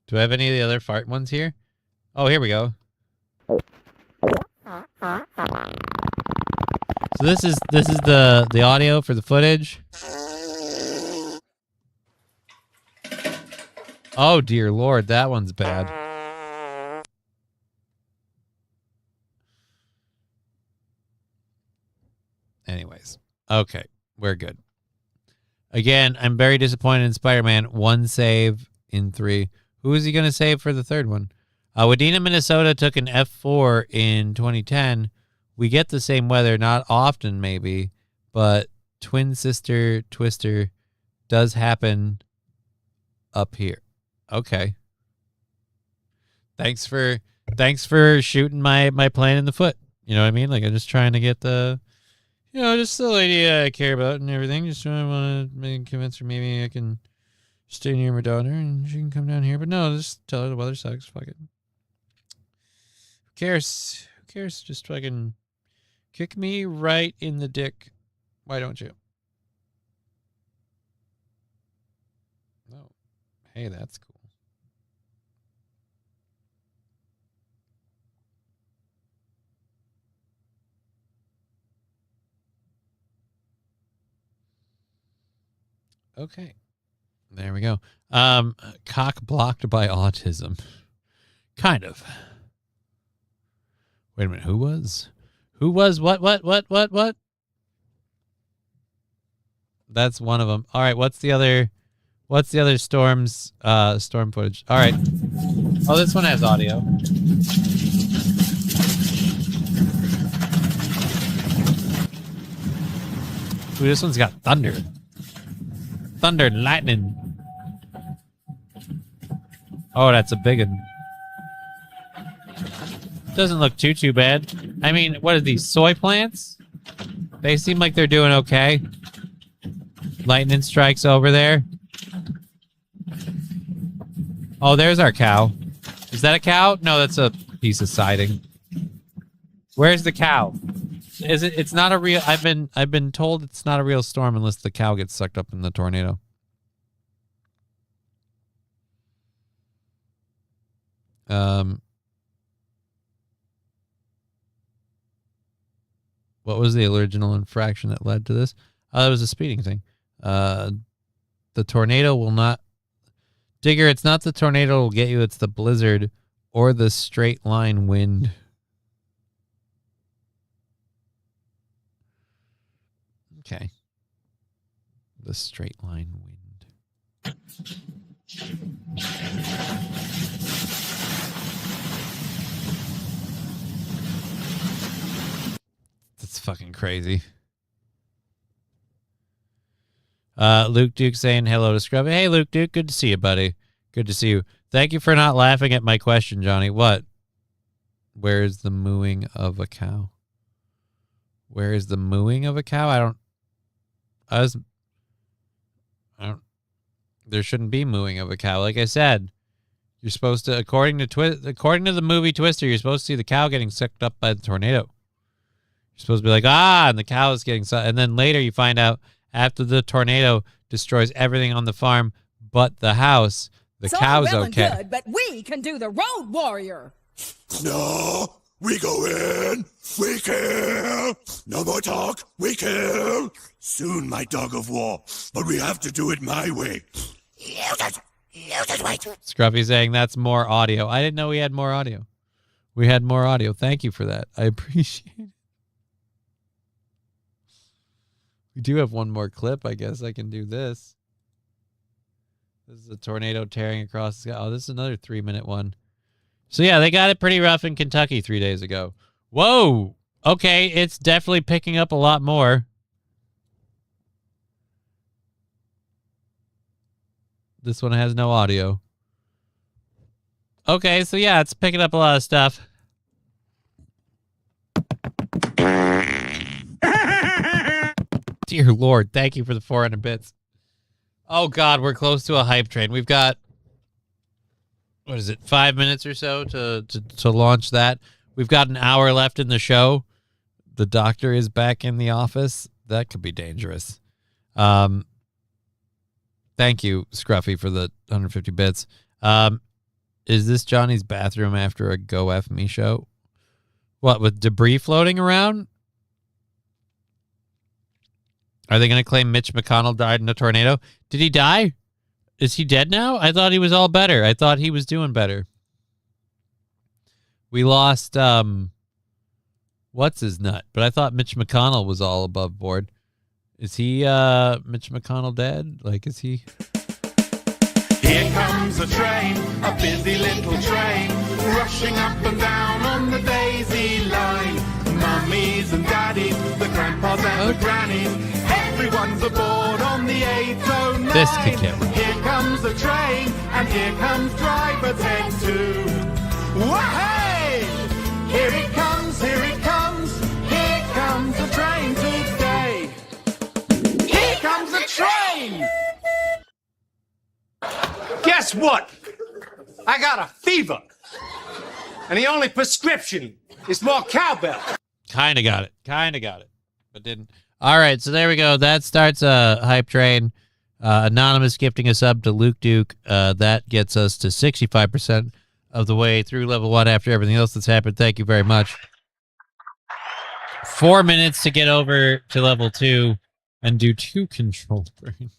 Speaker 2: Do I have any of the other fart ones here? Oh, here we go. So this is the audio for the footage. Oh dear Lord, that one's bad. Anyways, okay, we're good. Again, I'm very disappointed in Spider-Man. 1 save in 3. Who is he going to save for the third one? Wadena, Minnesota took an F4 in 2010. We get the same weather, not often maybe, but twin sister twister does happen up here. Okay. Thanks for shooting my plan in the foot. You know what I mean? Like, I'm just trying to get the, just the lady I care about and everything. Just want to convince her maybe I can stay near my daughter and she can come down here. But no, just tell her the weather sucks. Fuck it. Who cares? Who cares? Just fucking kick me right in the dick. Why don't you? Oh, hey, that's cool. Okay. There we go. Cock blocked by autism. Kind of. Wait a minute. Who was what? That's one of them. All right. What's the other storm footage? All right. Oh, this one has audio. Ooh, this one's got thunder. Thunder and lightning. Oh, that's a big one. Doesn't look too bad. I mean, what are these, soy plants? They seem like they're doing okay. Lightning strikes over there. Oh, there's our cow. Is that a cow? No, that's a piece of siding. Where's the cow? Is it? It's not a real. I've been told it's not a real storm unless the cow gets sucked up in the tornado. What was the original infraction that led to this? That was a speeding thing. The tornado will not. Digger, it's not the tornado will get you. It's the blizzard or the straight line wind. Okay. The straight line wind. That's fucking crazy. Luke Duke saying hello to Scrubby. Hey, Luke Duke. Good to see you, buddy. Good to see you. Thank you for not laughing at my question, Johnny. What? Where's the mooing of a cow? Where is the mooing of a cow? There shouldn't be mooing of a cow. Like I said, you're supposed to, according to the movie Twister, you're supposed to see the cow getting sucked up by the tornado. You're supposed to be like, and the cow is getting sucked. And then later you find out after the tornado destroys everything on the farm but the house, the cow's
Speaker 14: well
Speaker 2: okay.
Speaker 14: And good, but we can do the road warrior.
Speaker 15: No, we go in, we kill. No more talk, we kill. Soon, my dog of war, but we have to do it my way. Wait.
Speaker 2: Scruffy saying that's more audio. I didn't know we had more audio. We had more audio. Thank you for that. I appreciate it. We do have one more clip. I guess I can do this. This is a tornado tearing across the sky. Oh, this is another 3-minute one. So, yeah, they got it pretty rough in Kentucky 3 days ago. Whoa. Okay, it's definitely picking up a lot more. This one has no audio. Okay, so yeah, it's picking up a lot of stuff. Dear Lord, thank you for the 400 bits. Oh God, we're close to a hype train. We've got, what is it, 5 minutes or so to launch that. We've got an hour left in the show. The doctor is back in the office. That could be dangerous. Thank you, Scruffy, for the 150 bits. Is this Johnny's bathroom after a Go F Me show? What, with debris floating around? Are they going to claim Mitch McConnell died in a tornado? Did he die? Is he dead now? I thought he was all better. I thought he was doing better. We lost, what's his nut? But I thought Mitch McConnell was all above board. Is he, Mitch McConnell dead? Like, is he?
Speaker 16: Here comes a train, a busy little train, rushing up and down on the daisy line. Mummies and daddies, the grandpas and the grannies, everyone's aboard on the 809.
Speaker 2: This could get rough.
Speaker 16: Here comes the train, and here comes driver 10-2. Wah-hey! Here it comes, here it comes, here comes the train today. Here comes the train! Guess what? I got a fever. And the only prescription is more cowbell.
Speaker 2: Kind of got it, but didn't. All right, so there we go. That starts a hype train. Anonymous gifting a sub to Luke Duke. That gets us to 65% of the way through level 1 after everything else that's happened. Thank you very much. 4 minutes to get over to level 2 and do 2 control burns.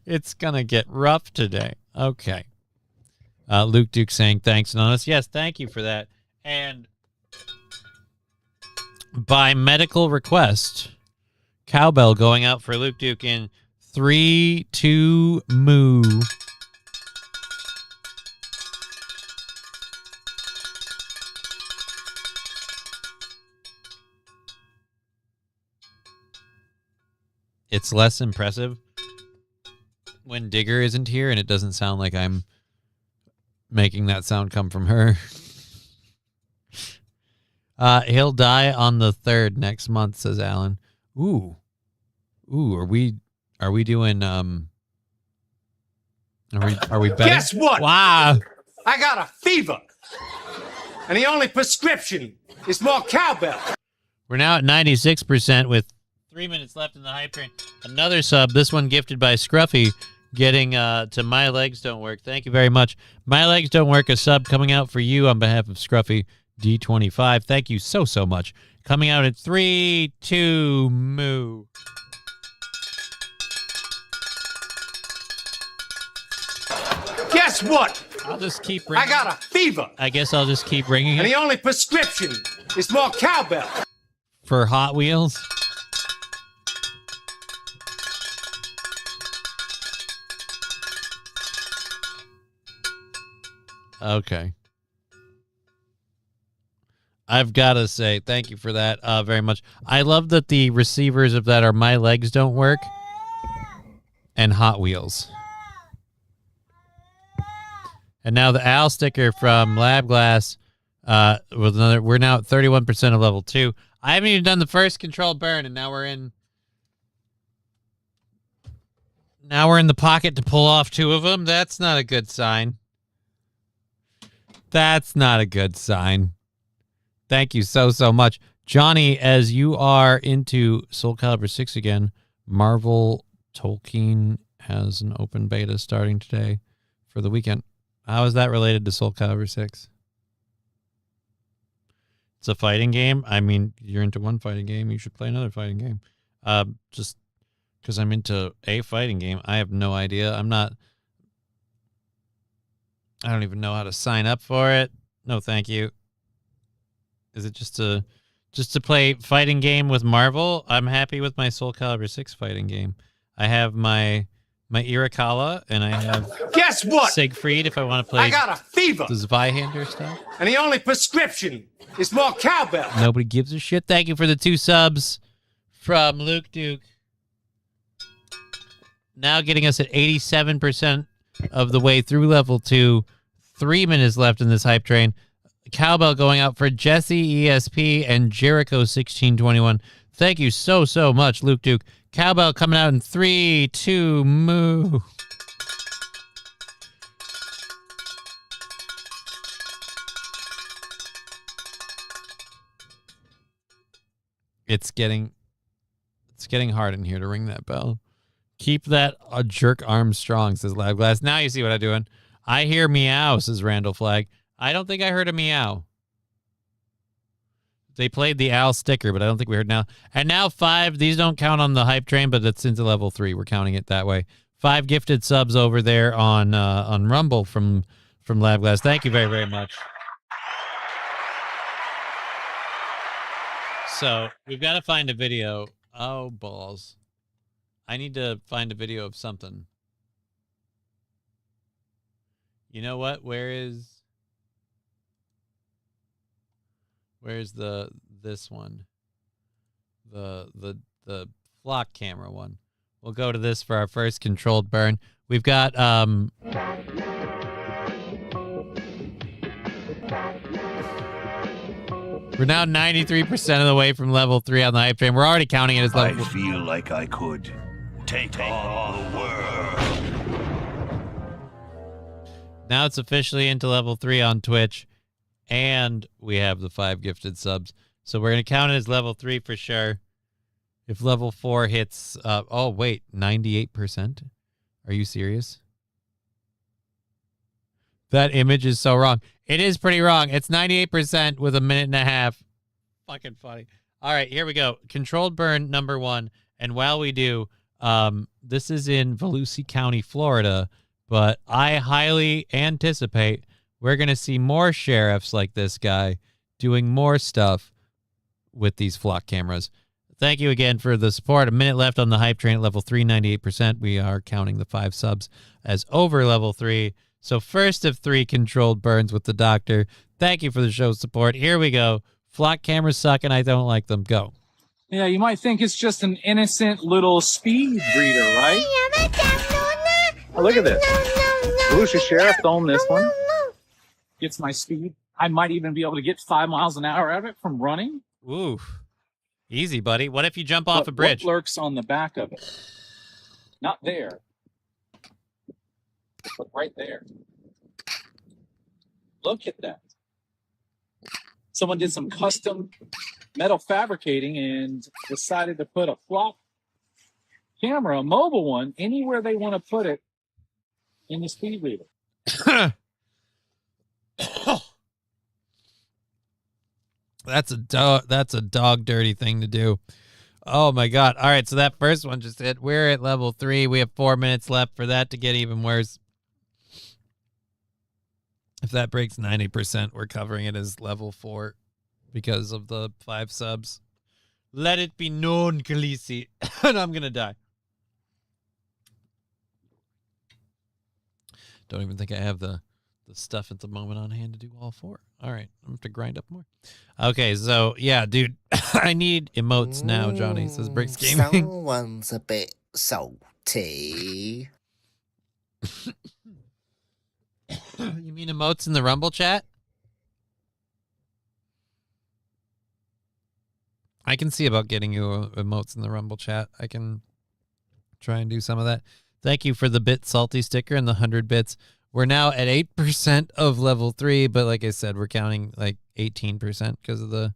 Speaker 2: It's going to get rough today. Okay. Luke Duke saying thanks, Anonymous. Yes, thank you for that. And by medical request, cowbell going out for Luke Duke in 3, 2, moo. It's less impressive when Digger isn't here and it doesn't sound like I'm making that sound come from her. He'll die on the 3rd next month, says Alan. Ooh, are we doing are we betting?
Speaker 16: Guess what?
Speaker 2: Wow.
Speaker 16: I got a fever. And the only prescription is more cowbell.
Speaker 2: We're now at 96% with 3 minutes left in the hype train. Another sub, this one gifted by Scruffy, getting to My Legs Don't Work. Thank you very much. My Legs Don't Work, a sub coming out for you on behalf of Scruffy D25. Thank you so much. Coming out at 3, 2, moo.
Speaker 16: Guess what?
Speaker 2: I'll just keep ringing.
Speaker 16: I got a fever.
Speaker 2: I guess I'll just keep ringing
Speaker 16: And
Speaker 2: it
Speaker 16: the only prescription is more cowbell.
Speaker 2: for Hot Wheels. Okay. I've got to say thank you for that very much. I love that the receivers of that are My Legs Don't Work and Hot Wheels. And now the Al sticker from Lab Glass with another. We're now at 31% of level 2. I haven't even done the first controlled burn, and now we're in the pocket to pull off 2 of them. That's not a good sign. That's not a good sign. Thank you so much. Johnny, as you are into Soul Calibur 6 again, Marvel Tolkien has an open beta starting today for the weekend. How is that related to Soul Calibur 6? It's a fighting game. I mean, you're into one fighting game, you should play another fighting game. Just because I'm into a fighting game, I have no idea. I don't even know how to sign up for it. No, thank you. Is it just to play fighting game with Marvel? I'm happy with my Soul Calibur 6 fighting game. I have my Irakawa, and I have
Speaker 17: Guess what?
Speaker 2: Siegfried if I want to play.
Speaker 17: I got a fever.
Speaker 2: The Zweihander stuff.
Speaker 17: And the only prescription is more cowbell.
Speaker 2: Nobody gives a shit. Thank you for the 2 subs from Luke Duke. Now getting us at 87% of the way through level 2. 3 minutes left in this hype train. Cowbell going out for Jesse ESP and Jericho 1621. Thank you so much, Luke Duke. Cowbell coming out in 3, 2, moo. It's getting hard in here to ring that bell. Keep that jerk arm strong, says Lab Glass. Now you see what I'm doing. I hear meow, says Randall Flagg. I don't think I heard a meow. They played the owl sticker, but I don't think we heard now. And now 5. These don't count on the hype train, but it's into level 3. We're counting it that way. 5 gifted subs over there on Rumble from Lab Glass. Thank you very, very much. So we've got to find a video. Oh, balls. I need to find a video of something. You know what? Where's this one? The flock camera one. We'll go to this for our first controlled burn. We've got we're now 93% of the way from level 3 on the hype train. We're already counting it as level.
Speaker 15: I feel like I could take on the world.
Speaker 2: Now it's officially into level 3 on Twitch, and we have the 5 gifted subs. So we're going to count it as level 3 for sure. If level 4 hits, 98%? Are you serious? That image is so wrong. It is pretty wrong. It's 98% with a minute and a half. Fucking funny. All right, here we go. Controlled burn number 1. And while we do, this is in Volusia County, Florida. But I highly anticipate we're going to see more sheriffs like this guy doing more stuff with these flock cameras. Thank you again for the support. A minute left on the hype train at level 3, 98%. We are counting the 5 subs as over level 3. So first of 3 controlled burns with the doctor. Thank you for the show's support. Here we go. Flock cameras suck and I don't like them. Go.
Speaker 18: Yeah, you might think it's just an innocent little speed reader, right? Oh, look at this. Volusia Sheriff owned this one. Gets my speed. I might even be able to get 5 miles an hour out of it from running.
Speaker 2: Ooh. Easy, buddy. What if you jump off a bridge?
Speaker 18: What lurks on the back of it? Not there. But right there. Look at that. Someone did some custom metal fabricating and decided to put a flock camera, a mobile one, anywhere they want to put it in the speed reader.
Speaker 2: That's a dog dirty thing to do. Oh my god. All right, so that first one just hit. We're at level 3. We have 4 minutes left for that to get even worse. If that breaks 90%, we're covering it as level 4 because of the 5 subs. Let it be known, Khaleesi. And I'm gonna die. Don't even think I have the stuff at the moment on hand to do all 4. All right, I'm going to have to grind up more. Okay, so, yeah, dude, I need emotes now, Johnny, says Bricks Gaming.
Speaker 19: Someone's a bit salty.
Speaker 2: You mean emotes in the Rumble chat? I can see about getting you emotes in the Rumble chat. I can try and do some of that. Thank you for the bit salty sticker and the 100 bits. We're now at 8% of level 3, but like I said, we're counting like 18% because of the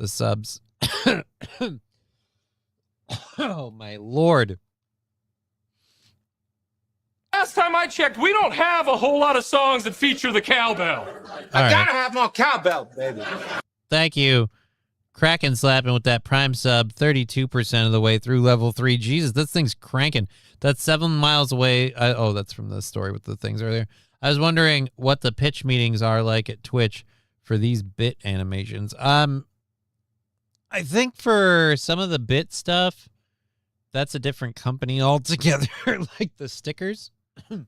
Speaker 2: subs. Oh my lord.
Speaker 20: Last time I checked, we don't have a whole lot of songs that feature the cowbell.
Speaker 17: I gotta have more cowbell, baby.
Speaker 2: Thank you. Kraken slapping with that prime sub 32% of the way through level 3. Jesus, this thing's cranking. That's 7 miles away. Oh, that's from the story with the things earlier. I was wondering what the pitch meetings are like at Twitch for these bit animations. I think for some of the bit stuff, that's a different company altogether. Like the stickers. The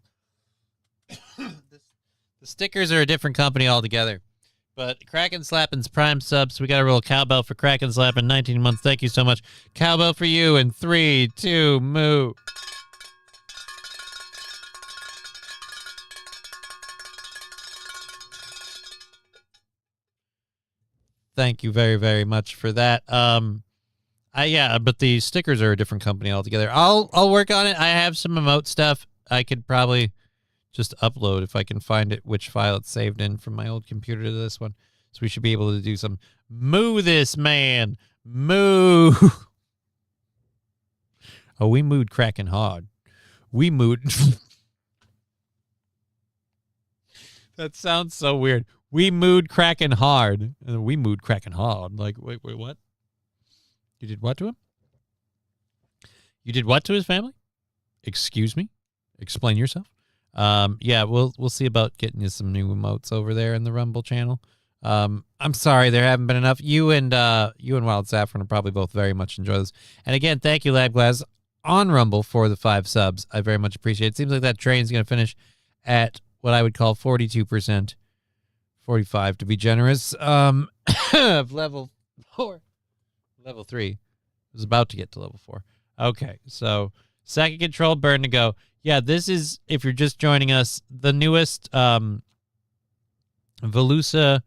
Speaker 2: stickers are a different company altogether. But Kraken Slappin's prime subs. We got a real cowbell for Kraken Slappin, 19 months. Thank you so much. Cowbell for you in 3, 2, moo. Thank you very, very much for that. Yeah, but the stickers are a different company altogether. I'll work on it. I have some emote stuff. I could probably just upload if I can find it, which file it's saved in from my old computer to this one. So we should be able to do some moo this man. Moo. Oh, we mooed Kraken hard. We mooed. That sounds so weird. We mooed Kraken hard. We mooed Kraken hard. Like, wait, what? You did what to him? You did what to his family? Excuse me? Explain yourself. Yeah, we'll see about getting you some new emotes over there in the Rumble channel. I'm sorry there haven't been enough. You and Wild Saffron will probably both very much enjoy this. And again, thank you, Labglass, on Rumble for the 5 subs. I very much appreciate it. It seems like that train's going to finish at what I would call 42%, 45 to be generous, of level 4. Level 3. It was about to get to level 4. Okay, so second control burn to go. Yeah, this is, if you're just joining us, the newest Volusia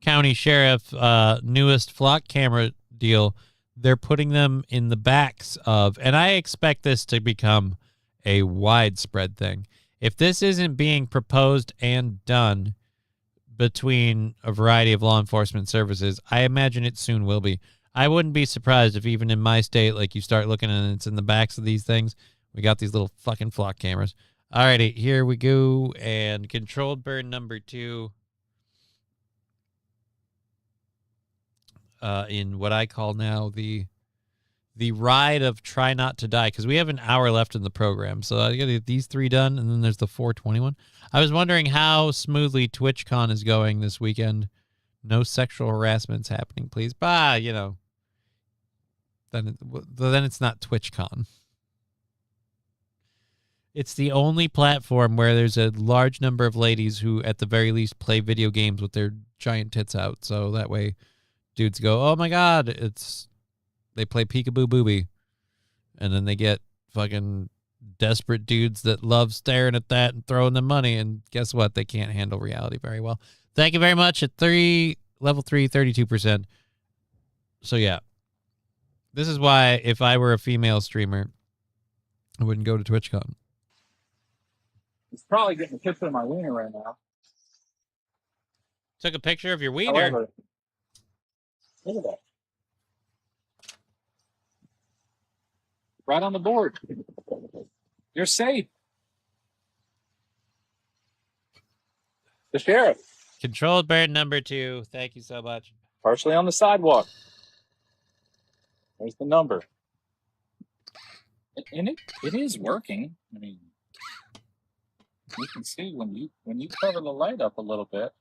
Speaker 2: County Sheriff newest flock camera deal. They're putting them in the backs of, and I expect this to become a widespread thing. If this isn't being proposed and done between a variety of law enforcement services, I imagine it soon will be. I wouldn't be surprised if even in my state, like you start looking and it's in the backs of these things. We got these little fucking flock cameras. Alrighty, here we go. And controlled burn number 2. In what I call now the ride of try not to die, because we have an hour left in the program. So I got to get these 3 done, and then there's the 421. I was wondering how smoothly TwitchCon is going this weekend. No sexual harassment's happening, please. You know, then it's not TwitchCon. It's the only platform where there's a large number of ladies who, at the very least, play video games with their giant tits out. So that way, dudes go, "Oh my God!" They play Peekaboo Booby, and then they get fucking desperate dudes that love staring at that and throwing them money. And guess what? They can't handle reality very well. Thank you very much. At level 3, 32%. So yeah, this is why if I were a female streamer, I wouldn't go to TwitchCon.
Speaker 18: He's probably getting a picture of my wiener right now.
Speaker 2: Took a picture of your wiener.
Speaker 18: However, look at that. Right on the board. You're safe. The sheriff.
Speaker 2: Controlled burn number 2. Thank you so much.
Speaker 18: Partially on the sidewalk. There's the number. And it is working. I mean, you can see when you cover the light up a little bit.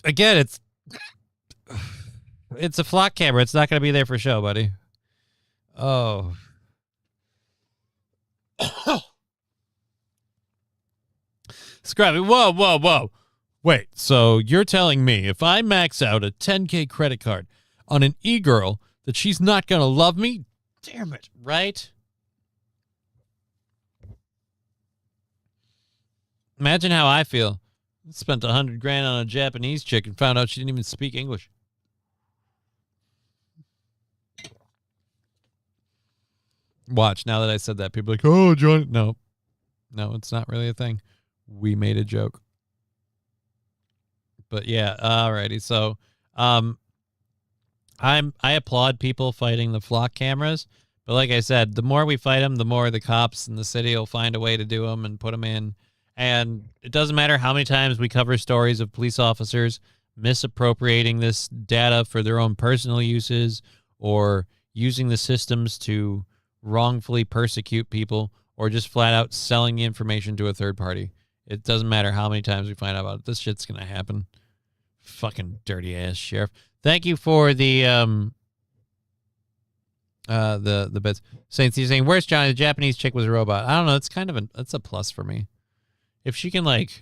Speaker 2: Again, it's a flock camera. It's not going to be there for show, buddy. Oh. Scrappy, whoa. Wait, so you're telling me if I max out a 10K credit card on an e-girl that she's not going to love me? Damn it, right? Imagine how I feel Spent $100,000 on a Japanese chick and found out she didn't even speak English. Watch, now that I said that, people are like, oh, Johnny. No, it's not really a thing. We made a joke. But yeah, alrighty. So, I applaud people fighting the flock cameras. But like I said, the more we fight them, the more the cops in the city will find a way to do them and put them in. And it doesn't matter how many times we cover stories of police officers misappropriating this data for their own personal uses or using the systems to wrongfully persecute people or just flat out selling the information to a third party. It doesn't matter how many times we find out about it. This shit's going to happen. Fucking dirty ass sheriff. Thank you for the bits. Saints, he's saying, where's Johnny? The Japanese chick was a robot. I don't know. It's kind of that's a plus for me. If she can, like,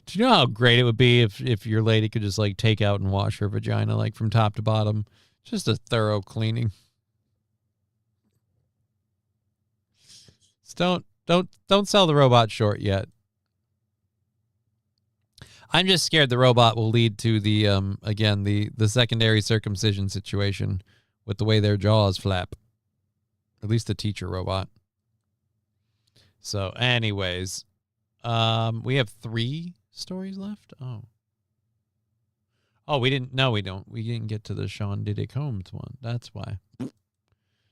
Speaker 2: do you know how great it would be if your lady could just, like, take out and wash her vagina, like, from top to bottom? Just a thorough cleaning. Just don't sell the robot short yet. I'm just scared the robot will lead to the again the secondary circumcision situation with the way their jaws flap. At least the teacher robot. So, anyways, we have 3 stories left. Oh, we didn't. No, we don't. We didn't get to the Sean Diddy Combs one. That's why.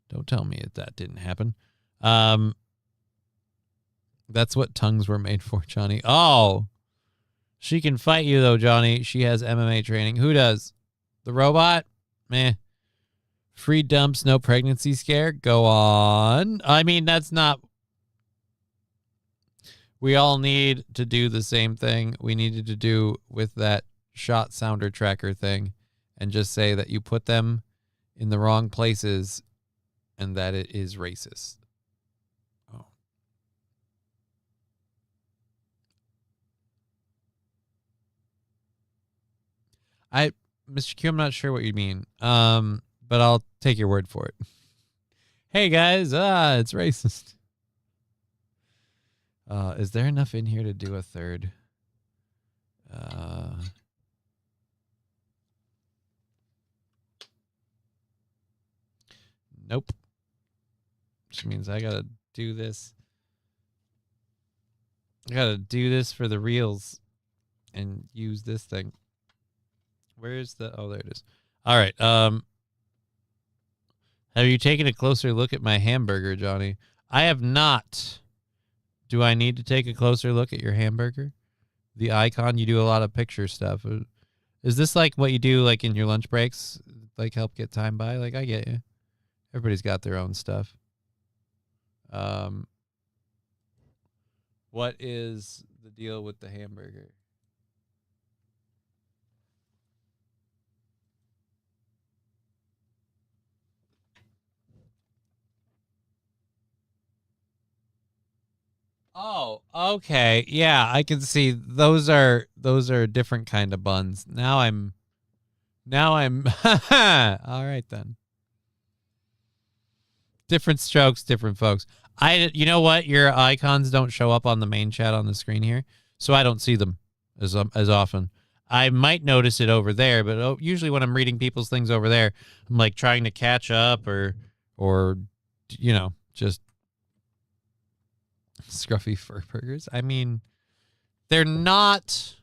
Speaker 2: Don't tell me that didn't happen. That's what tongues were made for, Johnny. Oh, she can fight you though, Johnny. She has MMA training. Who does? The robot? Meh. Free dumps, no pregnancy scare. Go on. I mean, that's not. We all need to do the same thing we needed to do with that shot sounder tracker thing and just say that you put them in the wrong places and that it is racist. Oh. Mr. Q, I'm not sure what you mean. But I'll take your word for it. Hey guys, it's racist. Is there enough in here to do a third? Nope. Which means I gotta do this. I gotta do this for the reels and use this thing. Where's the... Oh, there it is. All right. Have you taken a closer look at my hamburger, Johnny? I have not. Do I need to take a closer look at your hamburger? The icon, you do a lot of picture stuff. Is this like what you do like in your lunch breaks? Like help get time by? Like, I get you. Everybody's got their own stuff. What is the deal with the hamburger? Oh, okay. Yeah, I can see those are different kind of buns. Now I'm all right then. Different strokes, different folks. You know what? Your icons don't show up on the main chat on the screen here, so I don't see them as often. I might notice it over there, but usually when I'm reading people's things over there, I'm like trying to catch up or you know, just scruffy fur burgers. I mean, they're not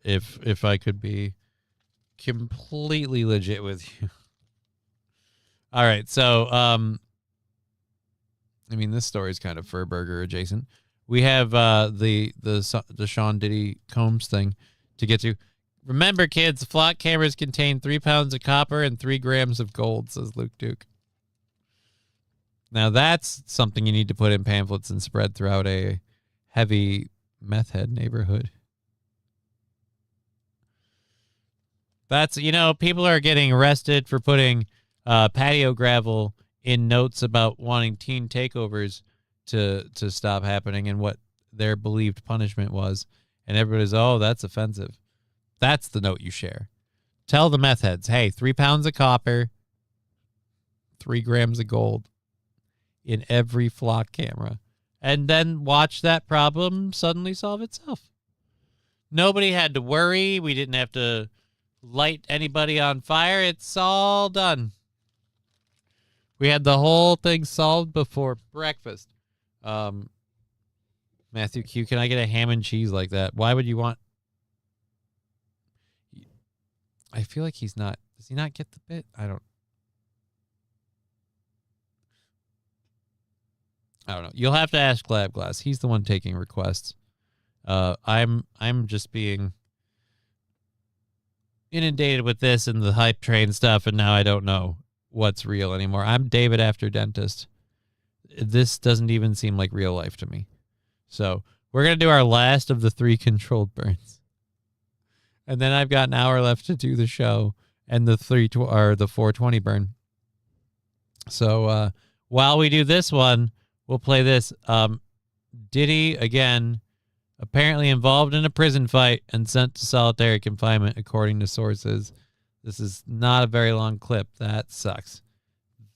Speaker 2: if I could be completely legit with you. All right, so I mean, this story is kind of fur burger adjacent. We have the Sean Diddy Combs thing to get to. Remember, kids, flock cameras contain 3 pounds of copper and 3 grams of gold, says Luke Duke. Now that's something you need to put in pamphlets and spread throughout a heavy meth head neighborhood. That's, you know, people are getting arrested for putting patio gravel in notes about wanting teen takeovers to stop happening and what their believed punishment was. And everybody's, oh, that's offensive. That's the note you share. Tell the meth heads, hey, 3 pounds of copper, 3 grams of gold in every flock camera. and then watch that problem suddenly solve itself. Nobody had to worry. We didn't have to light anybody on fire. It's all done. We had the whole thing solved before breakfast. Matthew Q, can I get a ham and cheese like that? Why would you want... I feel like he's not... Does he not get the bit? I don't know. You'll have to ask Glabglass. He's the one taking requests. I'm just being inundated with this and the hype train stuff, and now I don't know what's real anymore. I'm David After Dentist. This doesn't even seem like real life to me. So we're going to do our last of the 3 controlled burns. And then I've got an hour left to do the show and the 420 burn. So while we do this one, we'll play this. Diddy, again, apparently involved in a prison fight and sent to solitary confinement, according to sources. This is not a very long clip. That sucks.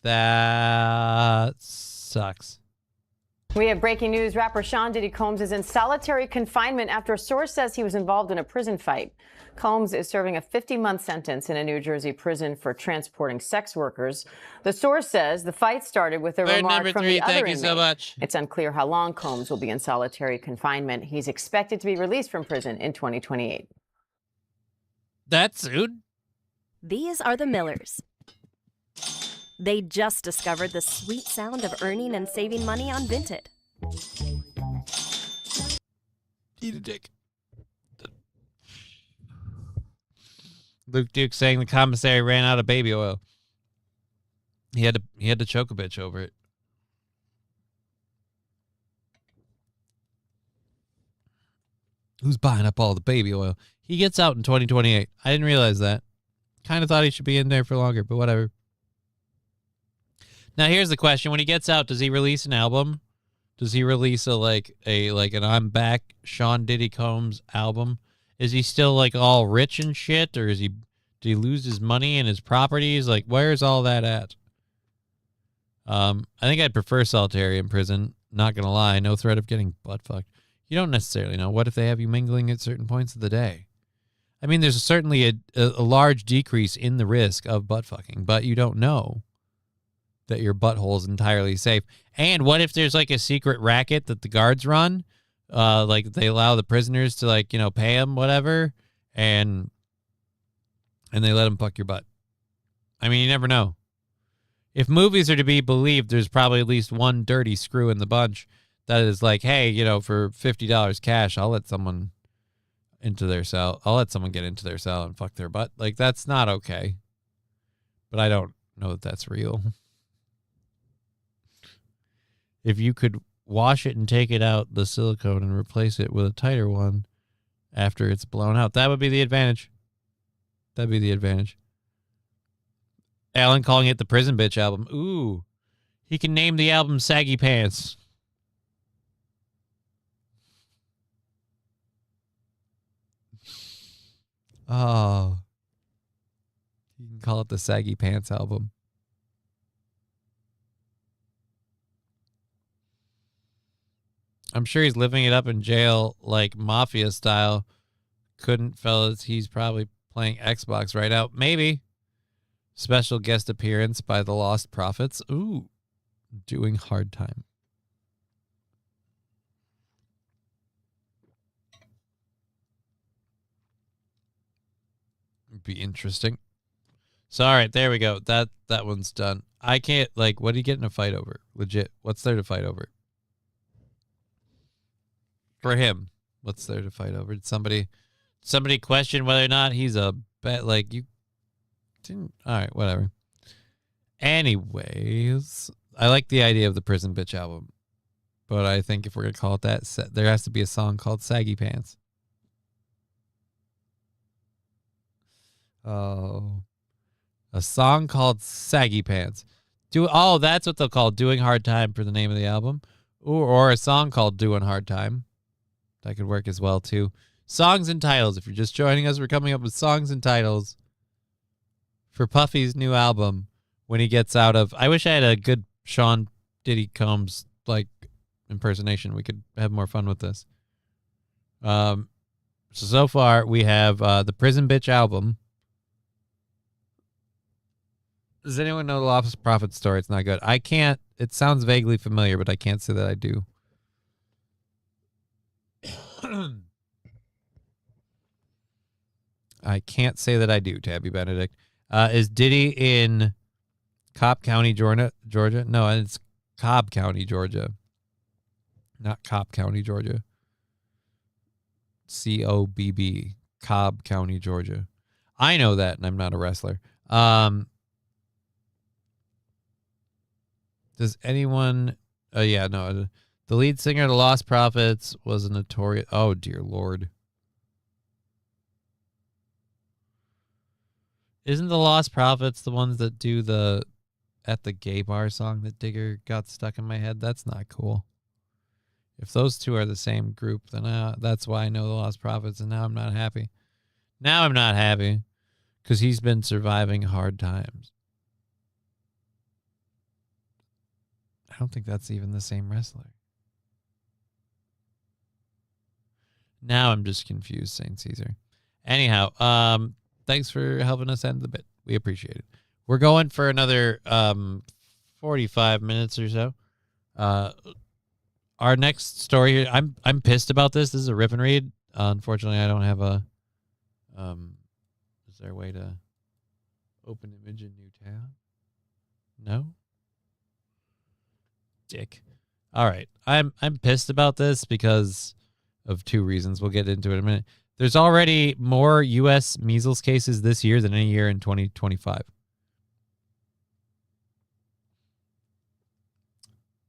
Speaker 2: That sucks.
Speaker 21: We have breaking news. Rapper Sean Diddy Combs is in solitary confinement after a source says he was involved in a prison fight. Combs is serving a 50-month sentence in a New Jersey prison for transporting sex workers. The source says the fight started with a remark from the other inmate.
Speaker 2: Thank you so much.
Speaker 21: It's unclear how long Combs will be in solitary confinement. He's expected to be released from prison in 2028.
Speaker 2: That's soon.
Speaker 22: These are the Millers. They just discovered the sweet sound of earning and saving money on Vinted.
Speaker 2: Eat a dick. Luke Duke saying the commissary ran out of baby oil. He had to choke a bitch over it. Who's buying up all the baby oil? He gets out in 2028. I didn't realize that. Kind of thought he should be in there for longer, but whatever. Now here's the question: when he gets out, does he release an album? Does he release an I'm Back Sean Diddy Combs album? Is he still like all rich and shit, or did he lose his money and his properties? Like, where's all that at? I think I'd prefer solitary in prison. Not gonna lie, no threat of getting butt fucked. You don't necessarily know. What if they have you mingling at certain points of the day? I mean, there's certainly a large decrease in the risk of butt fucking, but you don't know that your butthole is entirely safe. And what if there's like a secret racket that the guards run? Like they allow the prisoners to pay them whatever, and they let them fuck your butt. I mean, you never know. If movies are to be believed, there's probably at least one dirty screw in the bunch that is like, hey, for $50 cash, I'll let someone into their cell. I'll let someone get into their cell and fuck their butt. Like, that's not okay. But I don't know that that's real. If you could wash it and take it out, the silicone, and replace it with a tighter one after it's blown out, that would be the advantage. That'd be the advantage. Alan calling it the Prison Bitch album. Ooh. He can name the album Saggy Pants. Oh. You can call it the Saggy Pants album. I'm sure he's living it up in jail like mafia style. Couldn't, fellas. He's probably playing Xbox right now. Maybe. Special guest appearance by the Lost Prophets. Ooh. Doing Hard Time. Be interesting. So, all right, there we go. That one's done. I can't, what are you getting a fight over? Legit. What's there to fight over? For him, what's there to fight over? Did somebody question whether or not he's a bet? You didn't. All right, whatever. Anyways, I like the idea of the Prison Bitch album, but I think if we're gonna call it that, there has to be a song called Saggy Pants. Oh, a song called Saggy Pants. That's what they'll call Doing Hard Time for the name of the album, or a song called Doing Hard Time. That could work as well, too. Songs and titles. If you're just joining us, we're coming up with songs and titles for Puffy's new album when he gets out of... I wish I had a good Sean Diddy Combs, impersonation. We could have more fun with this. So far we have the Prison Bitch album. Does anyone know the Lost Prophet story? It's not good. I can't. It sounds vaguely familiar, but I can't say that I do. I can't say that I do, Tabby Benedict. Is Diddy in Cobb County, Georgia? No, it's Cobb County, Georgia. Not Cobb County, Georgia. COBB. Cobb County, Georgia. I know that, and I'm not a wrestler. Does anyone... yeah, no. The lead singer of the Lost Prophets was a notorious... Oh, dear Lord. Isn't the Lost Prophets the ones that do the At the Gay Bar song that Digger got stuck in my head? That's not cool. If those two are the same group, then that's why I know the Lost Prophets, and now I'm not happy. Now I'm not happy because he's been surviving hard times. I don't think that's even the same wrestler. Now I'm just confused, St. Caesar. Anyhow, thanks for helping us end the bit. We appreciate it. We're going for another 45 minutes or so. Our next story here, I'm pissed about this. This is a rip and read. Unfortunately, I don't have a... is there a way to open image in new tab? No? Dick. All right. I'm pissed about this because of two reasons. We'll get into it in a minute. There's already more U.S. measles cases this year than any year in 2025.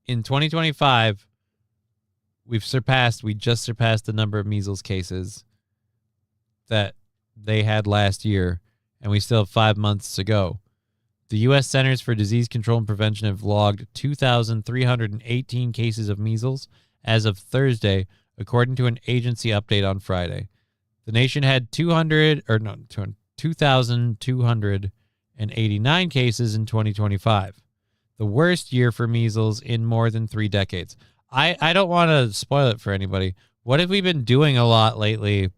Speaker 2: In 2025, we just surpassed the number of measles cases that they had last year, and we still have 5 months to go. The U.S. Centers for Disease Control and Prevention have logged 2,318 cases of measles as of Thursday, according to an agency update on Friday. The nation had 2,289 cases in 2025, the worst year for measles in more than 3 decades. I don't want to spoil it for anybody. What have we been doing a lot lately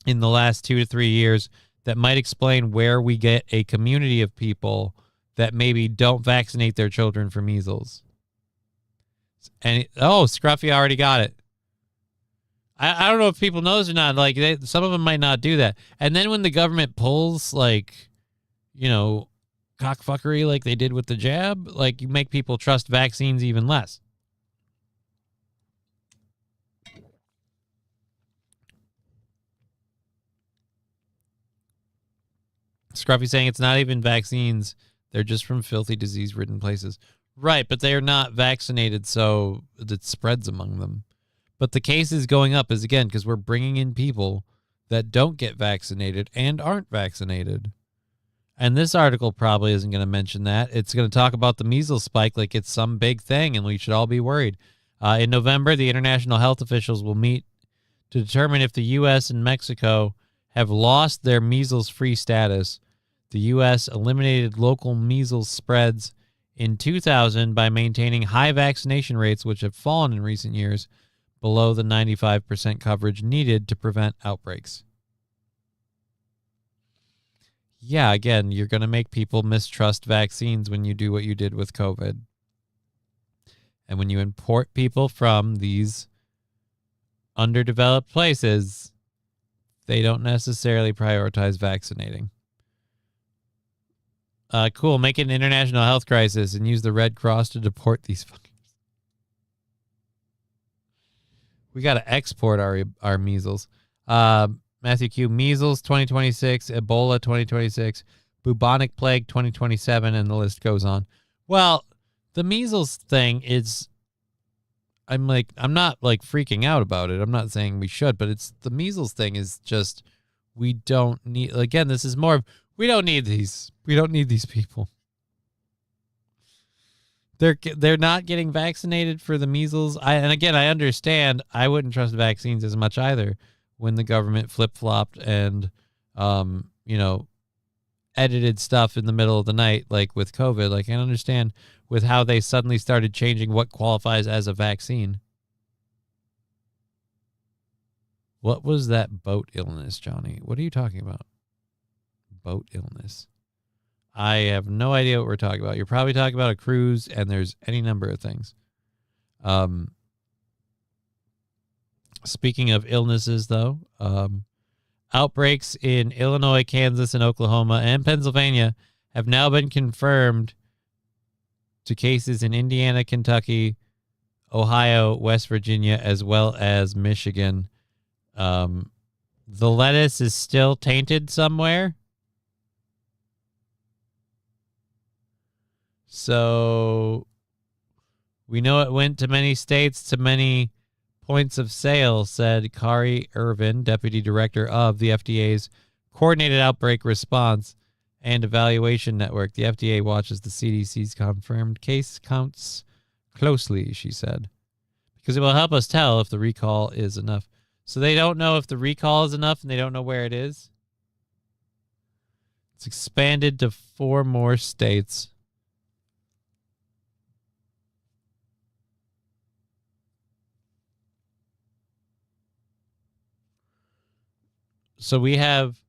Speaker 2: in the last 2 to 3 years that might explain where we get a community of people that maybe don't vaccinate their children for measles? And Scruffy already got it. I don't know if people know this or not. Like, some of them might not do that. And then when the government pulls, like, cockfuckery like they did with the jab, like, you make people trust vaccines even less. Scruffy saying it's not even vaccines. They're just from filthy, disease-ridden places. Right, but they are not vaccinated, so it spreads among them. But the case is going up is, again, because we're bringing in people that don't get vaccinated and aren't vaccinated. And this article probably isn't going to mention that. It's going to talk about the measles spike like it's some big thing, and we should all be worried. In November, the international health officials will meet to determine if the U.S. and Mexico have lost their measles-free status. The U.S. eliminated local measles spreads in 2000 by maintaining high vaccination rates, which have fallen in recent years below the 95% coverage needed to prevent outbreaks. Yeah, again, you're going to make people mistrust vaccines when you do what you did with COVID. And when you import people from these underdeveloped places, they don't necessarily prioritize vaccinating. Cool. Make it an international health crisis and use the Red Cross to deport these fuckers. We got to export our measles. Matthew Q. Measles 2026, Ebola 2026, bubonic plague 2027, and the list goes on. Well, the measles thing is, I'm not like freaking out about it. I'm not saying we should, but it's the measles thing is just, we don't need, again, this is more of, we don't need these. We don't need these people. They're not getting vaccinated for the measles. And again, I understand I wouldn't trust vaccines as much either when the government flip-flopped and, edited stuff in the middle of the night, like with COVID. Like, I can understand with how they suddenly started changing what qualifies as a vaccine. What was that boat illness, Johnny? What are you talking about? Boat illness. I have no idea what we're talking about. You're probably talking about a cruise, and there's any number of things. Speaking of illnesses, though, outbreaks in Illinois, Kansas, and Oklahoma and Pennsylvania have now been confirmed to cases in Indiana, Kentucky, Ohio, West Virginia, as well as Michigan. The lettuce is still tainted somewhere. So we know it went to many states, to many points of sale, said Kari Irvin, deputy director of the FDA's Coordinated Outbreak Response and Evaluation Network. The FDA watches the CDC's confirmed case counts closely, she said, because it will help us tell if the recall is enough. So they don't know if the recall is enough, and they don't know where it is. It's expanded to 4 more states. So we have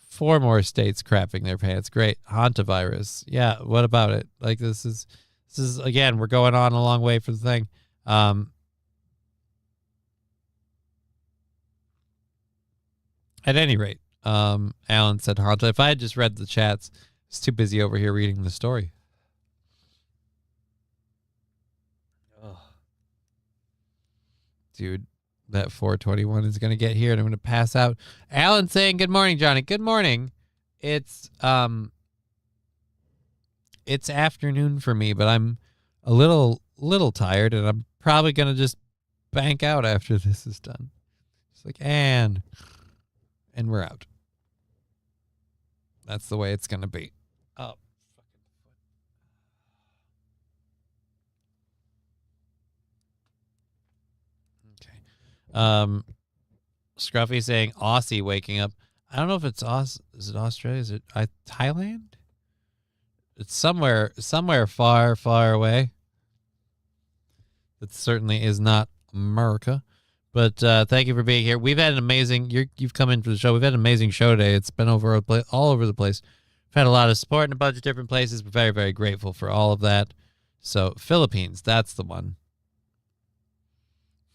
Speaker 2: 4 more states crapping their pants. Great. Hantavirus. Yeah, what about it? Like, this is again, we're going on a long way for the thing. At any rate, Alan said Hanta. If I had just read the chats, I was too busy over here reading the story. Oh. Dude. That 421 is going to get here, and I'm going to pass out. Alan saying, good morning, Johnny. Good morning. It's afternoon for me, but I'm a little tired, and I'm probably going to just bank out after this is done. It's like, and we're out. That's the way it's going to be. Oh. Scruffy saying Aussie waking up. I don't know if it's Is it Australia? Is it Thailand? It's somewhere far, far away. It certainly is not America. But thank you for being here. We've had an amazing. You've come in for the show. We've had an amazing show today. It's been all over the place. We've had a lot of support in a bunch of different places. We're very, very grateful for all of that. So Philippines, that's the one.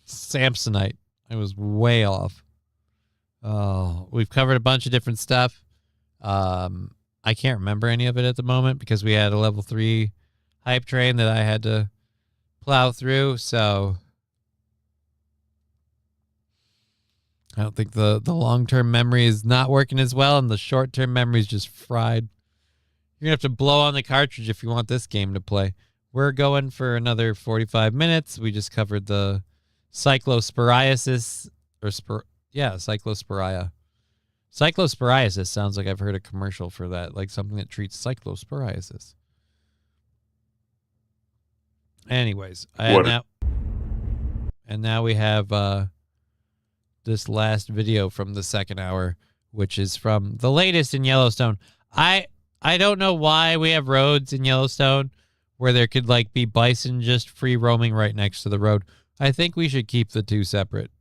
Speaker 2: Samsonite. I was way off. Oh, we've covered a bunch of different stuff. I can't remember any of it at the moment because we had a level 3 hype train that I had to plow through. So I don't think the long-term memory is not working as well, and the short-term memory is just fried. You're going to have to blow on the cartridge if you want this game to play. We're going for another 45 minutes. We just covered the cyclosporiasis, cyclosporia. Cyclosporiasis sounds like I've heard a commercial for that, like something that treats cyclosporiasis. Anyways, now we have this last video from the second hour, which is from the latest in Yellowstone. I don't know why we have roads in Yellowstone where there could like be bison just free roaming right next to the road. I think we should keep the two separate.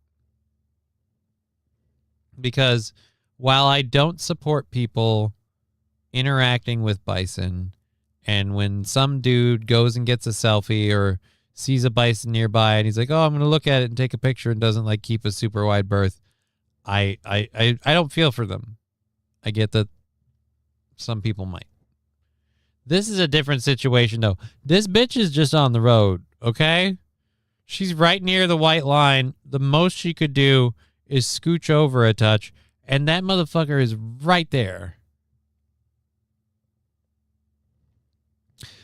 Speaker 2: Because while I don't support people interacting with bison, and when some dude goes and gets a selfie or sees a bison nearby and he's like, oh, I'm going to look at it and take a picture, and doesn't like keep a super wide berth, I don't feel for them. I get that some people might. This is a different situation, though. This bitch is just on the road, okay? She's right near the white line. The most she could do is scooch over a touch, and that motherfucker is right there.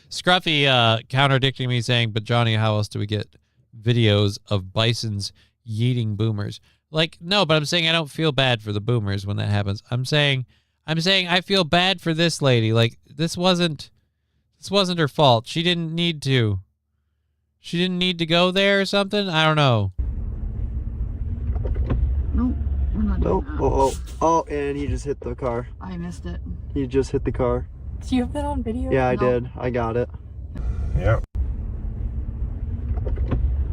Speaker 2: Scruffy contradicting me, saying, but Johnny, how else do we get videos of bisons yeeting boomers? Like, no, but I'm saying I don't feel bad for the boomers when that happens. I'm saying I feel bad for this lady. Like, this wasn't her fault. She didn't need to. She didn't need to go there or something? I don't know.
Speaker 1: No, we're not Nope. Oh, and he just hit the car.
Speaker 3: I missed it.
Speaker 1: He just hit the car.
Speaker 3: Do you have that on video?
Speaker 1: Yeah, I
Speaker 3: No.
Speaker 1: did. I got it.
Speaker 15: Yeah.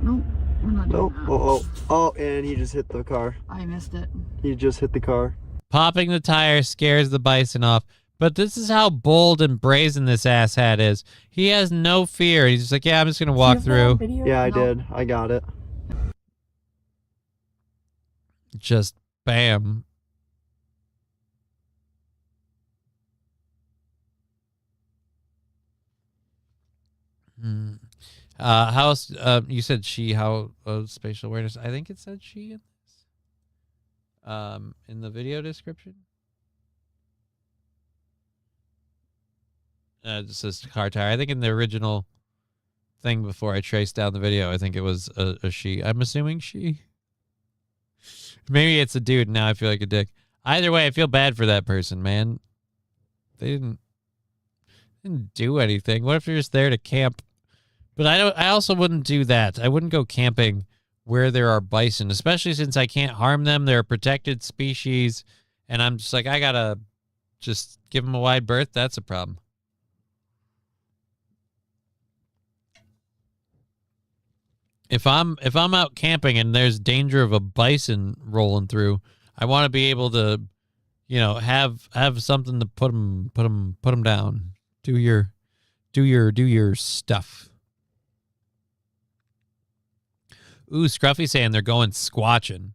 Speaker 3: Nope. We're not doing
Speaker 1: Nope.
Speaker 3: that.
Speaker 1: Oh, and he just hit the car.
Speaker 3: I missed it.
Speaker 1: He just hit the car.
Speaker 2: Popping the tire scares the bison off. But this is how bold and brazen this asshat is. He has no fear. He's just like, yeah, I'm just going to walk through.
Speaker 1: Yeah, I did. I got it.
Speaker 2: Just bam. How else, you said she, how spatial awareness. I think it said she in this. In the video description. It says car tire. I think in the original thing before I traced down the video, I think it was a she. I'm assuming she. Maybe it's a dude. Now I feel like a dick. Either way, I feel bad for that person, man. They didn't do anything. What if they're just there to camp? But I also wouldn't do that. I wouldn't go camping where there are bison, especially since I can't harm them. They're a protected species, and I'm just like, I gotta just give them a wide berth. That's a problem. If I'm out camping and there's danger of a bison rolling through, I want to be able to, you know, have something to put them down. Do your stuff. Ooh, Scruffy saying they're going squatching.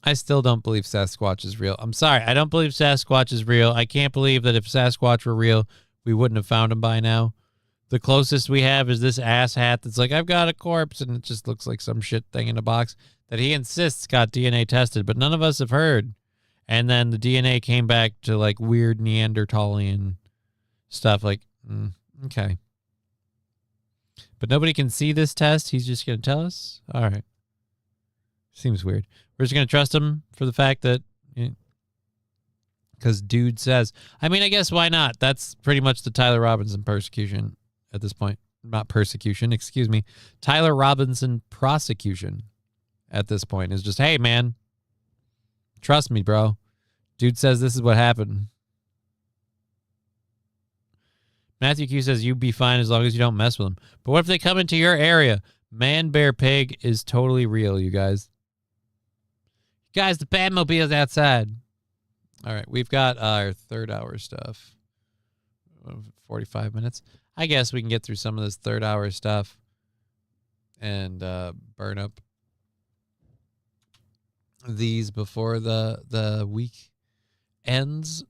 Speaker 2: I still don't believe Sasquatch is real. I'm sorry, I don't believe Sasquatch is real. I can't believe that if Sasquatch were real, we wouldn't have found him by now. The closest we have is this asshat that's like, I've got a corpse, and it just looks like some shit thing in a box that he insists got DNA tested, but none of us have heard. And then the DNA came back to like weird Neanderthalian stuff. Like, okay. But nobody can see this test. He's just going to tell us? All right. Seems weird. We're just going to trust him for the fact that, because dude says. I mean, I guess why not? That's pretty much the Tyler Robinson persecution at this point. Not persecution, excuse me. Tyler Robinson prosecution at this point is just, hey, man, trust me, bro. Dude says this is what happened. Matthew Q says you'd be fine as long as you don't mess with them. But what if they come into your area? Man, bear, pig is totally real, you guys. Guys, the Batmobile's outside. All right, we've got our third hour stuff. 45 minutes. I guess we can get through some of this third hour stuff and burn up these before the week ends.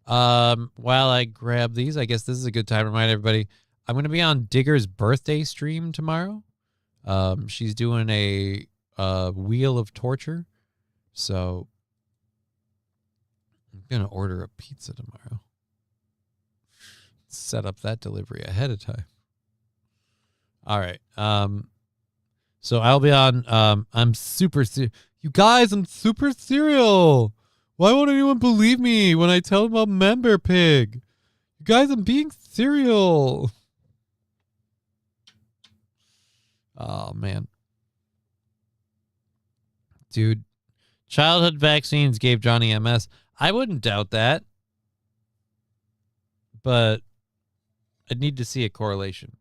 Speaker 2: While I grab these, I guess this is a good time to remind everybody, I'm going to be on Digger's birthday stream tomorrow. She's doing a Wheel of Torture. So I'm going to order a pizza tomorrow. Set up that delivery ahead of time. All right. So I'll be on, I'm super, you guys, I'm super serial. Why won't anyone believe me when I tell them about Member Pig? You guys, I'm being serial. Oh, man. Dude, childhood vaccines gave Johnny MS. I wouldn't doubt that. But I'd need to see a correlation.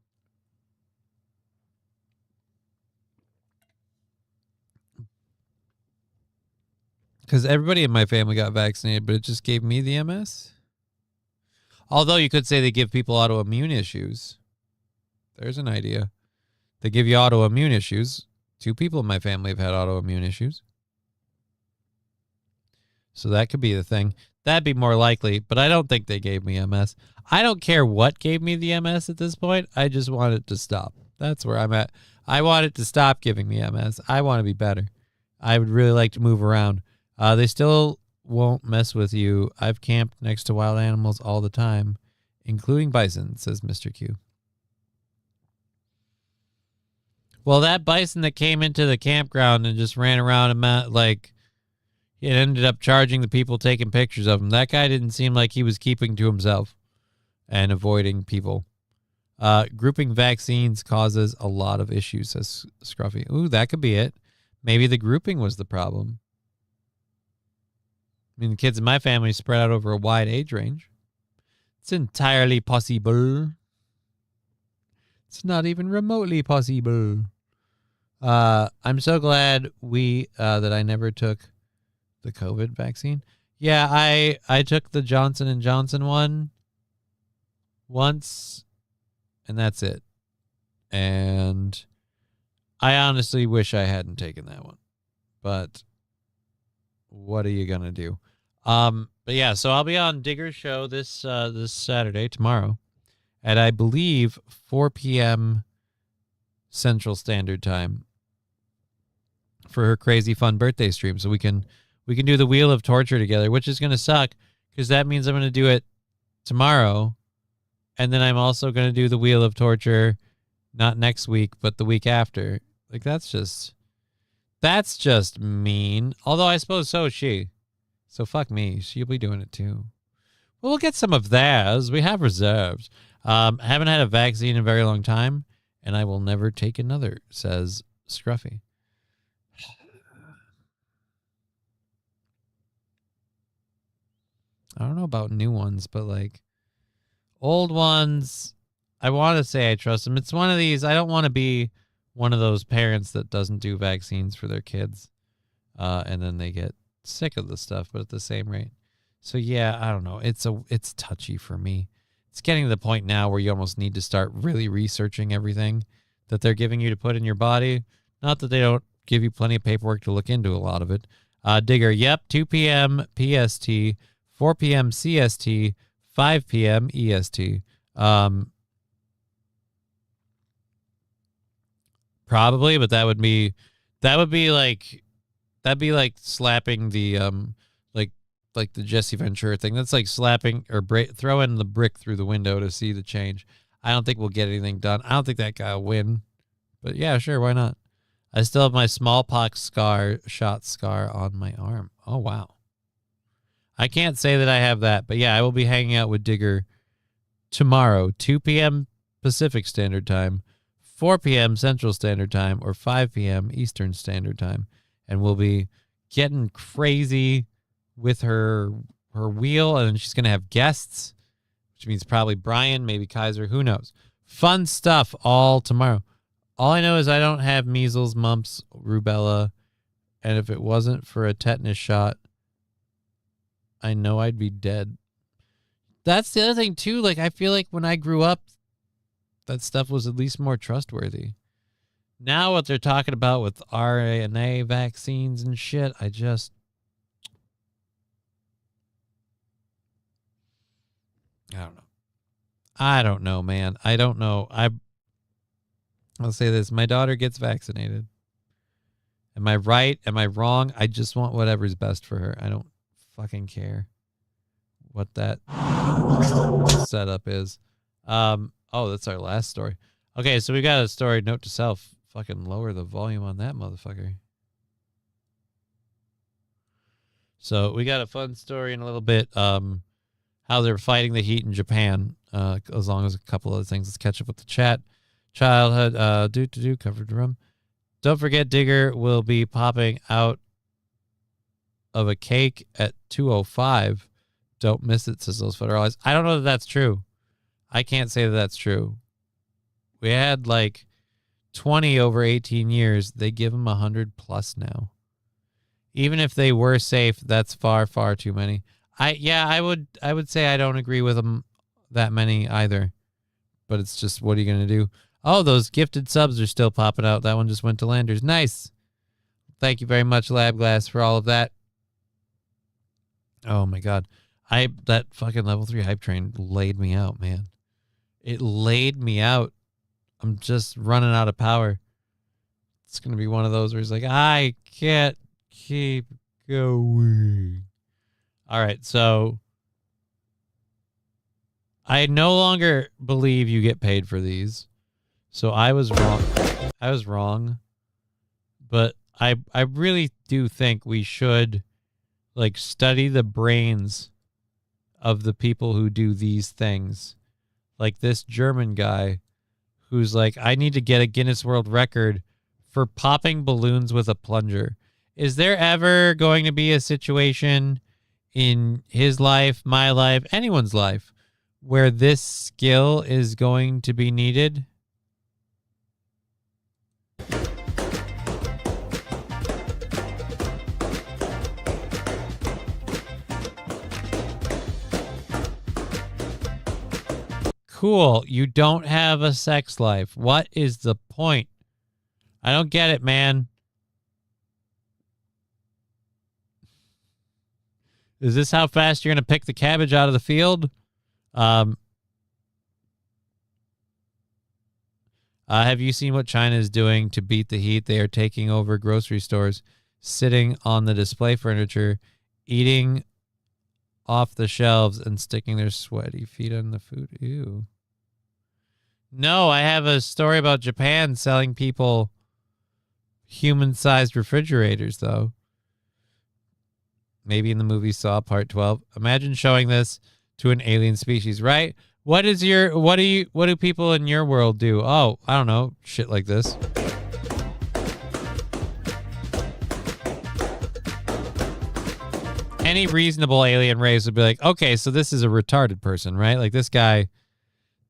Speaker 2: Because everybody in my family got vaccinated, but it just gave me the MS. Although you could say they give people autoimmune issues. There's an idea. They give you autoimmune issues. 2 people in my family have had autoimmune issues. So that could be the thing. That'd be more likely, but I don't think they gave me MS. I don't care what gave me the MS at this point. I just want it to stop. That's where I'm at. I want it to stop giving me MS. I want to be better. I would really like to move around. They still won't mess with you. I've camped next to wild animals all the time, including bison, says Mr. Q. Well, that bison that came into the campground and just ran around and like it ended up charging the people taking pictures of him. That guy didn't seem like he was keeping to himself and avoiding people. Grouping vaccines causes a lot of issues, says Scruffy. Ooh, that could be it. Maybe the grouping was the problem. mean, the kids in my family spread out over a wide age range. It's entirely possible. It's not even remotely possible. I'm so glad that I never took the COVID vaccine. Yeah, I took the Johnson & Johnson one once, and that's it. And I honestly wish I hadn't taken that one. But what are you going to do? But yeah, so I'll be on Digger's show this Saturday, tomorrow, at I believe 4 p.m. Central Standard Time for her crazy fun birthday stream. So we can do the Wheel of Torture together, which is going to suck because that means I'm going to do it tomorrow. And then I'm also going to do the Wheel of Torture not next week, but the week after. Like, that's just mean. Although I suppose so is she. So fuck me. She'll be doing it too. Well, we'll get some of theirs. We have reserves. Haven't had a vaccine in a very long time, and I will never take another, says Scruffy. I don't know about new ones, but like old ones, I want to say I trust them. It's one of these. I don't want to be one of those parents that doesn't do vaccines for their kids, and then they get sick of the stuff, but at the same rate. So yeah, I don't know. It's touchy for me. It's getting to the point now where you almost need to start really researching everything that they're giving you to put in your body. Not that they don't give you plenty of paperwork to look into a lot of it. Digger, yep, 2 p.m. PST, 4 p.m. CST, 5 p.m. EST. Probably, but that'd be like slapping the like the Jesse Ventura thing. That's like slapping or throwing the brick through the window to see the change. I don't think we'll get anything done. I don't think that guy will win. But yeah, sure, why not? I still have my smallpox shot scar on my arm. Oh, wow. I can't say that I have that, but yeah, I will be hanging out with Digger tomorrow, 2 p.m. Pacific Standard Time, 4 p.m. Central Standard Time, or 5 p.m. Eastern Standard Time. And we'll be getting crazy with her wheel, and she's going to have guests, which means probably Brian, maybe Kaiser, who knows. Fun stuff all tomorrow. All I know is I don't have measles, mumps, rubella, and if it wasn't for a tetanus shot, I know I'd be dead. That's the other thing, too. Like, I feel like when I grew up, that stuff was at least more trustworthy. Now what they're talking about with RNA vaccines and shit, I don't know, man. I don't know. I'll say this. My daughter gets vaccinated. Am I right? Am I wrong? I just want whatever's best for her. I don't fucking care what that setup is. Oh, that's our last story. Okay, so we got a story. Note to self. Fucking lower the volume on that motherfucker. So we got a fun story in a little bit. How they're fighting the heat in Japan. As long as a couple other things. Let's catch up with the chat. Childhood, covered room. Don't forget, Digger will be popping out of a cake at 2:05. Don't miss it, says those federalized. I don't know that that's true. I can't say that that's true. We had like 20 over 18 years. They give them 100 plus now. Even if they were safe, that's far, far too many. I would say I don't agree with them that many either. But it's just, what are you going to do? Oh, those gifted subs are still popping out. That one just went to Landers. Nice. Thank you very much, Lab Glass, for all of that. Oh my God. That fucking level 3 hype train laid me out, man. It laid me out. I'm just running out of power. It's going to be one of those where he's like, I can't keep going. All right, so I no longer believe you get paid for these. So I was wrong. But I really do think we should like study the brains of the people who do these things. Like this German guy who's like, I need to get a Guinness World Record for popping balloons with a plunger. Is there ever going to be a situation in his life, my life, anyone's life, where this skill is going to be needed? Cool. You don't have a sex life. What is the point? I don't get it, man. Is this how fast you're going to pick the cabbage out of the field? Have you seen what China is doing to beat the heat? They are taking over grocery stores, sitting on the display furniture, eating off the shelves, and sticking their sweaty feet on the food. Ew. No, I have a story about Japan selling people human-sized refrigerators, though. Maybe in the movie Saw Part 12. Imagine showing this to an alien species, right? What do people in your world do? Oh, I don't know, shit like this. Any reasonable alien race would be like, okay, so this is a retarded person, right? Like this guy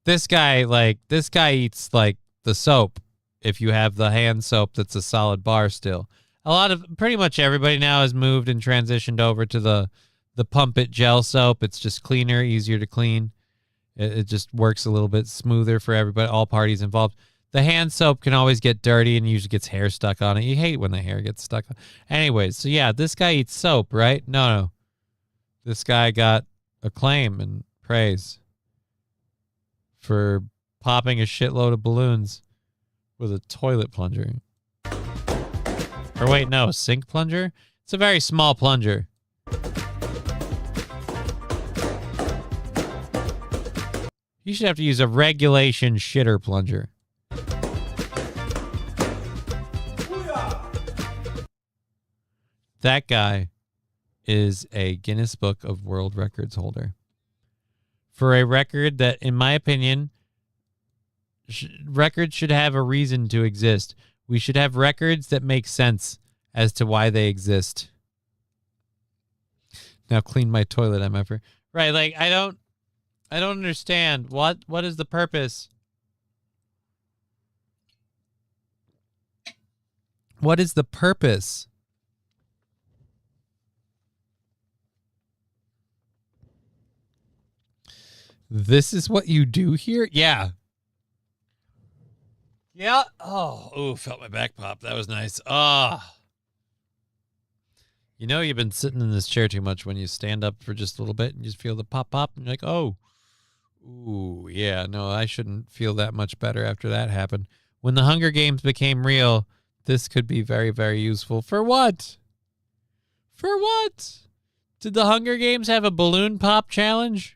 Speaker 2: eats like the soap. If you have the hand soap that's a solid bar still. Pretty much everybody now has moved and transitioned over to the Pump It gel soap. It's just cleaner, easier to clean. It just works a little bit smoother for everybody, all parties involved. The hand soap can always get dirty and usually gets hair stuck on it. You hate when the hair gets stuck on. Anyways, so yeah, this guy eats soap, right? No. This guy got acclaim and praise for popping a shitload of balloons with a toilet plunger. Or wait, no, a sink plunger? It's a very small plunger. You should have to use a regulation shitter plunger. That guy is a Guinness Book of World Records holder. For a record that, in my opinion, records should have a reason to exist. We should have records that make sense as to why they exist. Now clean my toilet, MFR. Right, like I don't understand. What is the purpose? What is the purpose? This is what you do here? Yeah. Yeah. Oh, felt my back pop. That was nice. You know you've been sitting in this chair too much when you stand up for just a little bit and you just feel the pop and you're like, oh. Ooh, yeah, no, I shouldn't feel that much better after that happened. When the Hunger Games became real, this could be very, very useful. For what? For what? Did the Hunger Games have a balloon pop challenge?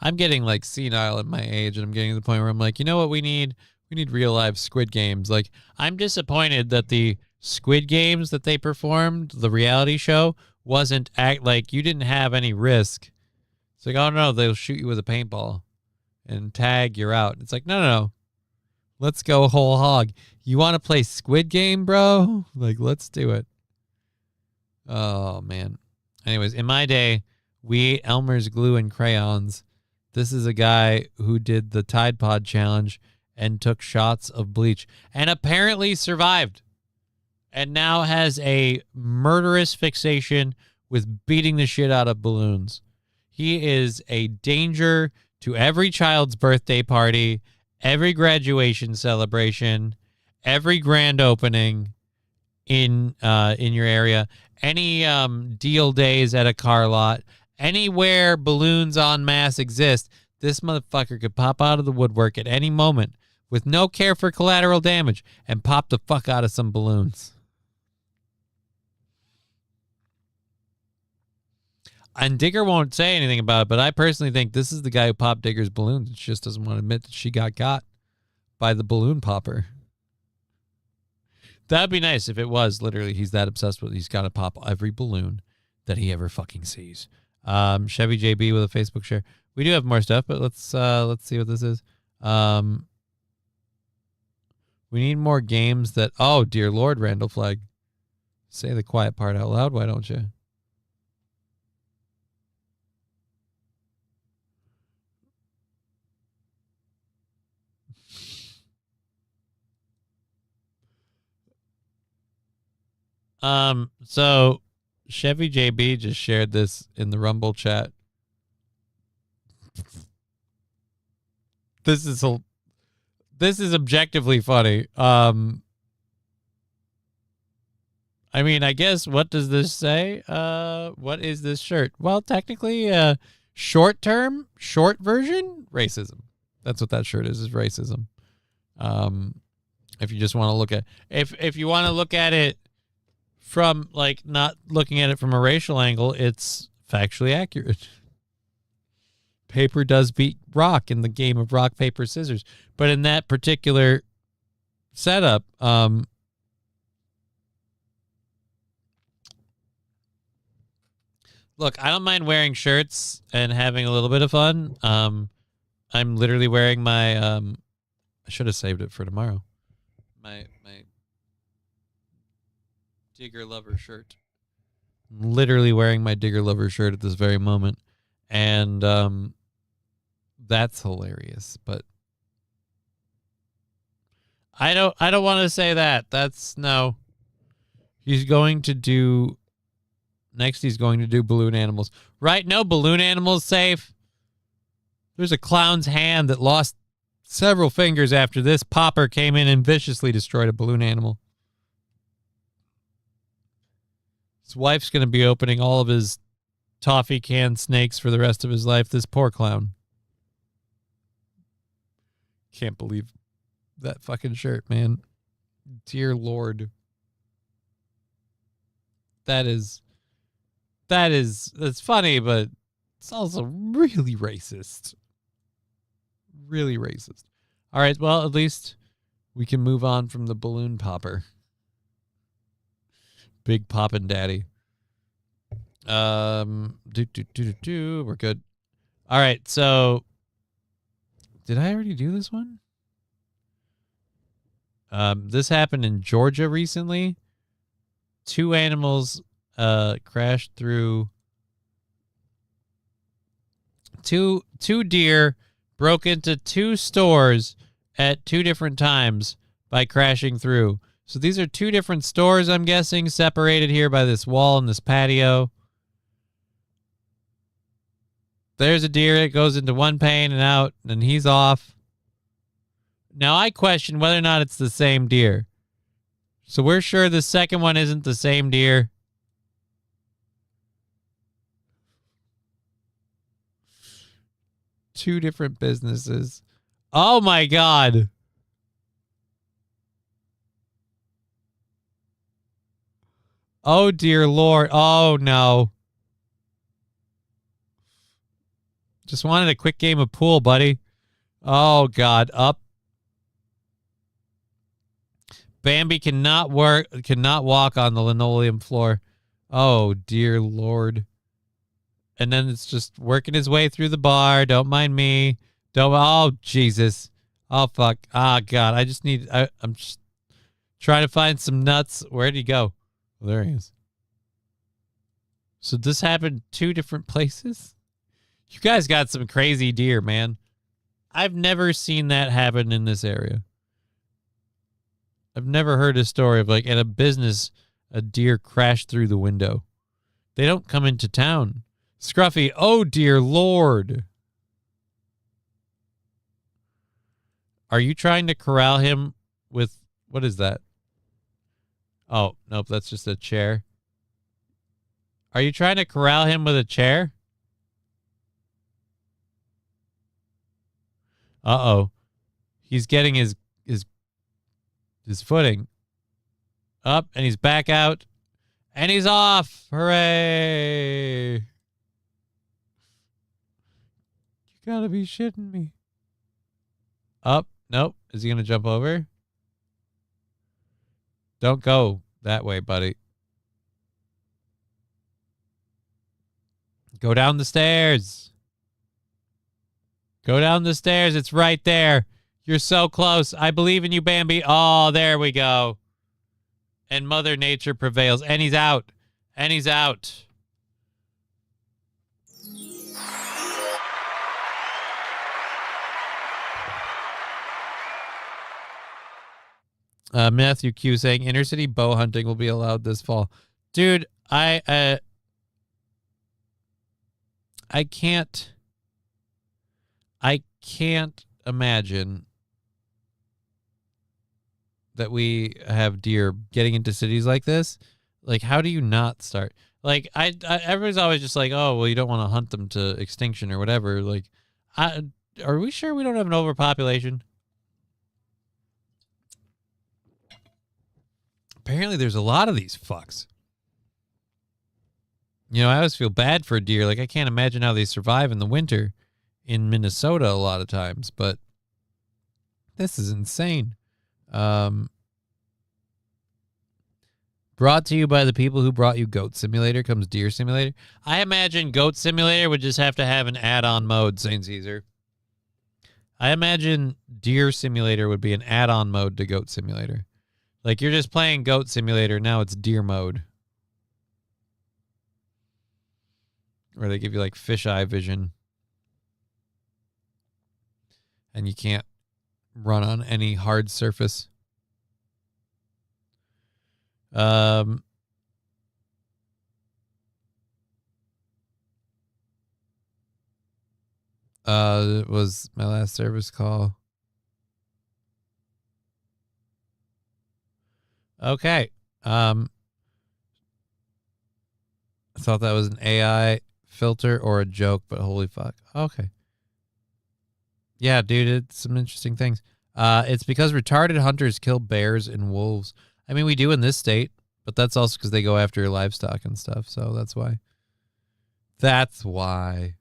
Speaker 2: I'm getting like senile at my age, and I'm getting to the point where I'm like, you know what we need? We need real live Squid Games. Like, I'm disappointed that the Squid Games that they performed, the reality show, wasn't like you didn't have any risk. It's like, oh no, they'll shoot you with a paintball and tag, you're out. It's like, no. Let's go whole hog. You want to play Squid Game, bro? Like, let's do it. Oh, man. Anyways, in my day, we ate Elmer's glue and crayons. This is a guy who did the Tide Pod challenge and took shots of bleach and apparently survived and now has a murderous fixation with beating the shit out of balloons. He is a danger to every child's birthday party, every graduation celebration, every grand opening in your area, any deal days at a car lot, anywhere balloons en masse exist. This motherfucker could pop out of the woodwork at any moment with no care for collateral damage and pop the fuck out of some balloons. And Digger won't say anything about it, but I personally think this is the guy who popped Digger's balloons. She just doesn't want to admit that she got by the balloon popper. That'd be nice if it was literally he's that obsessed with it. He's got to pop every balloon that he ever fucking sees. Chevy JB with a Facebook share. We do have more stuff, but let's see what this is. We need more games that, oh dear Lord, Randall Flagg. Say the quiet part out loud, why don't you? So Chevy JB just shared this in the Rumble chat. This is objectively funny. I mean, I guess, what does this say? What is this shirt? Well, technically, short version, racism. That's what that shirt is racism. If you just want to look at, if you want to look at it from, like, not looking at it from a racial angle, it's factually accurate. Paper does beat rock in the game of rock, paper, scissors. But in that particular setup, look, I don't mind wearing shirts and having a little bit of fun. I'm literally wearing my, I should have saved it for tomorrow. My Digger Lover shirt. I'm literally wearing my Digger Lover shirt at this very moment. And, that's hilarious, but I don't want to say that. That's no. He's going to do balloon animals. Right? No balloon animals safe. There's a clown's hand that lost several fingers after this popper came in and viciously destroyed a balloon animal. His wife's going to be opening all of his toffee can snakes for the rest of his life. This poor clown. Can't believe that fucking shirt, man. Dear Lord. That's funny, but it's also really racist. Really racist. All right, well, at least we can move on from the balloon popper. Big poppin' daddy. We're good. All right, so did I already do this one? This happened in Georgia recently. 2 animals crashed through. Two deer broke into 2 stores at 2 different times by crashing through. So these are 2 different stores, I'm guessing, separated here by this wall and this patio. There's a deer that goes into one pane and out, and he's off. Now, I question whether or not it's the same deer. So we're sure the second one isn't the same deer. Two different businesses. Oh, my God. Oh, dear Lord. Oh, no. Just wanted a quick game of pool, buddy. Oh, God. Up. Bambi cannot walk on the linoleum floor. Oh, dear Lord. And then it's just working his way through the bar. Don't mind me. Oh, Jesus. Oh, fuck. Oh, God. I'm just trying to find some nuts. Where'd he go? Oh, there he is. So this happened 2 different places? You guys got some crazy deer, man. I've never seen that happen in this area. I've never heard a story of, like, in a business, a deer crashed through the window. They don't come into town. Scruffy, oh, dear Lord. Are you trying to corral him with, what is that? Oh, nope, that's just a chair. Are you trying to corral him with a chair? Uh-oh. He's getting his footing up, and he's back out, and he's off. Hooray. You gotta be shitting me. Up. Nope. Is he gonna jump over? Don't go that way, buddy. Go down the stairs. Go down the stairs. It's right there. You're so close. I believe in you, Bambi. Oh, there we go. and Mother Nature prevails. And he's out. And he's out. Matthew Q saying inner city bow hunting will be allowed this fall. Dude, I can't imagine that we have deer getting into cities like this. Like, how do you not start? Like, everybody's always just like, oh, well, you don't want to hunt them to extinction or whatever. Like, are we sure we don't have an overpopulation? Apparently there's a lot of these fucks. You know, I always feel bad for deer. Like, I can't imagine how they survive in the winter in Minnesota a lot of times, but this is insane. Brought to you by the people who brought you Goat Simulator comes Deer Simulator. I imagine Goat Simulator would just have to have an add-on mode, St. Caesar. I imagine Deer Simulator would be an add-on mode to Goat Simulator. Like, you're just playing Goat Simulator, now it's deer mode. Or they give you, like, fisheye vision. And you can't run on any hard surface. It was my last service call. Okay. I thought that was an AI filter or a joke, but holy fuck. Okay. Yeah, dude, it's some interesting things. It's because retarded hunters kill bears and wolves. I mean, we do in this state, but that's also because they go after livestock and stuff, so that's why. That's why.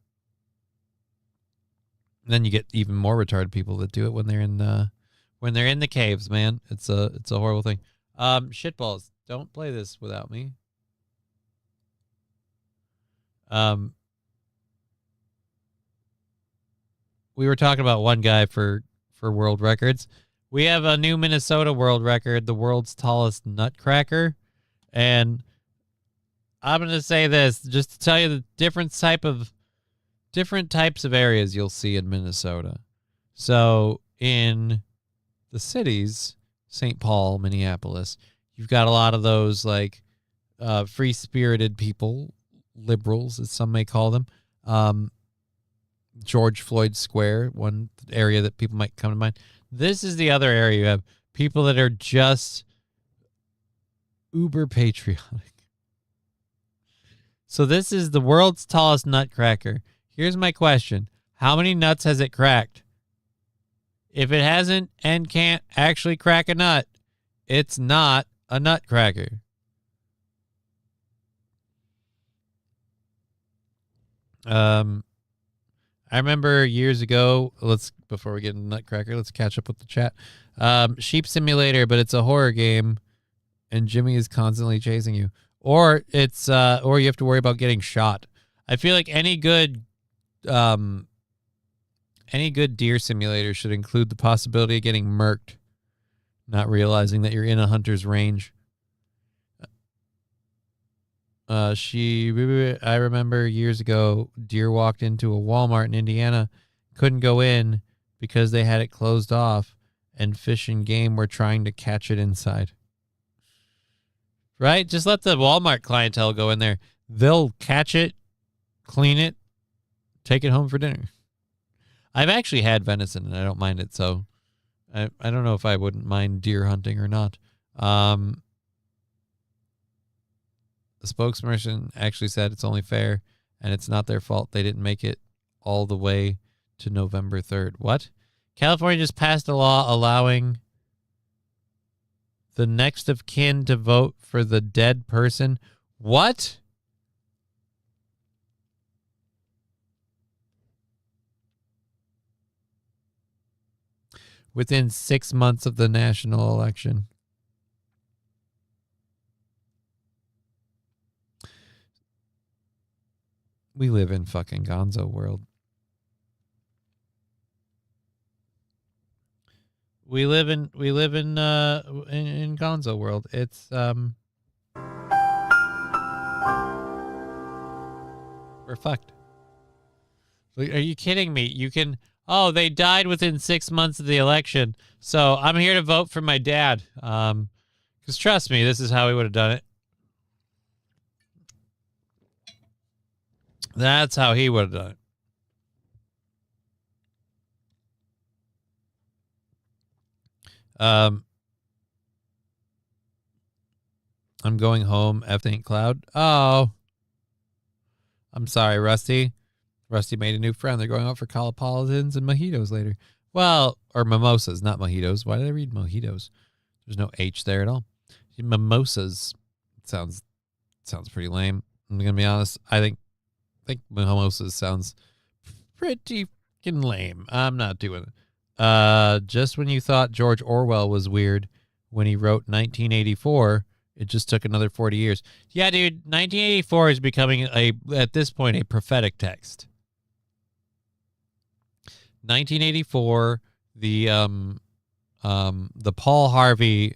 Speaker 2: And then you get even more retarded people that do it when they're in the caves, man. It's a horrible thing. Shitballs, don't play this without me. We were talking about one guy for world records. We have a new Minnesota world record, the world's tallest nutcracker. And I'm going to say this just to tell you the different types of areas you'll see in Minnesota. So in the cities, St. Paul, Minneapolis, you've got a lot of those like free-spirited people, liberals, as some may call them. George Floyd Square, one area that people might come to mind. This is the other area. You have people that are just uber patriotic. So this is the world's tallest nutcracker. Here's my question. How many nuts has it cracked? If it hasn't and can't actually crack a nut, it's not a nutcracker. I remember years ago, before we get into Nutcracker, let's catch up with the chat. Sheep Simulator, but it's a horror game, and Jimmy is constantly chasing you. Or it's or you have to worry about getting shot. I feel like any good deer simulator should include the possibility of getting murked, not realizing that you're in a hunter's range. I remember years ago, deer walked into a Walmart in Indiana, couldn't go in because they had it closed off, and Fish and Game were trying to catch it inside. Right? Just let the Walmart clientele go in there. They'll catch it, clean it, take it home for dinner. I've actually had venison, and I don't mind it, so I don't know if I wouldn't mind deer hunting or not. The spokesperson actually said it's only fair, and it's not their fault they didn't make it all the way to November 3rd. What? California just passed a law allowing the next of kin to vote for the dead person. What? Within 6 months of the national election. We live in fucking gonzo world. We live in Gonzo world. It's we're fucked. Are you kidding me? You can they died within 6 months of the election. So I'm here to vote for my dad. Because trust me, this is how he would have done it. That's how he would have done it. I'm going home. F St. Cloud. Oh. I'm sorry, Rusty. Rusty made a new friend. They're going out for Colopolitans and mojitos later. Well, or mimosas, not mojitos. Why did I read mojitos? There's no H there at all. Mimosas sounds pretty lame. I'm gonna be honest. I think mimosas sounds pretty fucking lame. I'm not doing it. Just when you thought George Orwell was weird when he wrote 1984, it just took another 40 years. Yeah, dude, 1984 is becoming at this point a prophetic text. 1984, the Paul Harvey,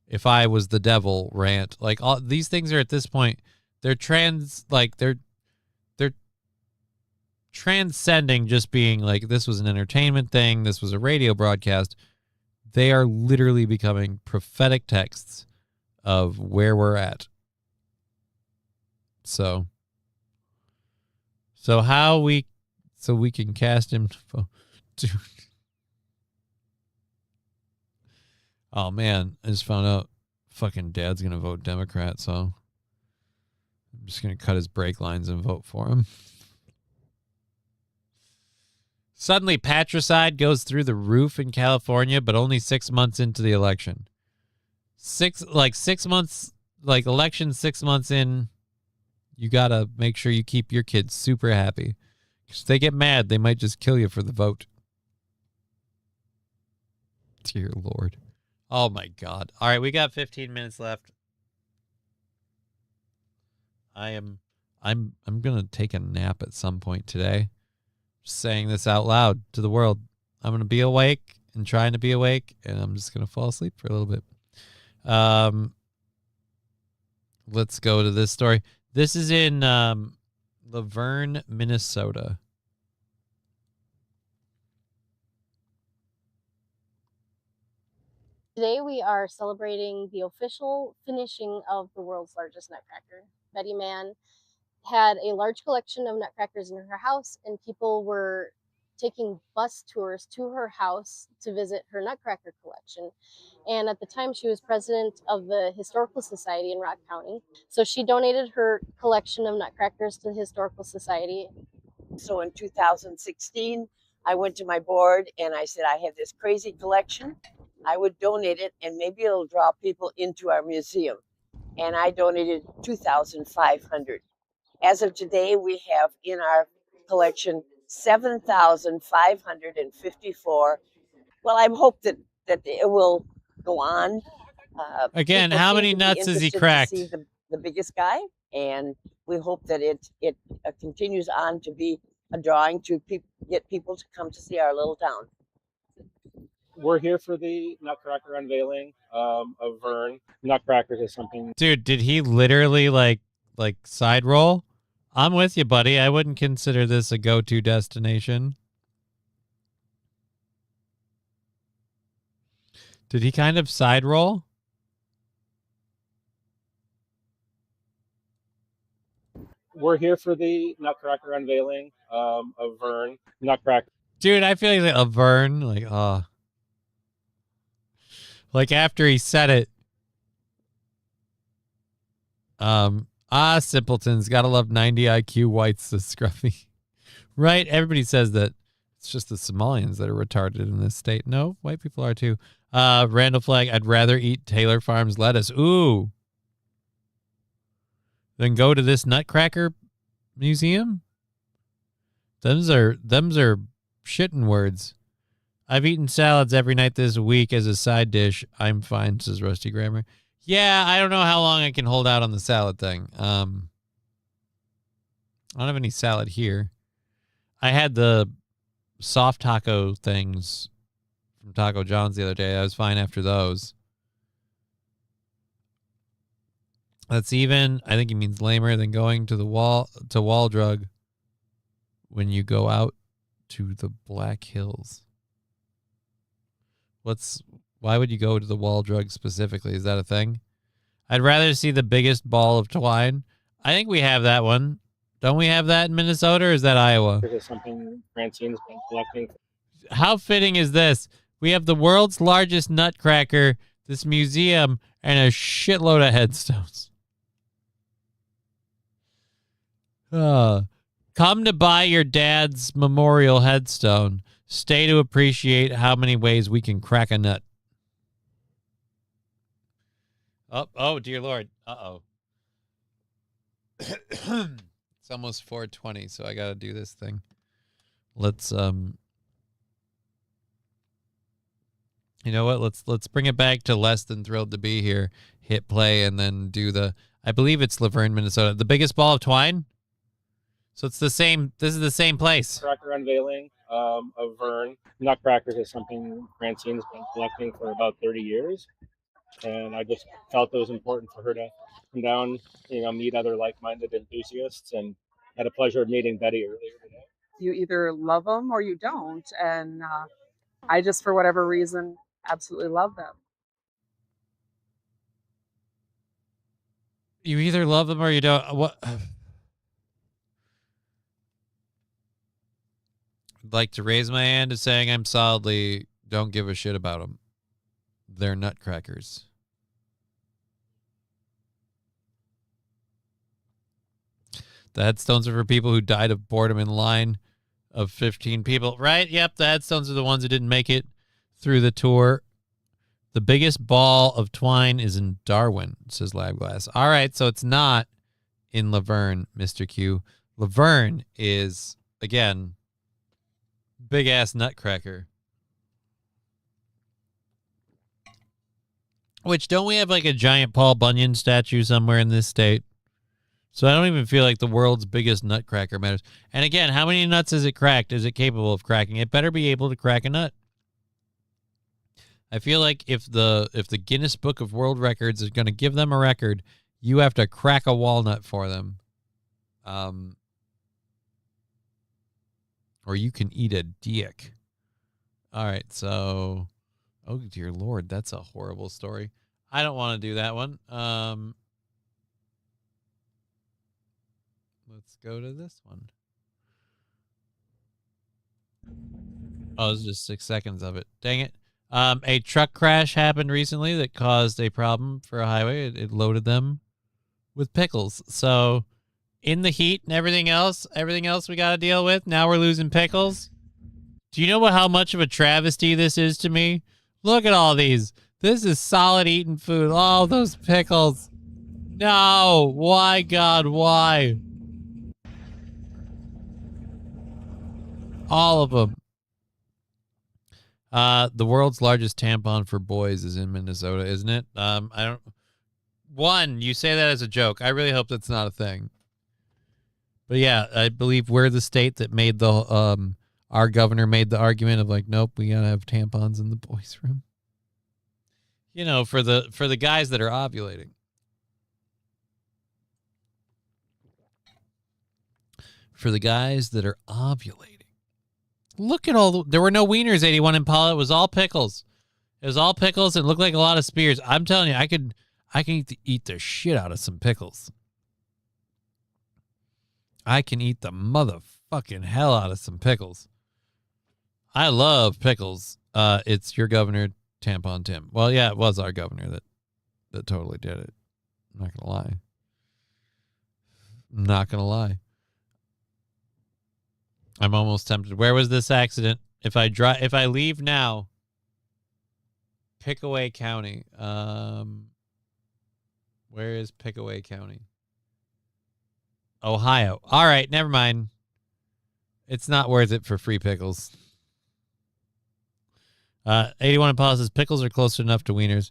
Speaker 2: if I was the devil rant, like all these things are at this point, they're transcending just being like, this was an entertainment thing, this was a radio broadcast. They are literally becoming prophetic texts of where we're at. So we can cast him. Dude. Oh man, I just found out fucking dad's gonna vote Democrat, so I'm just gonna cut his brake lines and vote for him. Suddenly, patricide goes through the roof in California, but only 6 months into the election. 6 months, like election 6 months in, you gotta make sure you keep your kids super happy. Because if they get mad, they might just kill you for the vote. Dear Lord. Oh my God. All right, we got 15 minutes left. I'm gonna take a nap at some point today. Just saying this out loud to the world. I'm gonna be awake and trying to be awake, and I'm just gonna fall asleep for a little bit. Let's go to this story. This is in Laverne, Minnesota.
Speaker 4: Today we are celebrating the official finishing of the world's largest nutcracker. Betty Mann had a large collection of nutcrackers in her house, and people were taking bus tours to her house to visit her nutcracker collection. And at the time, she was president of the Historical Society in Rock County. So she donated her collection of nutcrackers to the Historical Society.
Speaker 5: So in 2016, I went to my board and I said, I have this crazy collection. I would donate it and maybe it'll draw people into our museum. And I donated 2,500. As of today, we have in our collection 7,554. Well, I hope that it will go on.
Speaker 2: Again, how many nuts has he cracked?
Speaker 5: To see the biggest guy, and we hope that it continues on to be a drawing to get people to come to see our little town.
Speaker 18: We're here for the Nutcracker unveiling of Vern. Nutcrackers is something.
Speaker 2: Dude, did he literally like side roll? I'm with you, buddy. I wouldn't consider this a go-to destination. Did he kind of side roll?
Speaker 18: We're here for the Nutcracker unveiling of Vern. Nutcracker.
Speaker 2: Dude, I feel like a Vern, like after he said it. Simpletons. Gotta love 90 IQ whites, the scruffy. Right? Everybody says that it's just the Somalians that are retarded in this state. No, white people are too. Randall Flagg, I'd rather eat Taylor Farms lettuce. Ooh. Than go to this Nutcracker museum? Them's are shitting words. I've eaten salads every night this week as a side dish. I'm fine, says Rusty Grammar. Yeah, I don't know how long I can hold out on the salad thing. I don't have any salad here. I had the soft taco things from Taco John's the other day. I was fine after those. That's even, I think he means lamer than going to the wall drug when you go out to the Black Hills. Why would you go to the wall drug specifically? Is that a thing? I'd rather see the biggest ball of twine. I think we have that one. Don't we have that in Minnesota, or is that Iowa?
Speaker 6: This is something Francine's been collecting.
Speaker 2: How fitting is this? We have the world's largest nutcracker, this museum, and a shitload of headstones. Come to buy your dad's memorial headstone. Stay to appreciate how many ways we can crack a nut. Oh, dear Lord. Uh-oh. It's almost 4:20, so I got to do this thing. Let's, you know what? Let's bring it back to less than thrilled to be here. Hit play and then do the, I believe it's Laverne, Minnesota. The biggest ball of twine? So it's the same, this is the same place.
Speaker 6: Cracker unveiling of Vern. Nutcrackers is something Francine's been collecting for about 30 years. And I just felt it was important for her to come down, meet other like-minded enthusiasts, and had a pleasure of meeting Betty earlier today.
Speaker 7: You either love them or you don't. And I just, for whatever reason, absolutely love them.
Speaker 2: You either love them or you don't. What? I'd like to raise my hand to saying I'm solidly don't give a shit about them. They're nutcrackers. The headstones are for people who died of boredom in line of 15 people. Right? Yep, the headstones are the ones who didn't make it through the tour. The biggest ball of twine is in Darwin, says Labglass. All right, so it's not in Laverne, Mr. Q. Laverne is, again, big-ass nutcracker. Which, don't we have like a giant Paul Bunyan statue somewhere in this state? So I don't even feel like the world's biggest nutcracker matters. And again, how many nuts is it cracked? Is it capable of cracking? It better be able to crack a nut. I feel like if the Guinness Book of World Records is going to give them a record, you have to crack a walnut for them. Or you can eat a dick. All right, so... Oh, dear Lord, that's a horrible story. I don't want to do that one. Let's go to this one. Oh, it's just 6 seconds of it. Dang it. A truck crash happened recently that caused a problem for a highway. It loaded them with pickles. So in the heat and everything else we got to deal with, now we're losing pickles. Do you know how much of a travesty this is to me? Look at all these. This is solid eating food. All those pickles. No. Why, God? Why? All of them. The world's largest tampon for boys is in Minnesota, isn't it? You say that as a joke. I really hope that's not a thing. But yeah, I believe we're the state that made the, our governor made the argument of like, nope, we gotta have tampons in the boys' room. You know, for the guys that are ovulating. For the guys that are ovulating. Look at there were no wieners, 81 Impala. It was all pickles. It was all pickles. It looked like a lot of spears. I'm telling you, I can eat the shit out of some pickles. I can eat the motherfucking hell out of some pickles. I love pickles. It's your governor, Tampon Tim. Well, yeah, it was our governor that totally did it. I'm not gonna lie. I'm not gonna lie. I'm almost tempted. Where was this accident? If I leave now, Pickaway County. Where is Pickaway County? Ohio. All right, never mind. It's not worth it for free pickles. 81 Impala says pickles are close enough to wieners.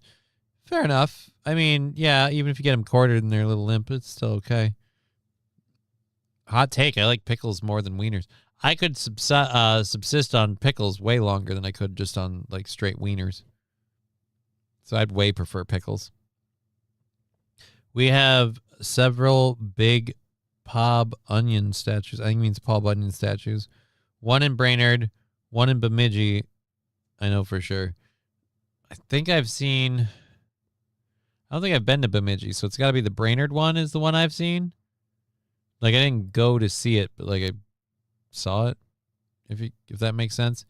Speaker 2: Fair enough. I mean, yeah, even if you get them quartered and they're a little limp, it's still okay. Hot take. I like pickles more than wieners. I could subsist on pickles way longer than I could just on like straight wieners. So I'd way prefer pickles. We have several big Paul Bunyan statues. I think it means Paul Bunyan statues. One in Brainerd, one in Bemidji. I know for sure. I think I've seen... I don't think I've been to Bemidji, so it's got to be the Brainerd one is the one I've seen. Like, I didn't go to see it, but like I saw it, if that makes sense.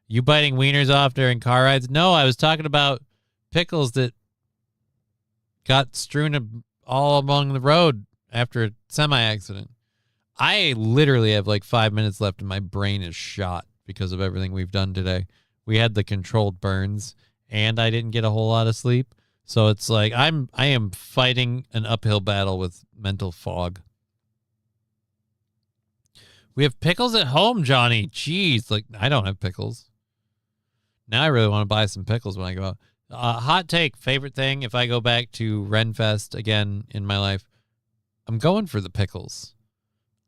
Speaker 2: You biting wieners off during car rides? No, I was talking about pickles that got strewn all along the road after a semi-accident. I literally have like 5 minutes left and my brain is shot because of everything we've done today. We had the controlled burns and I didn't get a whole lot of sleep. So it's like I am fighting an uphill battle with mental fog. We have pickles at home, Johnny. Jeez, like I don't have pickles. Now I really want to buy some pickles when I go out. Hot take, favorite thing if I go back to Renfest again in my life, I'm going for the pickles.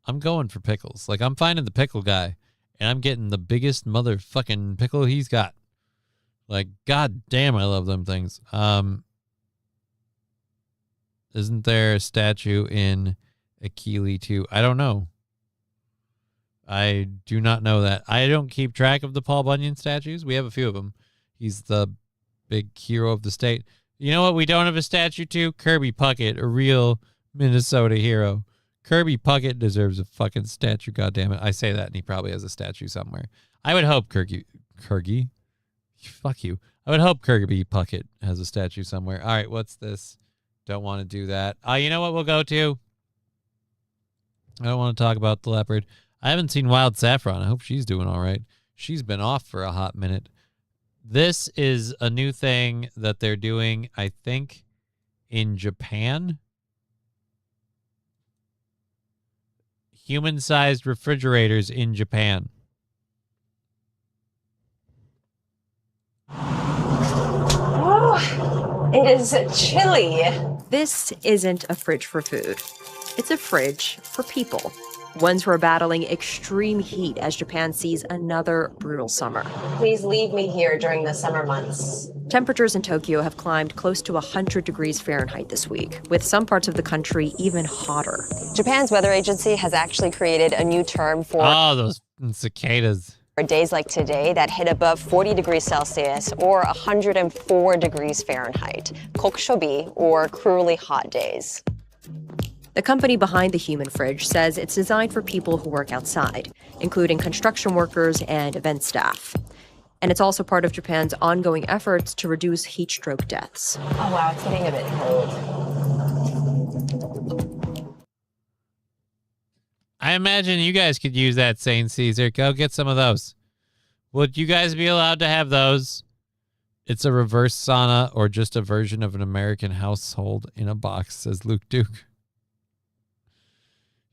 Speaker 2: I'm going for pickles. Like I'm finding the pickle guy and I'm getting the biggest motherfucking pickle he's got. Like, god damn, I love them things. Isn't there a statue in Akili too? I don't know. I do not know that. I don't keep track of the Paul Bunyan statues. We have a few of them. He's the big hero of the state. You know what we don't have a statue to? Kirby Puckett, a real Minnesota hero. Kirby Puckett deserves a fucking statue, goddammit. I say that and he probably has a statue somewhere. I would hope Kirby? Fuck you. I would hope Kirby Puckett has a statue somewhere. All right, what's this? Don't want to do that. You know what we'll go to? I don't want to talk about the leopard. I haven't seen Wild Saffron. I hope she's doing all right. She's been off for a hot minute. This is a new thing that they're doing, I think, in Japan. Human-sized refrigerators in Japan.
Speaker 8: Oh, it is chilly. This isn't a fridge for food. It's a fridge for people. Ones who are battling extreme heat as Japan sees another brutal summer.
Speaker 12: Please leave me here during the summer months.
Speaker 8: Temperatures in Tokyo have climbed close to 100 degrees Fahrenheit this week, with some parts of the country even hotter.
Speaker 12: Japan's weather agency has actually created a new term for
Speaker 2: those cicadas.
Speaker 12: For days like today that hit above 40 degrees Celsius or 104 degrees Fahrenheit, kokushobi, or cruelly hot days.
Speaker 8: The company behind the Human Fridge says it's designed for people who work outside, including construction workers and event staff. And it's also part of Japan's ongoing efforts to reduce heat stroke deaths.
Speaker 12: Oh wow, it's getting a bit cold.
Speaker 2: I imagine you guys could use that, St. Caesar. Go get some of those. Would you guys be allowed to have those? It's a reverse sauna or just a version of an American household in a box, says Luke Duke.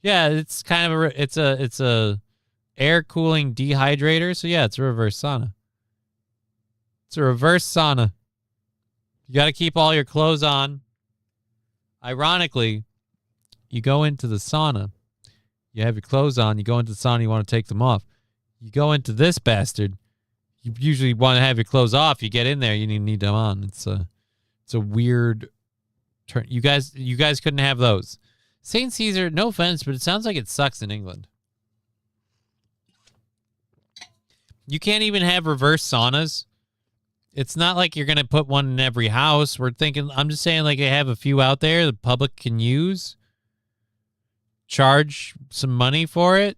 Speaker 2: Yeah, it's kind of it's a air cooling dehydrator. So yeah, it's a reverse sauna. It's a reverse sauna. You got to keep all your clothes on. Ironically, you go into the sauna. You have your clothes on. You go into the sauna. You want to take them off. You go into this bastard. You usually want to have your clothes off. You get in there. You need them on. It's a weird turn. You guys couldn't have those. St. Caesar, no offense, but it sounds like it sucks in England. You can't even have reverse saunas. It's not like you're going to put one in every house. I'm just saying like they have a few out there the public can use. Charge some money for it.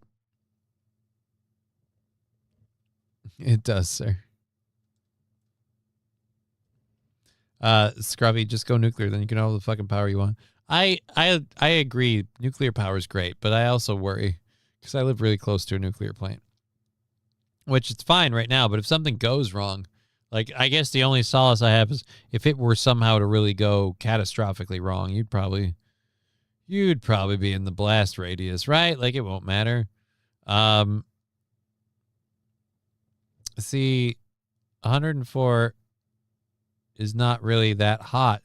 Speaker 2: It does, sir. Scrubby, just go nuclear, then you can have all the fucking power you want. I agree. Nuclear power is great, but I also worry because I live really close to a nuclear plant, which it's fine right now. But if something goes wrong, like I guess the only solace I have is if it were somehow to really go catastrophically wrong, you'd probably be in the blast radius, right? Like it won't matter. See, 104 is not really that hot.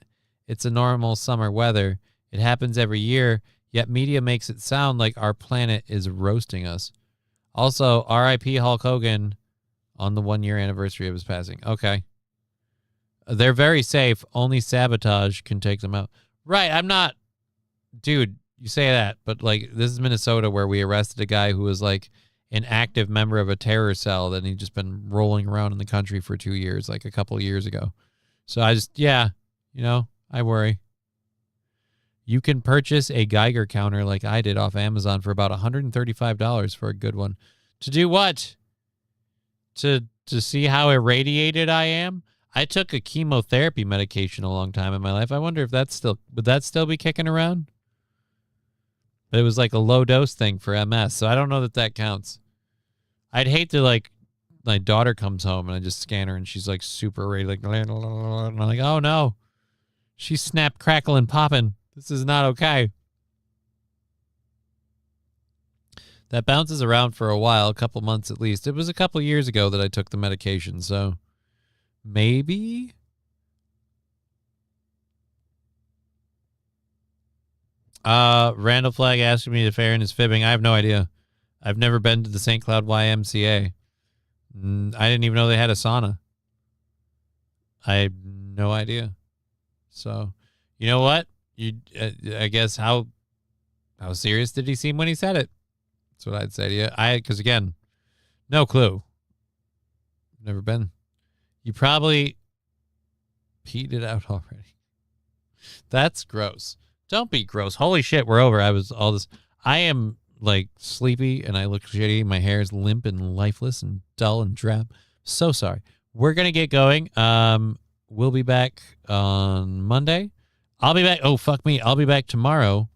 Speaker 2: It's a normal summer weather. It happens every year, yet media makes it sound like our planet is roasting us. Also, R.I.P. Hulk Hogan on the 1 year anniversary of his passing. Okay. They're very safe. Only sabotage can take them out. Right. I'm not. Dude, you say that, but like this is Minnesota where we arrested a guy who was like an active member of a terror cell that he'd just been rolling around in the country for 2 years, like a couple of years ago. So I just, yeah, you know, I worry. You can purchase a Geiger counter like I did off Amazon for about $135 for a good one. To do what? To see how irradiated I am? I took a chemotherapy medication a long time in my life. I wonder if would that still be kicking around? But it was like a low dose thing for MS, so I don't know that counts. I'd hate to, like, my daughter comes home and I just scan her and she's like super irradiated, like, and I'm like, oh no, she's snap, crackle, and popping. This is not okay. That bounces around for a while, a couple months at least. It was a couple years ago that I took the medication, so maybe. Randall Flagg asking me if Aaron is fibbing. I have no idea. I've never been to the St. Cloud YMCA. I didn't even know they had a sauna. I have no idea. So, you know what? I guess how serious did he seem when he said it? That's what I'd say to you. Because again, no clue. Never been. You probably peed it out already. That's gross. Don't be gross. Holy shit, we're over. I am like sleepy and I look shitty. My hair is limp and lifeless and dull and drab. So sorry. We're going to get going. We'll be back on Monday. I'll be back. Oh, fuck me. I'll be back tomorrow,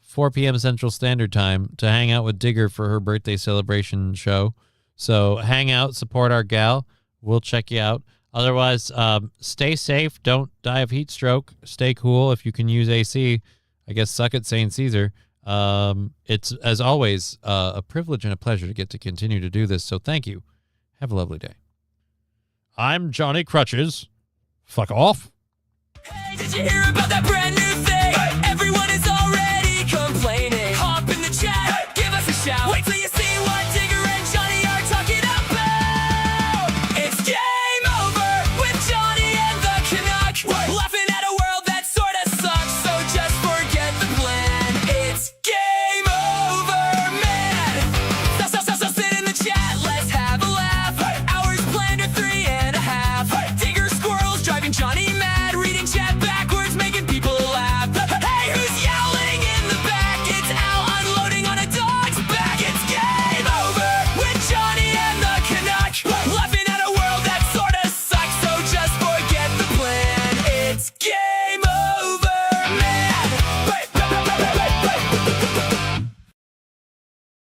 Speaker 2: 4 p.m. Central Standard Time, to hang out with Digger for her birthday celebration show. So hang out, support our gal. We'll check you out. Otherwise, stay safe. Don't die of heat stroke. Stay cool. If you can use AC, I guess suck it, St. Caesar. It's, as always, a privilege and a pleasure to get to continue to do this. So thank you. Have a lovely day. I'm Johnny Crutches. Fuck off.
Speaker 9: Hey, did you hear about that brand new thing?